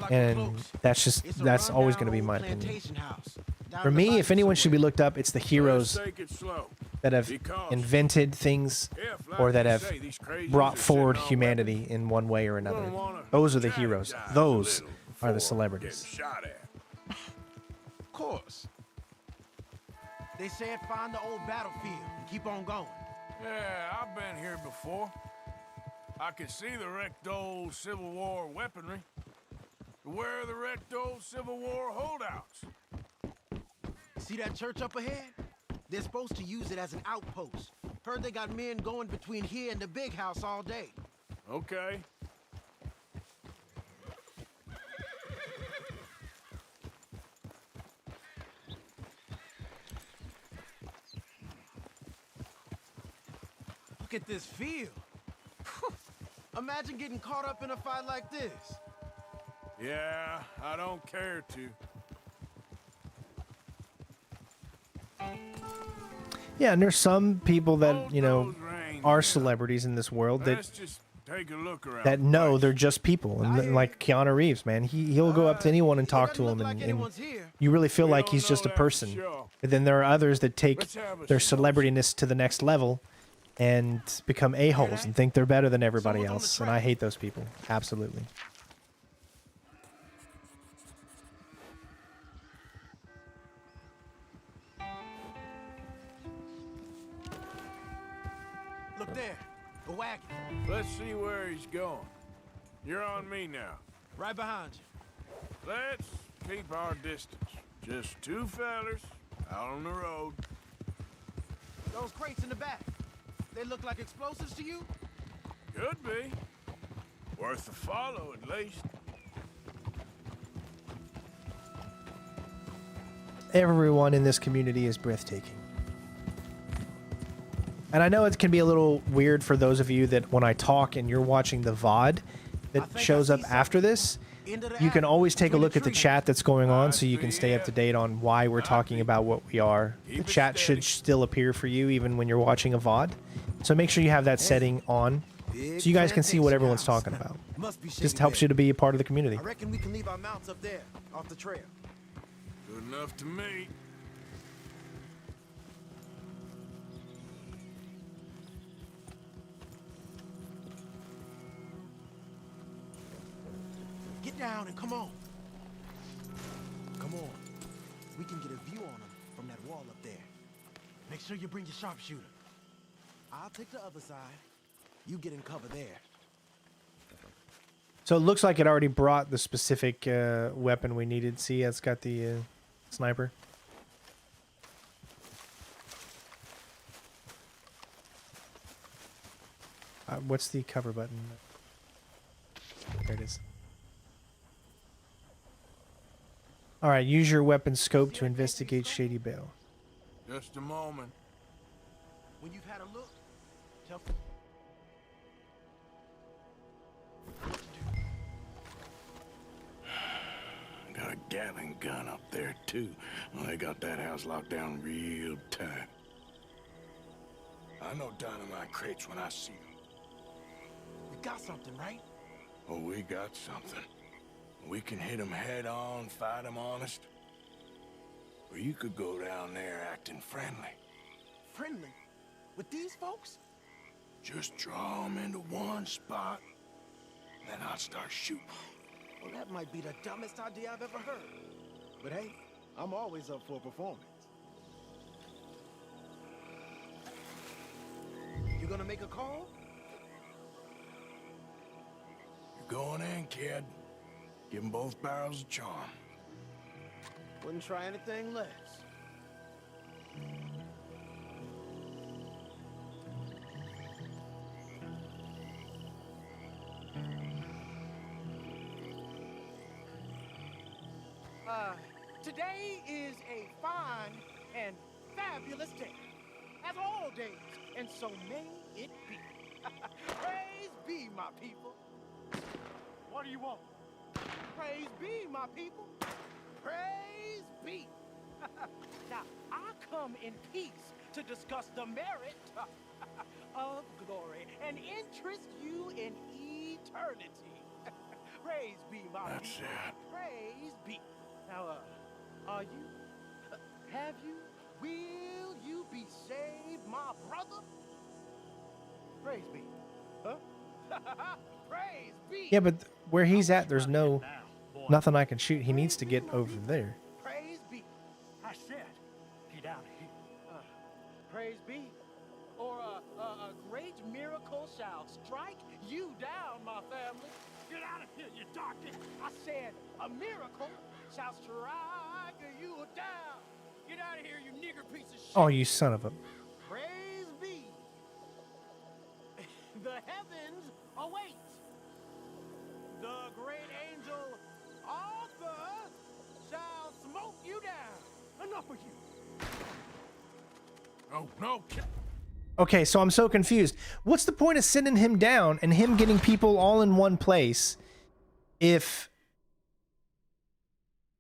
And that's always going to be my opinion. For me, if anyone should be looked up, it's the heroes that have invented things or that have brought forward humanity in one way or another. Those are the heroes. Those are the celebrities. Of course. They said find the old battlefield and keep on going. Yeah, I've been here before. I can see the wrecked old Civil War weaponry. Where are the wrecked old Civil War holdouts? See that church up ahead? They're supposed to use it as an outpost. Heard they got men going between here and the big house all day. Okay. Look at this field. Imagine getting caught up in a fight like this. Yeah, I don't care to. Yeah, and there's some people that, you know, are celebrities in this world that Let's just take a look around. that know they're just people. And like Keanu Reeves, man, he'll go up to anyone and talk to him, and you really feel like he's just a person. But then there are others that take their celebrityness to the next level and become a-holes and think they're better than everybody else. And I hate those people. Absolutely. Look there, a wagon. Let's see where he's going. You're on me now. Right behind you. Let's keep our distance. Just two fellers out on the road. Those crates in the back, they look like explosives to you? Could be. Worth a follow, at least. Everyone in this community is breathtaking. And I know it can be a little weird for those of you that when I talk and you're watching the VOD that shows up after this, you can always take a look at the chat that's going on so you can stay up to date on why we're talking about what we are. The chat should still appear for you even when you're watching a VOD. So make sure you have that setting on so you guys can see what everyone's talking about. Just helps you to be a part of the community. I reckon we can leave our mounts up there, off the trail. Good enough to me. Get down and come on. Come on. We can get a view on them from that wall up there. Make sure you bring your sharpshooter. I'll take the other side. You get in cover there. So it looks like it already brought the specific weapon we needed. See, it's got the sniper. What's the cover button? There it is. All right, use your weapon scope to investigate Shady Bale. Just a moment. When you've had a look, tell... Got a Gatling gun up there, too. Well, they got that house locked down real tight. I know dynamite crates when I see them. We got something, right? Oh, we got something. We can hit them head on, fight them honest. Or you could go down there acting friendly. Friendly? With these folks? Just draw them into one spot, then I'll start shooting. Well, that might be the dumbest idea I've ever heard. But hey, I'm always up for a performance. You gonna make a call? You're going in, kid. Give them both barrels of charm. Wouldn't try anything less. Today is a fine and fabulous day, as all days, and so may it be. Praise be, my people. What do you want? Praise be, my people. Praise be. Now, I come in peace to discuss the merit of glory and interest you in eternity. Praise be, my That's people. it. Praise be. Now, are you? Have you? Will you be saved, my brother? Praise be. Huh? Praise be. Yeah, but where he's at, there's nothing I can shoot. He needs to get over there. Praise be. I said, get out of here. Praise be. Or a great miracle shall strike you down, my family. Get out of here, you darky. I said a miracle shall strike you down. Get out of here, you nigger piece of shit. Oh, you son of a... Praise be. The heavens await. The great angel Arthur shall smoke you down. Enough of you. Oh, no. Okay, so I'm so confused. What's the point of sending him down and him getting people all in one place if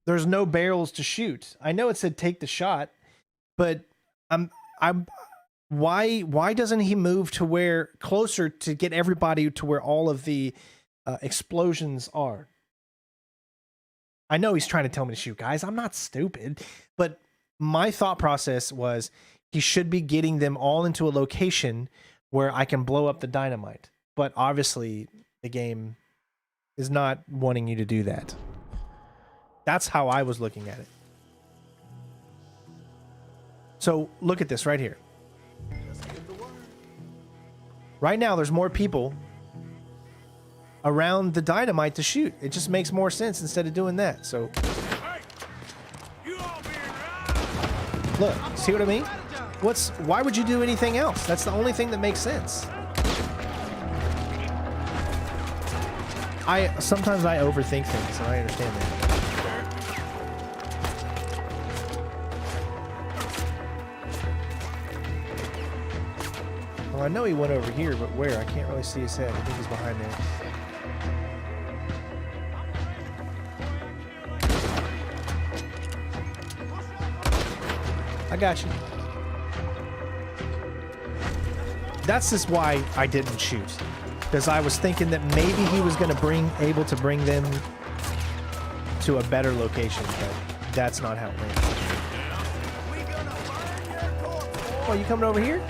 there's no barrels to shoot. I know it said take the shot, but why doesn't he move to where closer to get everybody to where all of the explosions are? I know he's trying to tell me to shoot, guys. I'm not stupid, but my thought process was he should be getting them all into a location where I can blow up the dynamite. But obviously the game is not wanting you to do that. That's how I was looking at it. So look at this right here. Right now, there's more people around the dynamite to shoot. It just makes more sense instead of doing that. So look, see what I mean? Why would you do anything else? That's the only thing that makes sense. Sometimes I overthink things, and I understand that. Well, I know he went over here, but where? I can't really see his head. I think he's behind there. I got you. That's just why I didn't shoot. Because I was thinking that maybe he was going to able to bring them to a better location, but that's not how it went. Oh, you coming over here?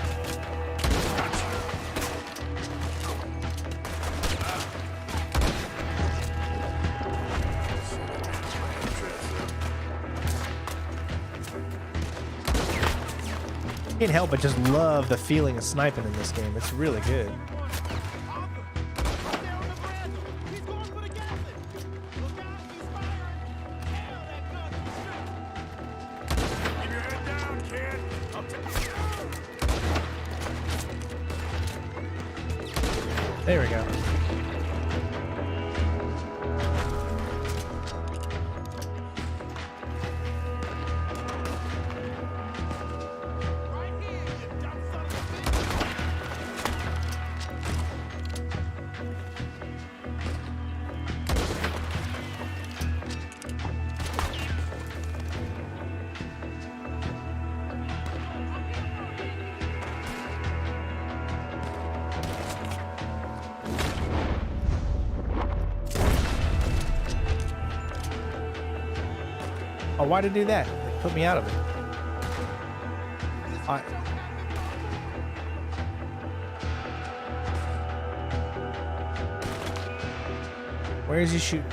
Can't help but just love the feeling of sniping in this game. It's really good. There we go. Oh, why'd it do that? It put me out of it. Where is he shooting?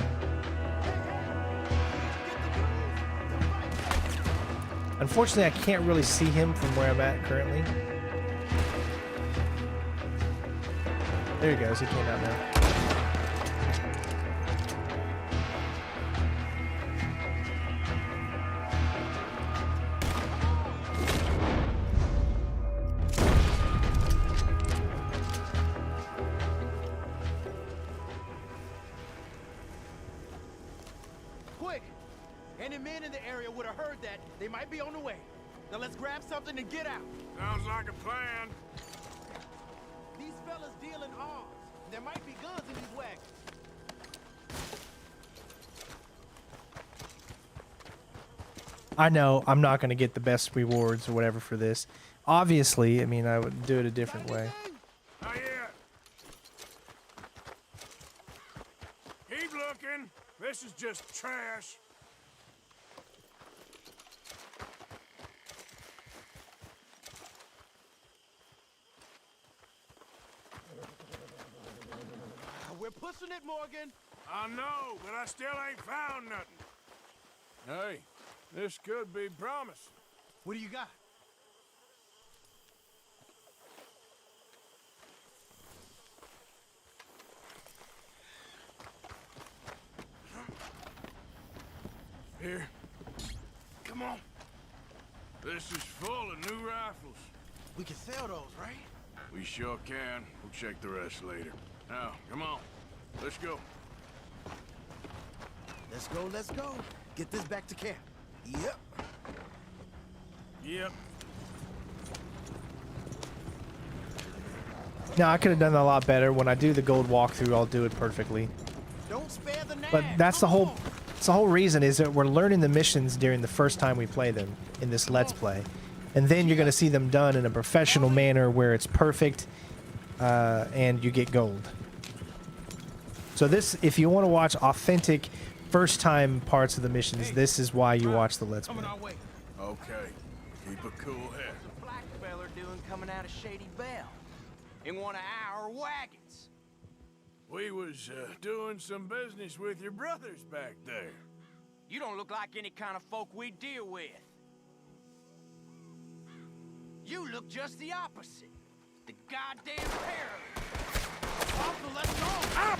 Unfortunately, I can't really see him from where I'm at currently. There he goes. He came out now. something to get out. Sounds like a plan. These fellas deal in arms. There might be guns in these wagons. I know I'm not going to get the best rewards or whatever for this. Obviously, I mean, I would do it a different way. Not yet. Keep looking. This is just trash. We're pushing it, Morgan. I know, but I still ain't found nothing. Hey, this could be promising. What do you got? Here. Come on. This is full of new rifles. We can sell those, right? We sure can. We'll check the rest later. Now, come on. Let's go. Let's go, let's go. Get this back to camp. Yep. Yep. Now, I could have done a lot better. When I do the gold walkthrough, I'll do it perfectly. Don't spare the knife. But that's the whole So the whole reason is that we're learning the missions during the first time we play them in this Let's Play. And then you're going to see them done in a professional manner where it's perfect and you get gold. So this, if you want to watch authentic first-time parts of the missions, this is why you watch the Let's Play. Okay, keep a cool head. Black feller doing coming out of Shady Bell in one of our wagons. We was doing some business with your brothers back there. You don't look like any kind of folk we deal with. You look just the opposite. The goddamn pair of you. Arthur, let's go! Up!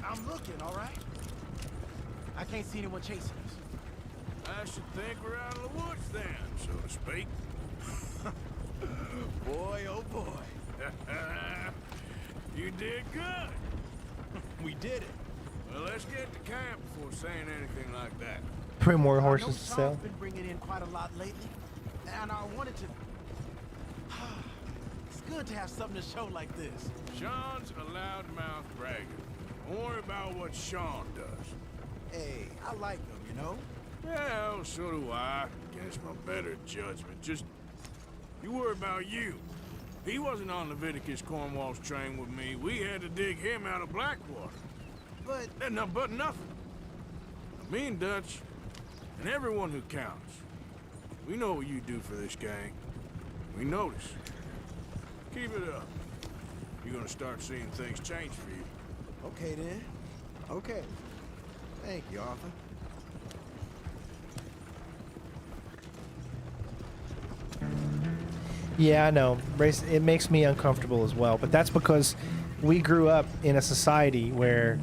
I'm looking, all right? I can't see anyone chasing us. I should think we're out of the woods then, so to speak. Boy, oh boy. You did good. We did it. Well, let's get to camp before saying anything like that. Three more I know horses to Sean's sell. been bringing in quite a lot lately, and I wanted to... It's good to have something to show like this. Sean's a loudmouth bragger. Don't worry about what Sean does. Hey, I like him, you know? Well, so do I. Against my better judgment. Just, you worry about you. He wasn't on Leviticus Cornwall's train with me. We had to dig him out of Blackwater. But... But nothing. Me and Dutch, and everyone who counts. We know what you do for this gang. We notice. Keep it up. You're gonna start seeing things change for you. Okay, then. Okay. Thank you, Arthur. Yeah, I know. It makes me uncomfortable as well, but that's because we grew up in a society where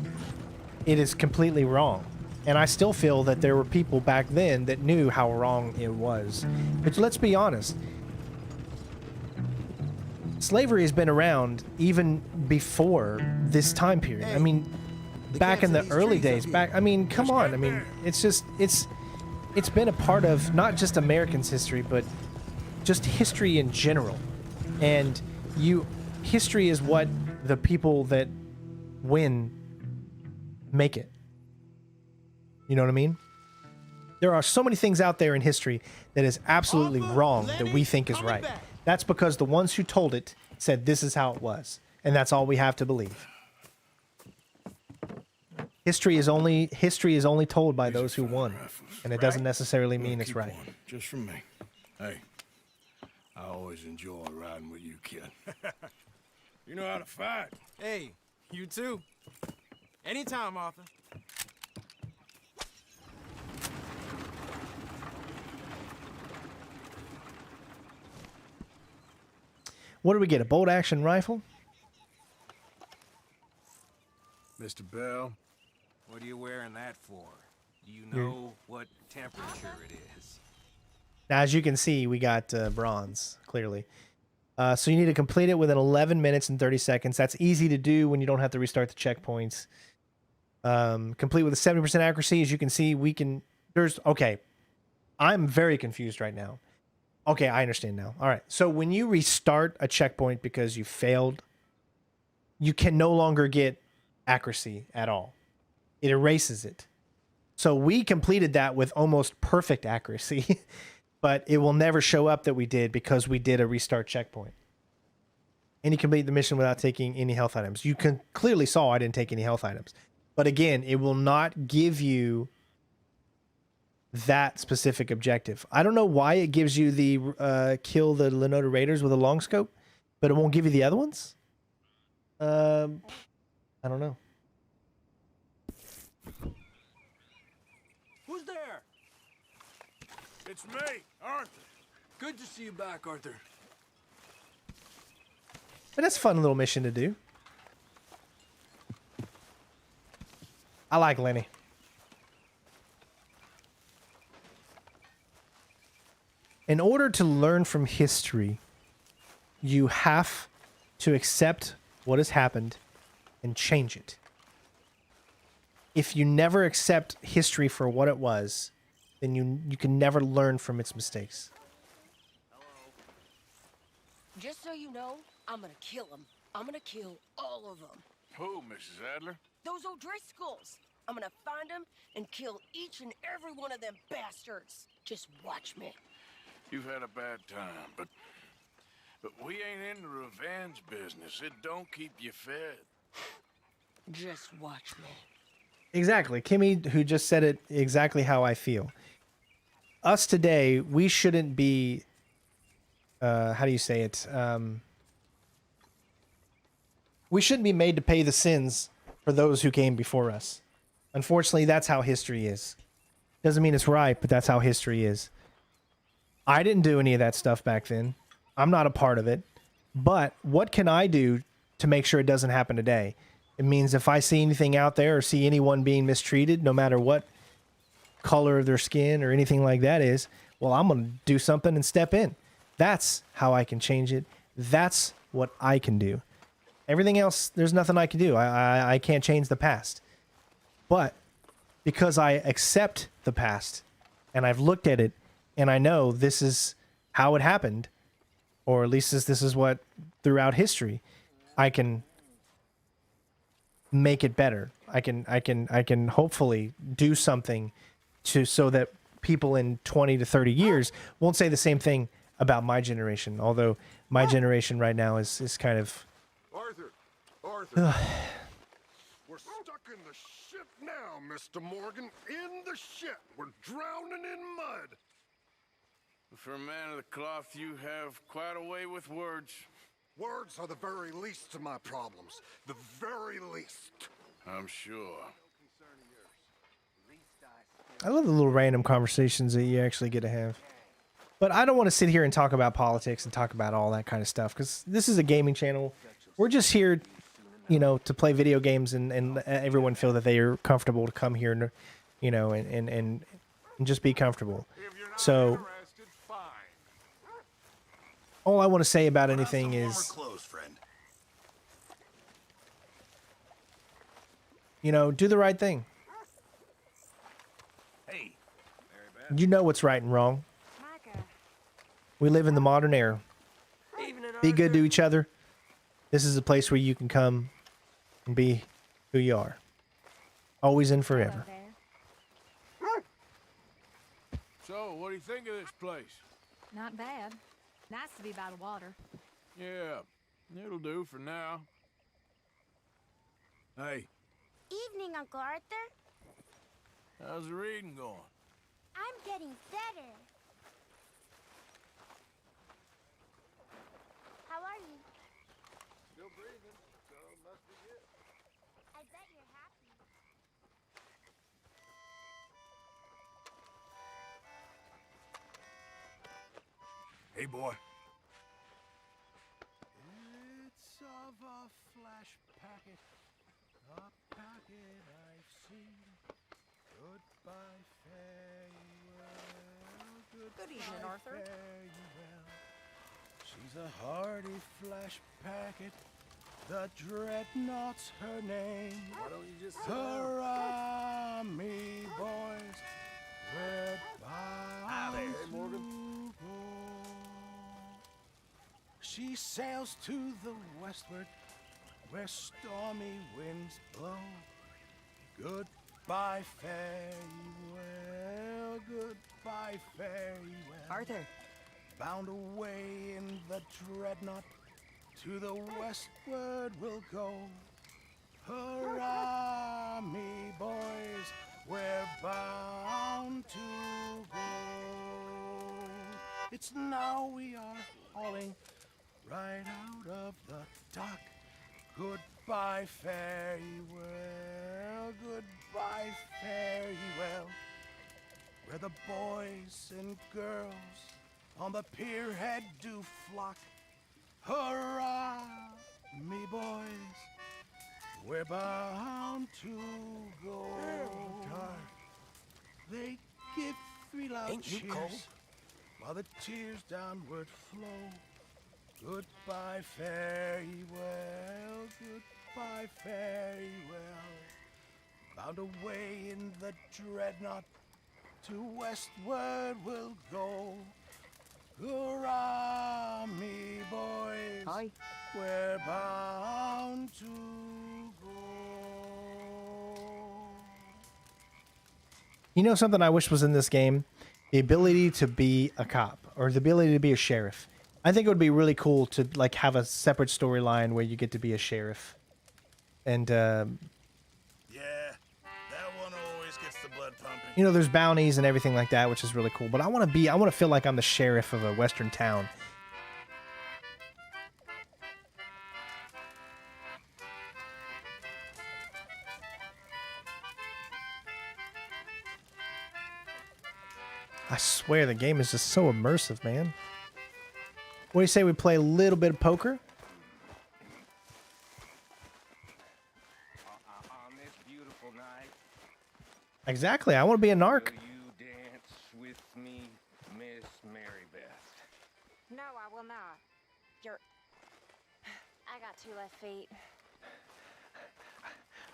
it is completely wrong. And I still feel that there were people back then that knew how wrong it was. But let's be honest. Slavery has been around even before this time period. I mean, back in the early days, come on. I mean, it's just, it's been a part of not just Americans' history, but just history in general. And history is what the people that win make it. You know what I mean? There are so many things out there in history that is absolutely wrong that we think is right. That's because the ones who told it said this is how it was. And that's all we have to believe. History is only told by those who won. And it doesn't necessarily mean it's right. Just from me. Hey, I always enjoy riding with you, kid. You know how to fight. Hey, you too. Anytime, Arthur. What do we get? A bolt action rifle? Mr. Bell, What are you wearing that for? Do you know what temperature it is? Now, as you can see, we got bronze, clearly. So you need to complete it within 11 minutes and 30 seconds. That's easy to do when you don't have to restart the checkpoints. Complete with a 70% accuracy. As you can see, okay. I'm very confused right now. Okay, I understand now. All right. So when you restart a checkpoint because you failed, you can no longer get accuracy at all. It erases it. So we completed that with almost perfect accuracy, but it will never show up that we did because we did a restart checkpoint. And you complete the mission without taking any health items. You can clearly saw I didn't take any health items. But again, it will not give you that specific objective. I don't know why it gives you the kill the Lenoda Raiders with a long scope, but it won't give you the other ones. I don't know. Who's there? it's me, Arthur. Good to see you back, Arthur. But that's a fun little mission to do. I like Lenny. In order to learn from history, you have to accept what has happened and change it. if you never accept history for what it was, then you can never learn from its mistakes. Just so you know, I'm gonna kill them. I'm gonna kill all of them. Who, Mrs. Adler? Those O'Driscolls. I'm gonna find them and kill each and every one of them bastards. Just watch me. You've had a bad time, but we ain't in the revenge business. It don't keep you fed. Just watch me. Exactly. Kimmy, who just said it exactly how I feel. Us today, we shouldn't be, how do you say it? We shouldn't be made to pay the sins for those who came before us. Unfortunately, that's how history is. Doesn't mean it's right, but that's how history is. I didn't do any of that stuff back then. I'm not a part of it. But what can I do to make sure it doesn't happen today? It means if I see anything out there or see anyone being mistreated, no matter what color of their skin or anything like that is, well, I'm going to do something and step in. That's how I can change it. That's what I can do. Everything else, there's nothing I can do. I can't change the past. But because I accept the past and I've looked at it and I know this is how it happened, or at least this is what throughout history, I can make it better. I can hopefully do something so that people in 20 to 30 years won't say the same thing about my generation. Although my generation right now is kind of Arthur. We're stuck in the shit now, Mr. Morgan. In the shit. We're drowning in mud. For a man of the cloth, you have quite a way with words. Words are the very least of my problems. The very least. I'm sure. I love the little random conversations that you actually get to have. But I don't want to sit here and talk about politics and talk about all that kind of stuff, because this is a gaming channel. We're just here, you know, to play video games and everyone feel that they are comfortable to come here and, you know, and just be comfortable. So all I want to say about anything is, you know, do the right thing. Hey. You know what's right and wrong. We live in the modern era. Be good to each other. This is a place where you can come and be who you are. Always and forever. So, what do you think of this place? Not bad. Nice to be by the water. Yeah, it'll do for now. Hey, Evening, Uncle Arthur. how's the reading going? I'm getting better. How are you? Still breathing, so must be good. I bet you're happy. Hey, boy. It's of a flash packet, a packet I've seen. Goodbye, farewell. Good evening, Arthur. Farewell. She's a hardy flash packet. The Dreadnought's her name. Why don't you just sit Hurrah, me boys. We're bound there, hey, Morgan. to go. She sails to the westward, where stormy winds blow. Goodbye, farewell. Goodbye, farewell. Arthur. Bound away in the Dreadnought, to the westward we'll go. Hurrah, me boys, we're bound to go. It's now we are hauling right out of the dock. Goodbye, fare ye well. Goodbye, fare ye well. Where the boys and girls on the pier head do flock. Hurrah, me boys, we're bound to go. They give free loud Ain't you cheers cold? while the tears downward flow. Goodbye, fare ye well. Goodbye, fare ye well. Found a way in the dreadnought. To westward we'll go. Hurrah, me boys. Hi. We're bound to go. You know something I wish was in this game? The ability to be a cop or the ability to be a sheriff. I think it would be really cool to like have a separate storyline where you get to be a sheriff. And Yeah, that one always gets the blood pumping. you know, there's bounties and everything like that, which is really cool. But I want to feel like I'm the sheriff of a western town. I swear the game is just so immersive, man. What do you say we play a little bit of poker? On this beautiful night, Exactly. I want to be a narc. will you dance with me, Miss Mary Beth? No, I will not. You're... I got 2 left feet.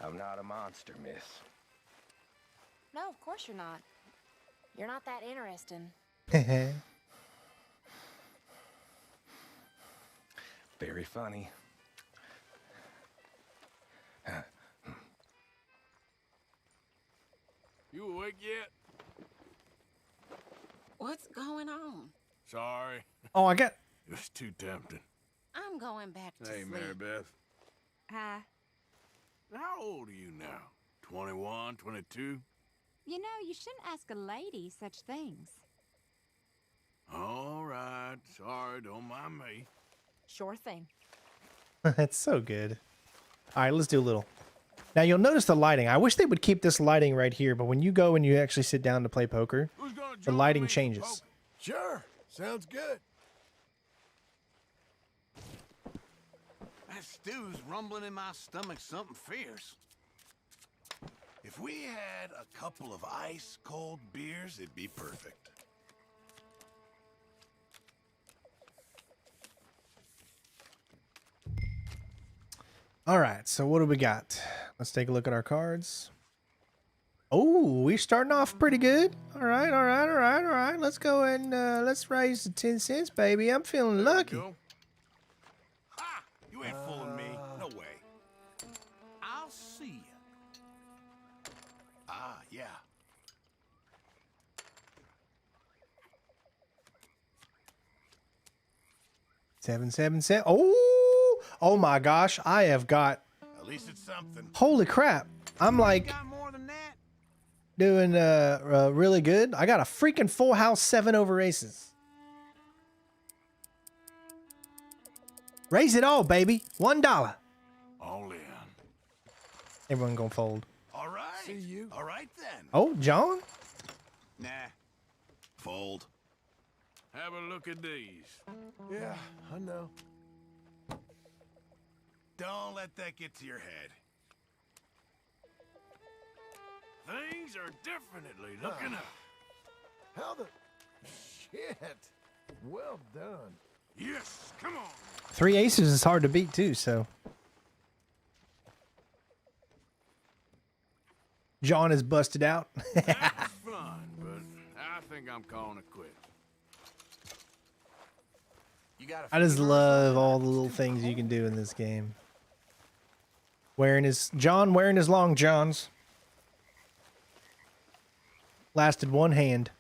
I'm not a monster, miss. No, of course you're not. You're not that interesting. Very funny. You awake yet? What's going on? Sorry. Oh, I got... It was too tempting. I'm going back to Hey, sleep. Mary Beth. Hi. How old are you now? 21, 22? You know, you shouldn't ask a lady such things. All right. Sorry, don't mind me. Sure thing. That's so good. All right, let's do a little. Now, you'll notice the lighting. I wish they would keep this lighting right here, but when you go and you actually sit down to play poker, the lighting changes. Sure. Sounds good. That stew's rumbling in my stomach something fierce. If we had a couple of ice-cold beers, it'd be perfect. All right, so what do we got? Let's take a look at our cards. Oh, we're starting off pretty good. All right, all right, all right, all right. Let's go and let's raise the 10 cents, baby. I'm feeling lucky. Ha! You ain't fooling me. No way. I'll see you. Ah, yeah. Seven, seven, seven. Oh, oh my gosh. I have got, At least it's something. holy crap. I'm like doing really good. I got a freaking full house 7 over aces. Raise it all, baby. $1. All in. Everyone gonna fold. All right. See you. All right then. Oh, John? Nah. Fold. Have a look at these. Yeah, I know. Don't let that get to your head. Things are definitely looking up. How the... Shit. Well done. Yes, come on. 3 aces is hard to beat too, so. John is busted out. That was fun, but I think I'm calling it quits. I just love all the little things you can do in this game. Wearing his long johns. Lasted 1 hand.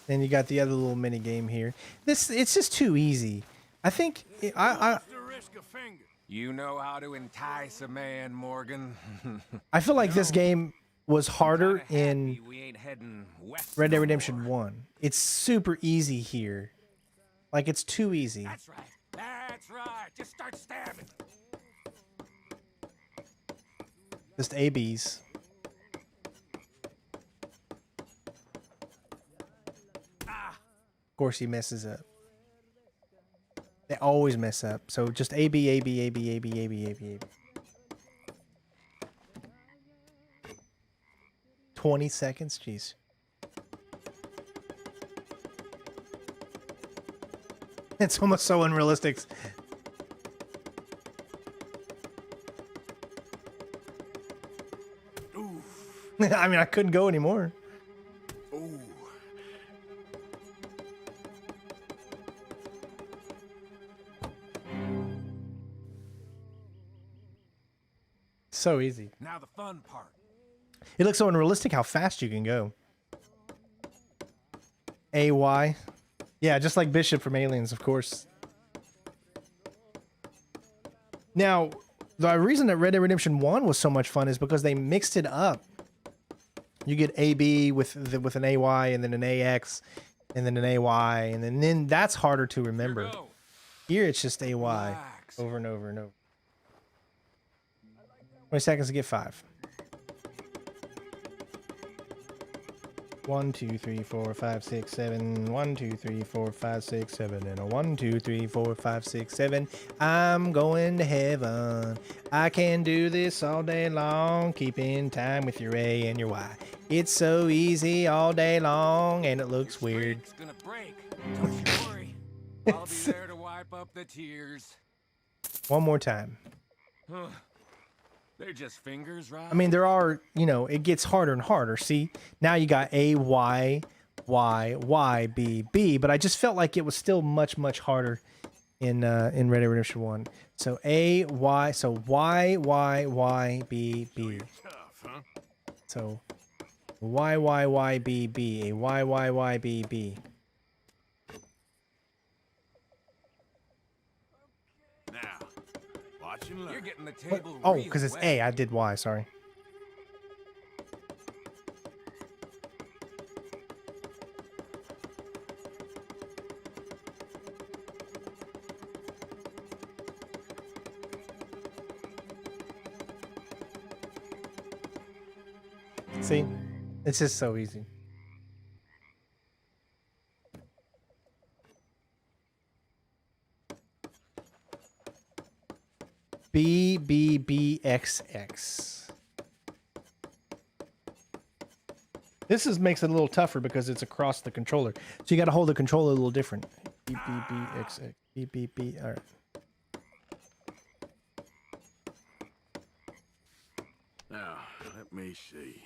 Then you got the other little mini game here. It's just too easy. I think You know how to entice a man, Morgan. I feel like this game was harder in We ain't heading west. Red Dead Redemption 1. It's super easy here. Like, it's too easy. That's right. That's right. Just start stabbing. Just ABs. Of course he messes up. They always mess up. So just AB, AB, AB, AB, AB, AB, AB. 20 seconds? Jeez. It's almost so unrealistic. I mean, I couldn't go anymore. Ooh. So easy. Now the fun part. It looks so unrealistic how fast you can go. AY. Yeah, just like Bishop from Aliens, of course. Now, the reason that Red Dead Redemption 1 was so much fun is because they mixed it up. You get AB with an AY and then an AX and then an AY and then that's harder to remember. Here it's just AY over and over and over. 20 seconds to get 5. 1, 2, 3, 4, 5, 6, 7. 1, 2, 3, 4, 5, 6, 7. And a 1, 2, 3, 4, 5, 6, 7. I'm going to heaven. I can do this all day long, keeping time with your A and your Y. It's so easy all day long, and it looks weird. It's gonna break. Don't you worry. I'll be there to wipe up the tears. One more time. They're just fingers, right? I mean, there are, you know, it gets harder and harder. See, now you got A, Y, Y, Y, B, B, but I just felt like it was still much, much harder in Red Dead Redemption 1. So A, Y, so Y, Y, Y, B, B. Tough, huh? So Y, Y, Y, B, B, A, Y, Y, Y, B, B. Now, watch and learn. You're getting the table. Oh, because it's A. I did Y, sorry. See? It's just so easy. B, B, B, X, X. This makes it a little tougher because it's across the controller. So you got to hold the controller a little different. B, B, B, X, X. B, B, B. All right. Now, let me see.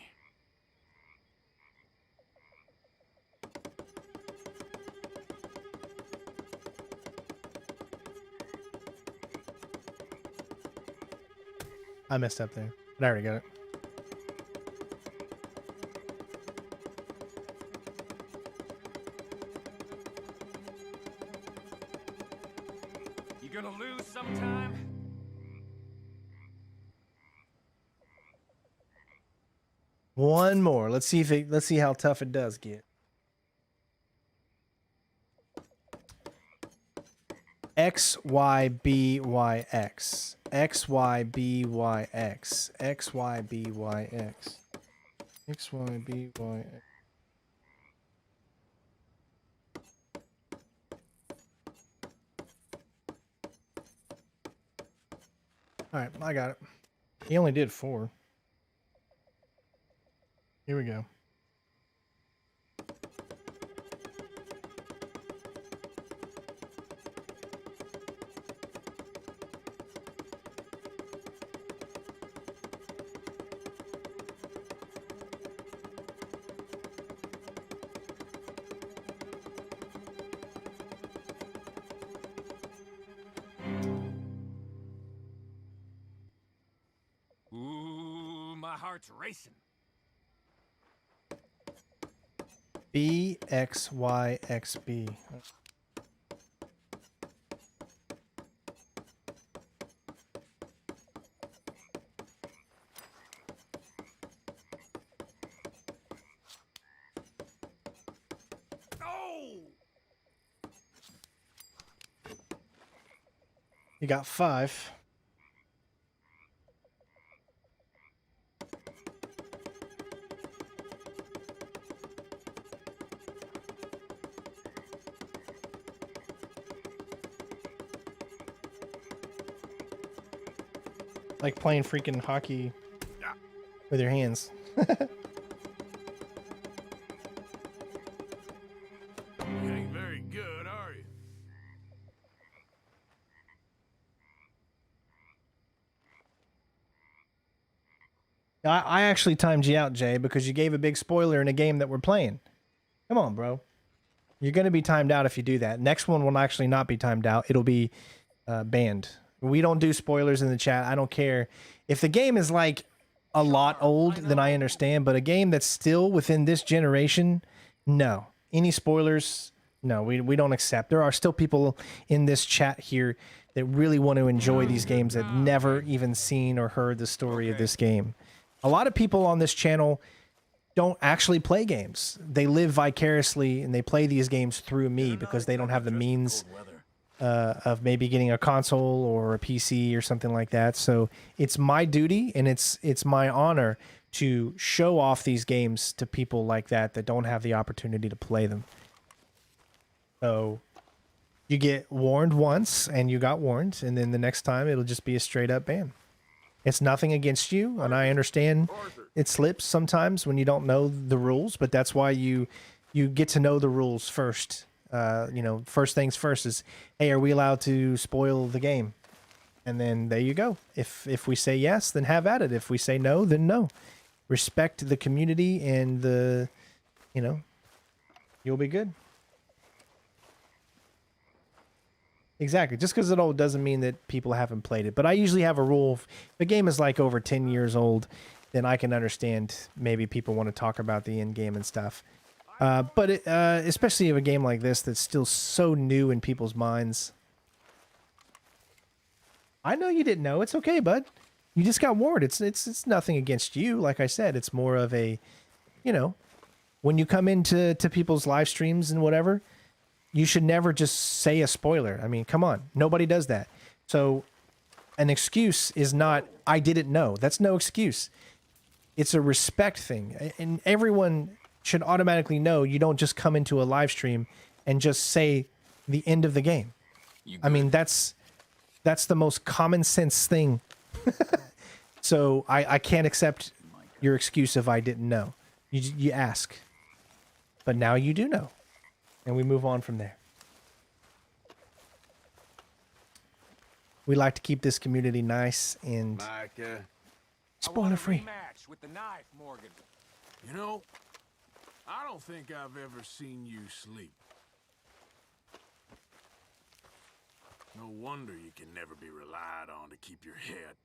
I messed up there, but I already got it. You gonna lose sometime? One more. Let's see how tough it does get. X, Y, B, Y, X. X, Y, B, Y, X. X, Y, B, Y, X. X, Y, B, Y, X. Alright, I got it. He only did 4. Here we go. Ooh, my heart's racing. B, X, Y, X, B. Oh! You got 5. Like playing freaking hockey with your hands. You ain't very good, are you? I actually timed you out, Jay, because you gave a big spoiler in a game that we're playing. Come on, bro. You're going to be timed out if you do that. Next one will actually not be timed out. It'll be banned. We don't do spoilers in the chat. I don't care. If the game is like a lot old, then I understand. But a game that's still within this generation, no. Any spoilers, no, we don't accept. There are still people in this chat here that really want to enjoy these games that never even seen or heard the story of this game. A lot of people on this channel don't actually play games. They live vicariously and they play these games through me because they don't have the means of maybe getting a console or a PC or something like that. So it's my duty and it's my honor to show off these games to people like that don't have the opportunity to play them. So you get warned once and you got warned, and then the next time it'll just be a straight up ban. It's nothing against you, and I understand it slips sometimes when you don't know the rules, but that's why you get to know the rules first. You know, first things first is, hey, are we allowed to spoil the game? And then there you go. If we say yes, then have at it. If we say no, then no. Respect the community and you'll be good. Exactly. Just because it's old doesn't mean that people haven't played it. But I usually have a rule. If the game is like over 10 years old, then I can understand maybe people want to talk about the end game and stuff. But especially of a game like this that's still so new in people's minds. I know you didn't know. It's okay, bud. You just got warned. It's nothing against you. Like I said, it's more of a, when you come into people's live streams and whatever, you should never just say a spoiler. I mean, come on. Nobody does that. So an excuse is not, I didn't know. That's no excuse. It's a respect thing. And everyone should automatically know you don't just come into a live stream and just say the end of the game. I mean, that's the most common sense thing. So I can't accept your excuse if I didn't know. You ask. But now you do know. And we move on from there. We like to keep this community nice and spoiler free. Match with the knife, Morgan. You know, I don't think I've ever seen you sleep. No wonder you can never be relied on to keep your head.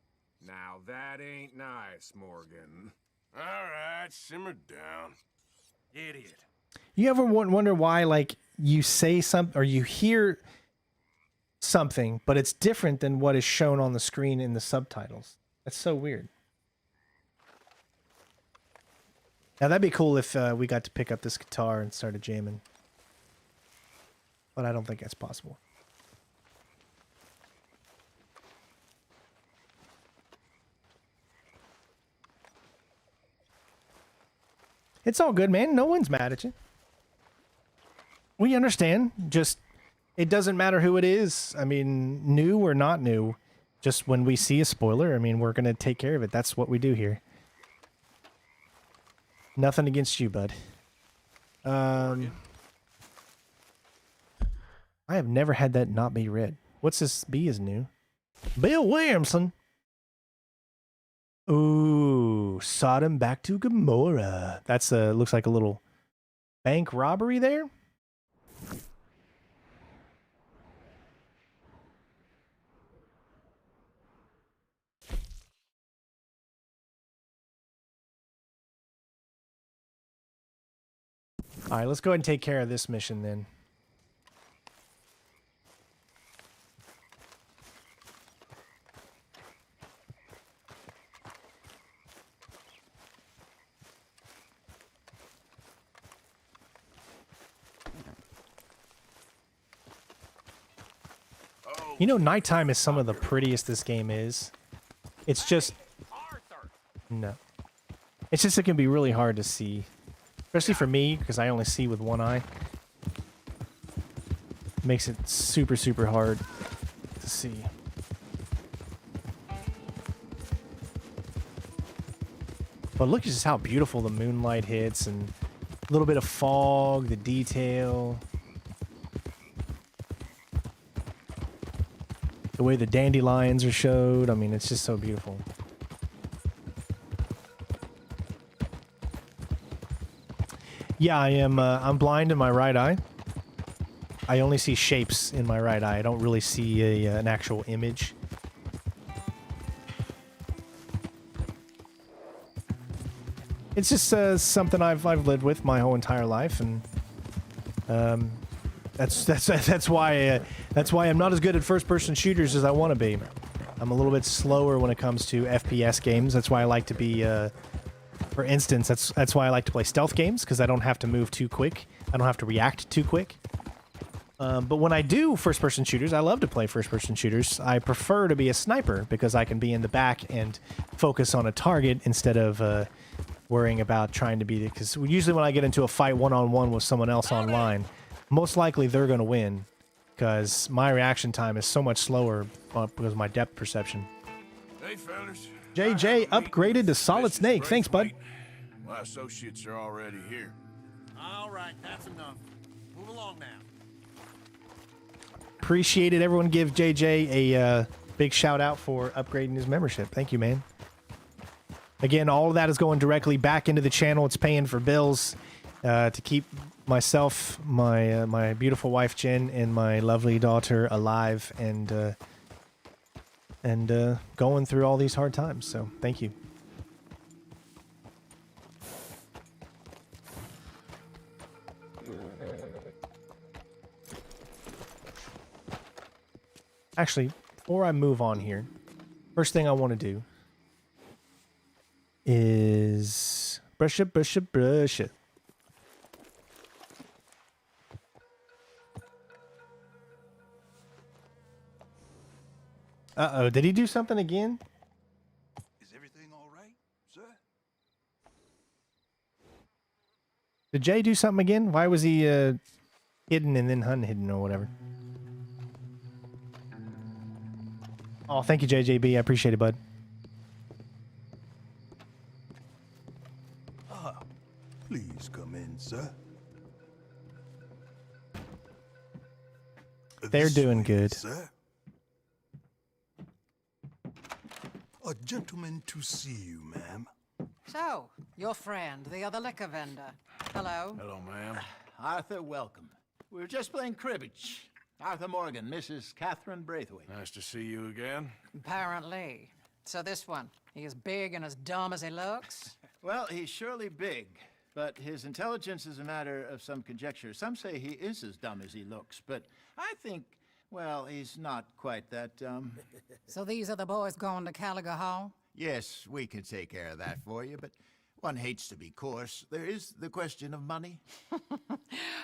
Now that ain't nice, Morgan. All right, simmer down. Idiot. You ever wonder why, like, you say something or you hear something, but it's different than what is shown on the screen in the subtitles? That's so weird. Now, that'd be cool if we got to pick up this guitar and started jamming. But I don't think that's possible. It's all good, man. No one's mad at you. We understand. Just, it doesn't matter who it is. I mean, new or not new. Just when we see a spoiler, I mean, we're going to take care of it. That's what we do here. Nothing against you, bud. I have never had that not be read. What's this B is new? Bill Williamson. Ooh, Sodom back to Gomorrah. That's looks like a little bank robbery there. All right, let's go ahead and take care of this mission then. You know, nighttime is some of the prettiest this game is. It's just... No. It's just it can be really hard to see. Especially for me, because I only see with one eye. Makes it super, super hard to see. But look at just how beautiful the moonlight hits and a little bit of fog, the detail. The way the dandelions are showed. I mean, it's just so beautiful. Yeah, I am. I'm blind in my right eye. I only see shapes in my right eye. I don't really see an actual image. It's just something I've lived with my whole entire life, and that's why I'm not as good at first-person shooters as I want to be. I'm a little bit slower when it comes to FPS games. That's why I like to be. For instance, that's why I like to play stealth games, because I don't have to move too quick. I don't have to react too quick. But when I do first-person shooters, I love to play first-person shooters. I prefer to be a sniper because I can be in the back and focus on a target instead of worrying about trying to be... Because usually when I get into a fight one-on-one with someone else online, most likely they're going to win because my reaction time is so much slower because of my depth perception. Hey, fellas. JJ upgraded to Solid Snake. Thanks, bud. My associates are already here. All right, that's enough. Move along now. Appreciate it. Everyone give JJ a big shout out for upgrading his membership. Thank you, man. Again, all of that is going directly back into the channel. It's paying for bills to keep myself, my beautiful wife Jen, and my lovely daughter alive and going through all these hard times. So thank you. Actually, before I move on here, first thing I want to do is brush it. Uh-oh, did he do something again? Is everything all right, sir? Did Jay do something again? Why was he hidden and then unhidden or whatever? Oh, thank you, JJB. I appreciate it, bud. Please come in, sir. They're doing good. Sir. A gentleman to see you, ma'am. So, your friend, the other liquor vendor. Hello. Hello, ma'am. Arthur, welcome. We were just playing cribbage. Arthur Morgan, Mrs. Catherine Braithwaite. Nice to see you again. Apparently. So this one, he is big and as dumb as he looks? Well, he's surely big, but his intelligence is a matter of some conjecture. Some say he is as dumb as he looks, but I think, well, he's not quite that dumb. So these are the boys going to Gallagher Hall? Yes, we can take care of that for you, but one hates to be coarse. There is the question of money.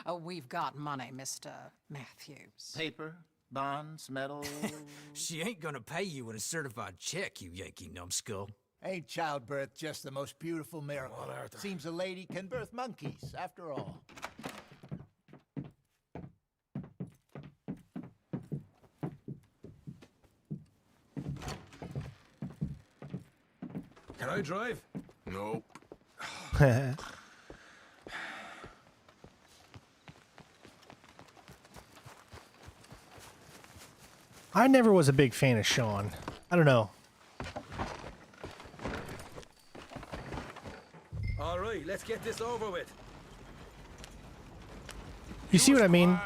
Oh, we've got money, Mr. Matthews. Paper, bonds, metal. She ain't gonna pay you with a certified check, you Yankee numbskull. Ain't childbirth just the most beautiful miracle? Well, Arthur. Seems a lady can birth monkeys, after all. Can I drive? Nope. I never was a big fan of Sean. I don't know. All right, let's get this over with. You see what I mean?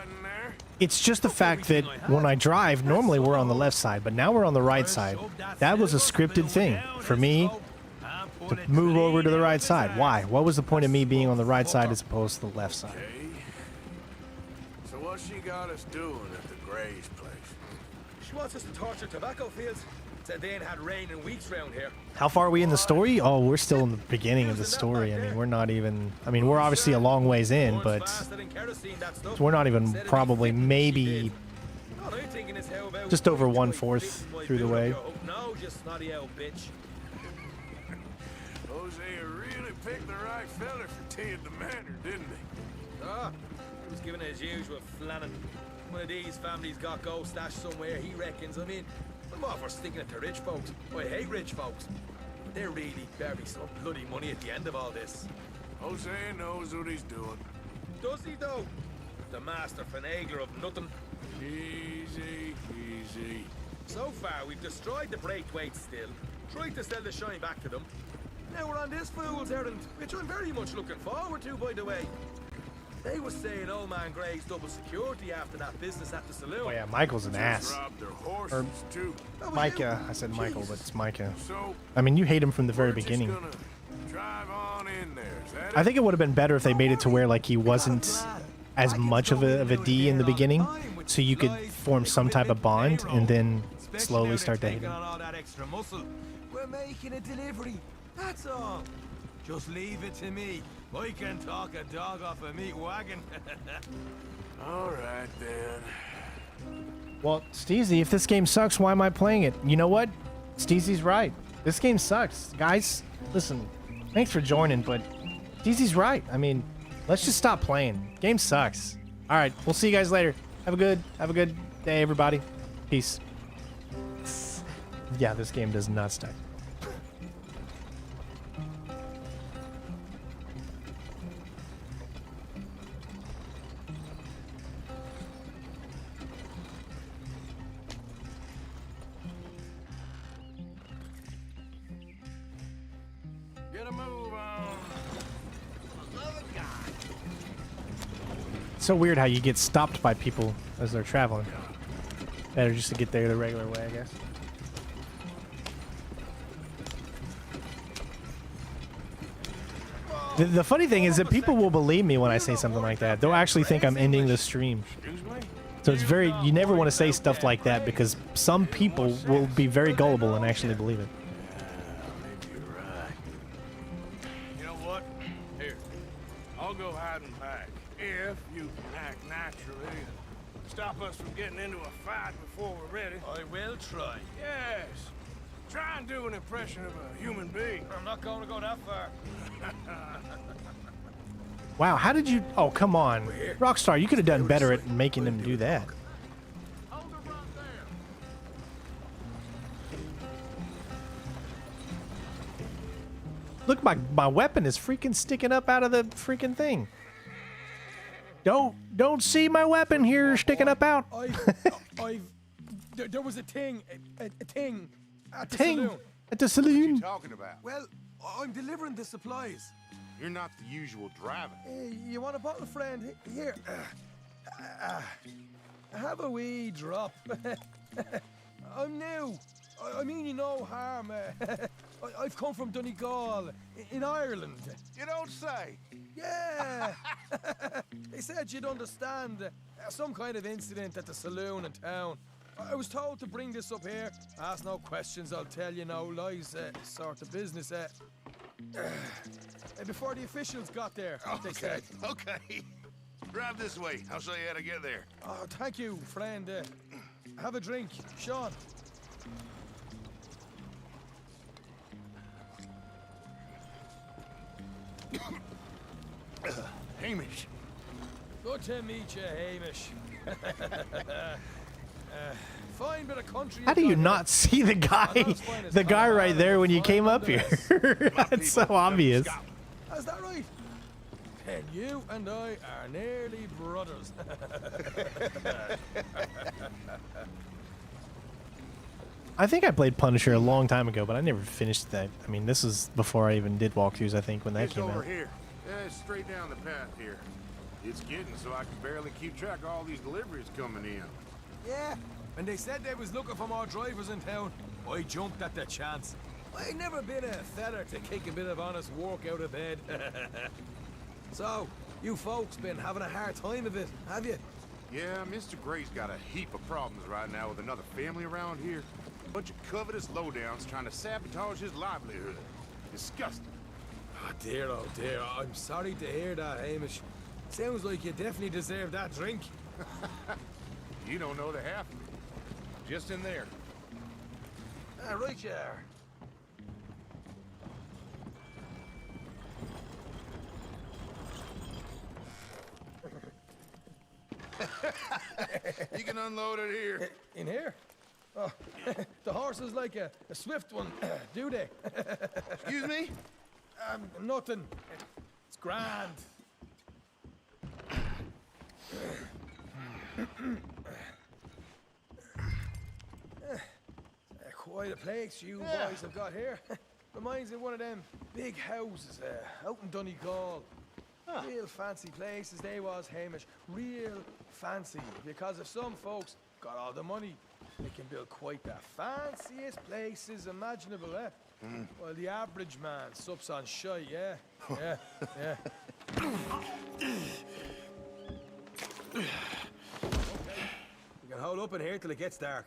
It's just the fact that when I drive, normally we're on the left side, but now we're on the right side. That was a scripted thing for me to move over to the right side. Why? What was the point of me being on the right side as opposed to the left side? So what's she got us doing at the Gray's place? She wants us to torture tobacco fields. Said they ain't had rain in weeks round here. How far are we in the story? Oh, we're still in the beginning of the story. I mean, we're not even... I mean, we're obviously a long ways in, but... we're not even probably maybe... just over 1/4 through the way. No, just snotty old bitch. Hosea really picked the right fella for teeing the manor, didn't he? Ah, he was giving it his usual flannin'. One of these families got gold stashed somewhere, he reckons. I mean, I'm all for sticking it to rich folks. I hate rich folks. But they're really barely some bloody money at the end of all this. Hosea knows what he's doing. Does he, though? The master finagler of nothing. Easy, easy. So far, we've destroyed the Braithwaites still, tried to sell the shine back to them. Now we're on this fool's errand, which I'm very much looking forward to, by the way. They were saying old man Gray's double security after that business at the saloon. Oh yeah, Michael's an ass. Robbed their horses, Or too. Micah. I said Michael, but it's Micah. So, I mean, you hate him from the very we're just beginning. gonna drive on in there. Is that I think it would have been better if they made it to where like he wasn't as much of a D in the beginning, so you could form some type of bond and then slowly start dating. On all that extra muscle. We're making a delivery. That's all. Just leave it to me. I can talk a dog off a meat wagon. All right, then. Well, Steezy, if this game sucks, why am I playing it? You know what? Steezy's right. This game sucks. Guys, listen, thanks for joining, but Steezy's right. I mean, let's just stop playing. Game sucks. All right, we'll see you guys later. Have a good day, everybody. Peace. Yeah, this game does not suck. Get a move on. It's so weird how you get stopped by people as they're traveling. Better just to get there the regular way, I guess. The funny thing is that people will believe me when I say something like that. They'll actually think I'm ending the stream. So it's very, you never want to say stuff like that because some people will be very gullible and actually believe it. Maybe you're right. You know what? Here, I'll go hiding back. If you can act naturally and stop us from getting into a fight before we're ready. I will try. Yes. Try and do an impression of a human being. I'm not going to go that far. Wow, how did you... Oh, come on. Rockstar, you could have done better at making them do that. Look, my weapon is freaking sticking up out of the freaking thing. Don't see my weapon here sticking up out. There was a thing at the Ting saloon. at the saloon. Talking about? Well, I'm delivering the supplies. You're not the usual driver. You want a bottle, friend? Here. Have a wee drop. I'm new. I mean you no harm. I've come from Donegal, in Ireland. You don't say. Yeah. They said you'd understand. Some kind of incident at the saloon in town. I was told to bring this up here. Ask no questions, I'll tell you no lies. Sort of business. Before the officials got there, they said. Okay. Drive this way. I'll show you how to get there. Oh, thank you, friend. Have a drink, Sean. Hamish. Good to meet you, Hamish. Fine bit of country. How do you not see the guy right there when you came up here? It's so obvious. Is that right? Then you and I are nearly brothers. I think I played Punisher a long time ago, but I never finished that. I mean, this is before I even did walkthroughs, I think, when that It's came over out. here. Straight down the path here. It's getting so I can barely keep track of all these deliveries coming in. Yeah, and they said they was looking for more drivers in town. I jumped at the chance. I never been a feller to kick a bit of honest work out of bed. So, you folks been having a hard time of it, have you? Yeah, Mr. Gray's got a heap of problems right now with another family around here. A bunch of covetous lowdowns trying to sabotage his livelihood. Disgusting. Oh dear, I'm sorry to hear that, Hamish. Sounds like you definitely deserve that drink. You don't know the half of it. Just in there. Right you are. You can unload it here. In here? Oh, the horse is like a swift one, do they? Excuse me? Nothing. It's grand. Quite a place you boys have got here. Reminds me of one of them big houses out in Donegal. Real fancy places they was, Hamish. Real fancy. Because if some folks got all the money, they can build quite the fanciest places imaginable, eh? Well, the average man sups on shite, yeah? Yeah, yeah. Okay. We can hold up in here till it gets dark.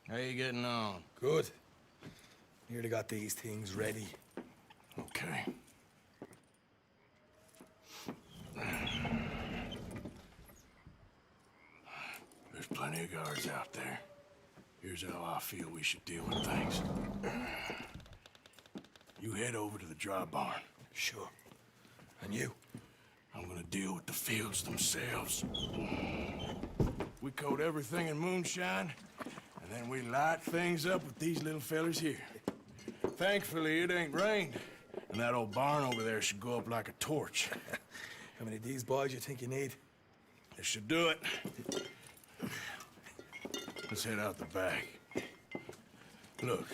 How you getting on? Good. Nearly got these things ready. Okay. There's plenty of guards out there. Here's how I feel we should deal with things. You head over to the dry barn. Sure. And you? I'm gonna deal with the fields themselves. We coat everything in moonshine, and then we light things up with these little fellers here. Thankfully, it ain't rained, and that old barn over there should go up like a torch. How many of these boys you think you need? This should do it. Let's head out the back. Look,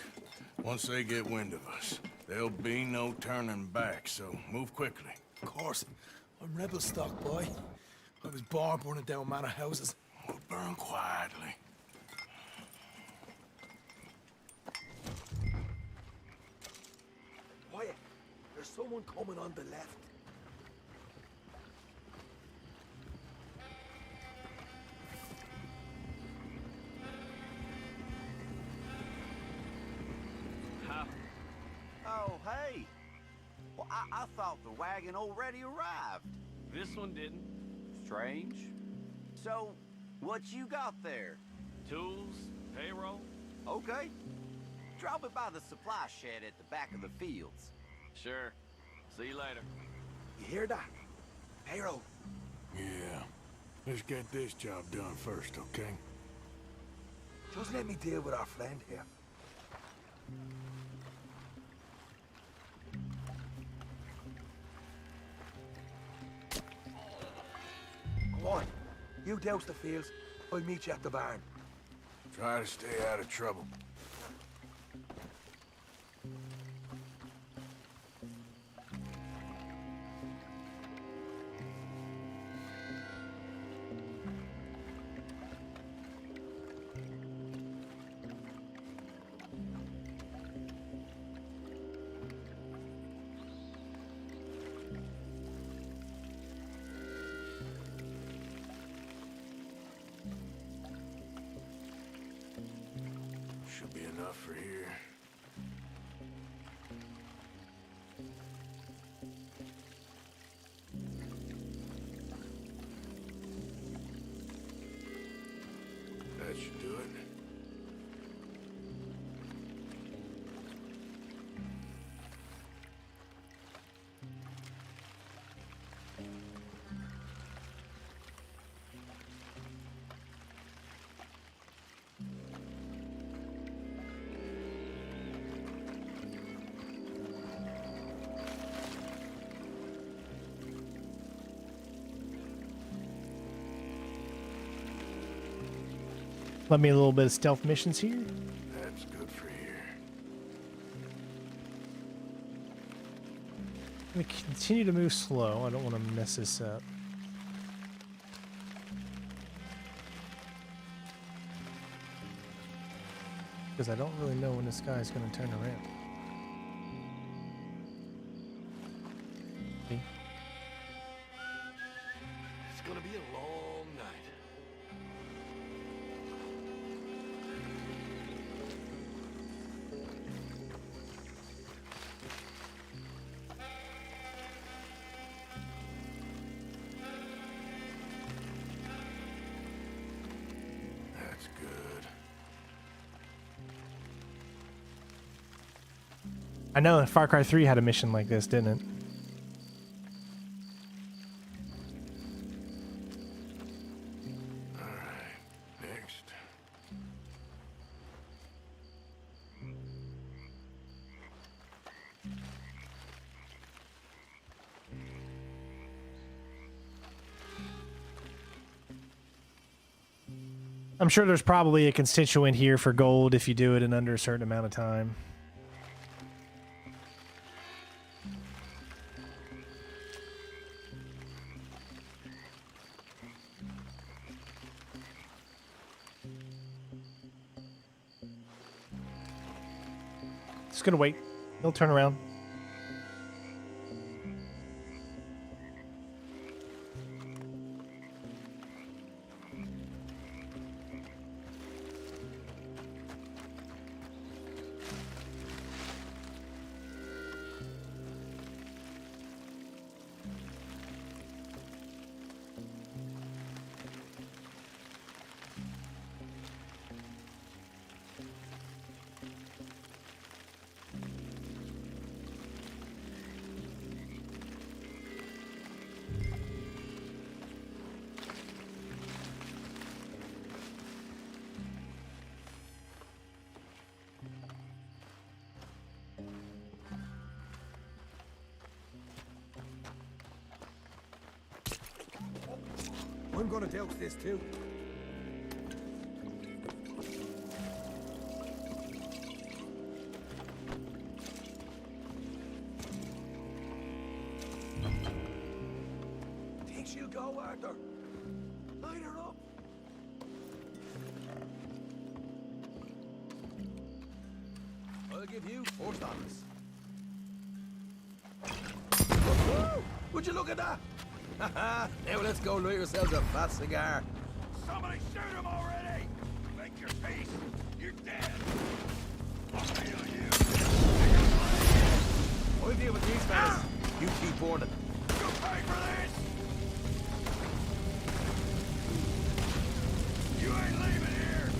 once they get wind of us, there'll be no turning back, so move quickly. Of course. I'm rebel stock, boy. I was born burning down manor houses. We'll burn quietly. Quiet. There's someone coming on the left. Oh, hey. Well, I thought the wagon already arrived. This one didn't. Strange. So, what you got there? Tools, payroll. Okay. Drop it by the supply shed at the back of the fields. Sure. See you later. You hear that? Payroll. Yeah. Let's get this job done first, okay? Just let me deal with our friend here. Go on. You douse the fields. I'll meet you at the barn. Try to stay out of trouble. Should be enough for here. That should do it. Let me a little bit of stealth missions here. That's good for here. I'm gonna continue to move slow. I don't want to mess this up. Because I don't really know when this guy's going to turn around. See? It's gonna be a long night. That's good. I know Far Cry 3 had a mission like this, didn't it? Next. I'm sure there's probably a constituent here for gold if you do it in under a certain amount of time. Just gonna wait. He'll turn around. I'm gonna douse this too. Think she'll go, Arthur? Light her up. I'll give you $4. Woo! Would you look at that? Now let's go light yourselves a fat cigar. Somebody shoot him already! Make your peace. You're dead. I'll deal you. I'll deal with these fellas. You keep warning. You pay for this! You ain't leaving here!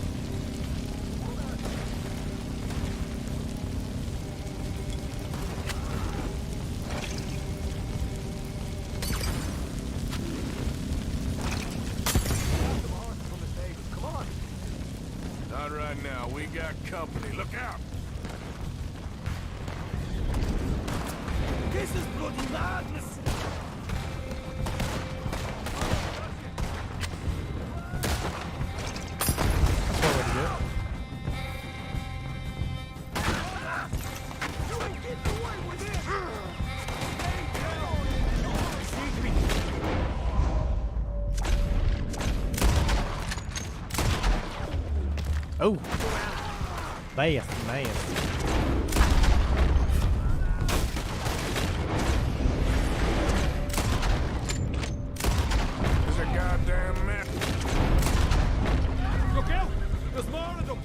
Not right now. We got company. Look out! This is bloody madness! That's one way to do it. You ain't getting away with this! Oh. Nice. There's a goddamn mess. Look out! There's more of them!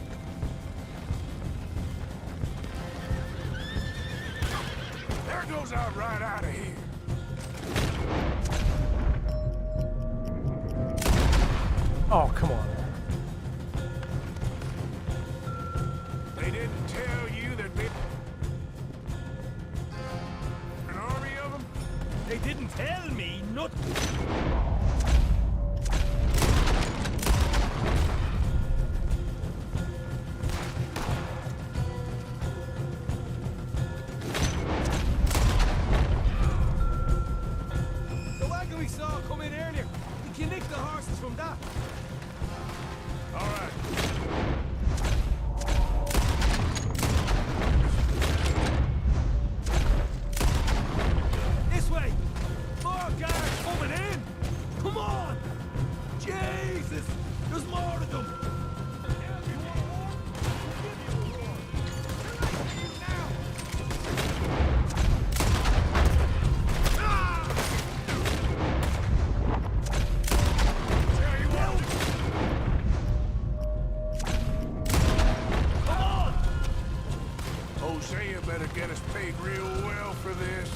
There goes out right out of here. Oh, come on. They didn't tell you there'd be an army of them? They didn't tell me nothing. The wagon we saw come in earlier. We can nick the horses from that. All right. This way! More guards coming in! Come on! Jesus! There's more of them! Hosea better get us paid real well for this.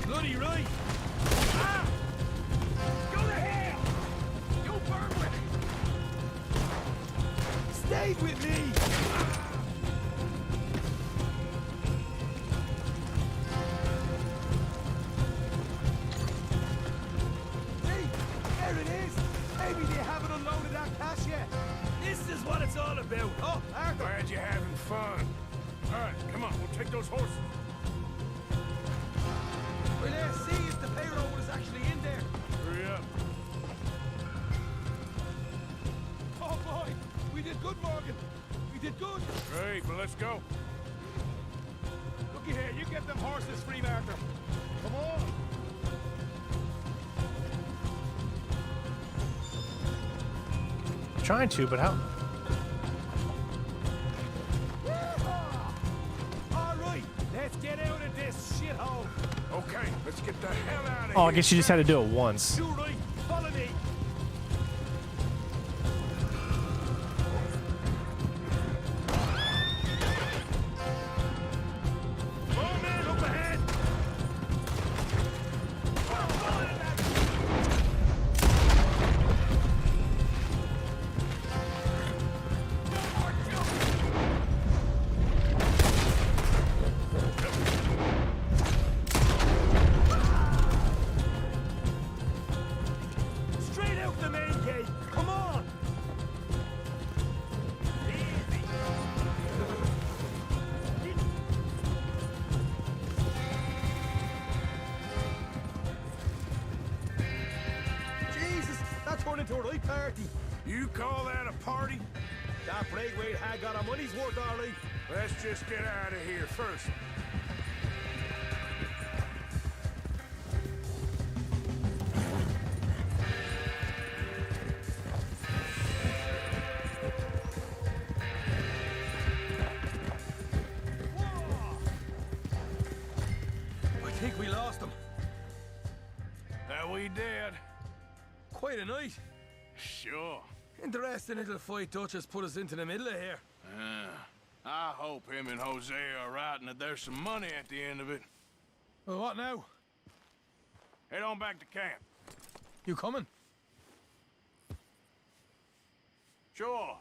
Bloody right! Ah! Go to hell! You burn with it! Stay with me! See? There it is! Maybe they haven't unloaded that cash yet. This is what it's all about. Oh, Arthur! Glad you're having fun. All right, come on, we'll take those horses. Well, let's see if the payroll was actually in there. Hurry up. Oh boy! Morgan. We did good. Great, well, let's go. Looky here, you get them horses free, Martha. Come on. Trying to, but how? All right, let's get out of this shithole. Okay, let's get the hell out of here. Oh, I guess you just had to do it once. You right, follow me. More men up ahead. Straight out the main gate. Come on. Jesus, that turned into a right party. You call that a party? That Braithwaite had got our money's worth, all right. Let's just get out of here first. I think we lost him. That we did. Quite a night. Sure. Interesting little fight Dutch has put us into the middle of here. I hope him and Jose are right and that there's some money at the end of it. Well, what now? Head on back to camp. You coming? Sure.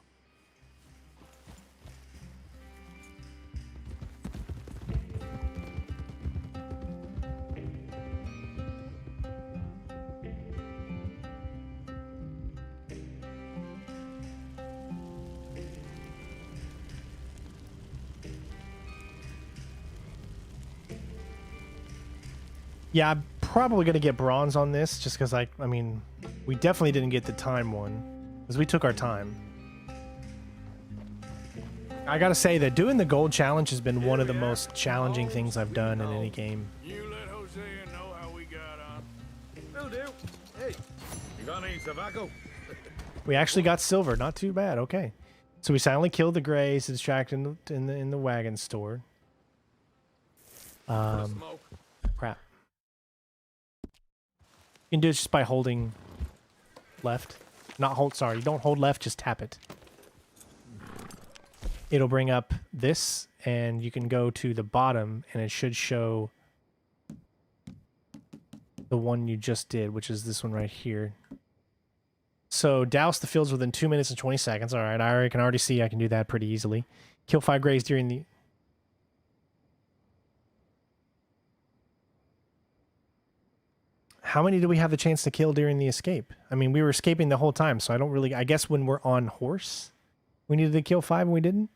Yeah, I'm probably gonna get bronze on this, just because I mean, we definitely didn't get the time one, because we took our time. I gotta say that doing the gold challenge has been one of the most challenging things I've done in any game. You let Hosea know how we got on. Will do. Hey, you got any tobacco? We actually got silver, not too bad. Okay, so we silently killed the Greys to distract in the wagon store. Crap. You can do it just by holding left. Not hold, sorry, you don't hold left, just tap it. It'll bring up this, and you can go to the bottom, and it should show the one you just did, which is this one right here. So, douse the fields within 2 minutes and 20 seconds. All right, I can already see I can do that pretty easily. Kill 5 Greys during the... How many do we have the chance to kill during the escape? I mean, we were escaping the whole time, so I don't really... I guess when we're on horse, we needed to kill 5 and we didn't?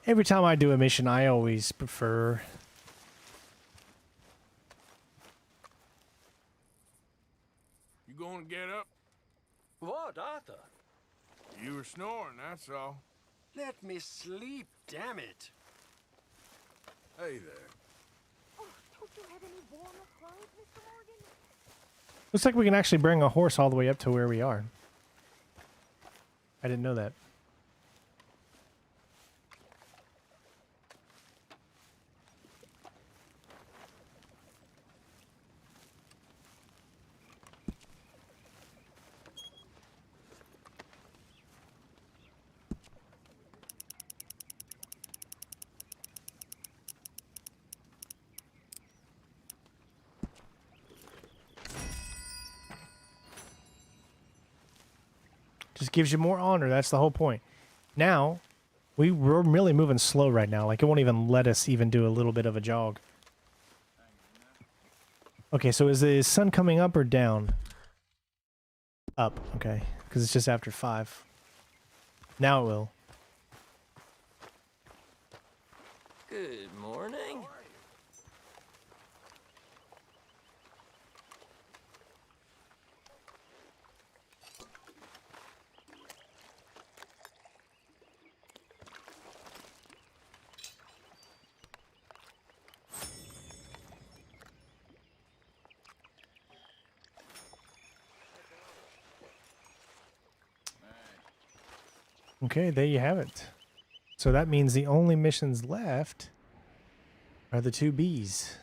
Every time I do a mission, I always prefer... You gonna get up? What, Arthur? You were snoring, that's all. Let me sleep, damn it. Hey there. Oh, don't you have any warmer clothes, Mr. Morgan? Looks like we can actually bring a horse all the way up to where we are. I didn't know that. Just gives you more honor. That's the whole point. Now, we're really moving slow right now. Like, it won't even let us even do a little bit of a jog. Okay, so is the sun coming up or down? Up, okay. Because it's just after 5. Now it will. Good morning. Okay, there you have it. So that means the only missions left are the 2 bees.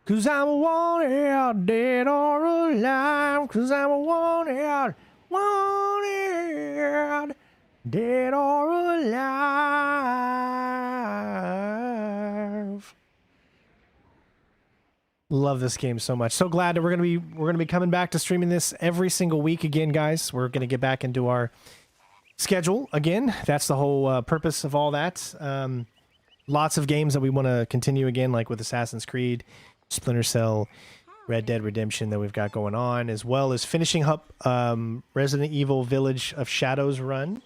Cause I'm a wanted, dead or alive. Cause I'm a wanted, dead or alive. Love this game so much. So glad that we're gonna be coming back to streaming this every single week again, guys. We're gonna get back into our schedule again. That's the whole purpose of all that. Lots of games that we want to continue again, like with Assassin's Creed, Splinter Cell, Red Dead Redemption that we've got going on, as well as finishing up Resident Evil Village of Shadows run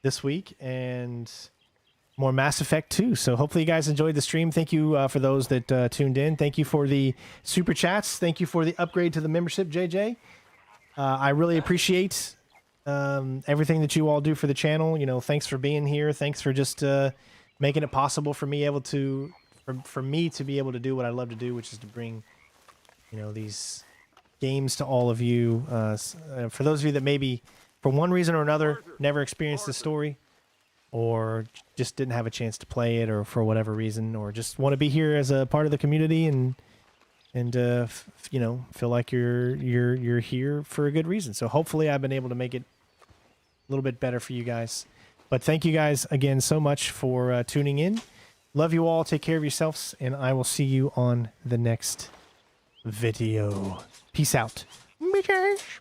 this week, and more Mass Effect 2. So hopefully you guys enjoyed the stream. Thank you for those that tuned in. Thank you for the super chats. Thank you for the upgrade to the membership, JJ. I really appreciate everything that you all do for the channel. You know, thanks for being here. Thanks for just making it possible for me for me to be able to do what I love to do, which is to bring, you know, these games to all of you. For those of you that maybe, for one reason or another, never experienced the story, or just didn't have a chance to play it, or for whatever reason, or just want to be here as a part of the community and you know, feel like you're here for a good reason. So hopefully I've been able to make it a little bit better for you guys. But thank you guys again so much for tuning in. Love you all. Take care of yourselves, and I will see you on the next video. Peace out. Bitches.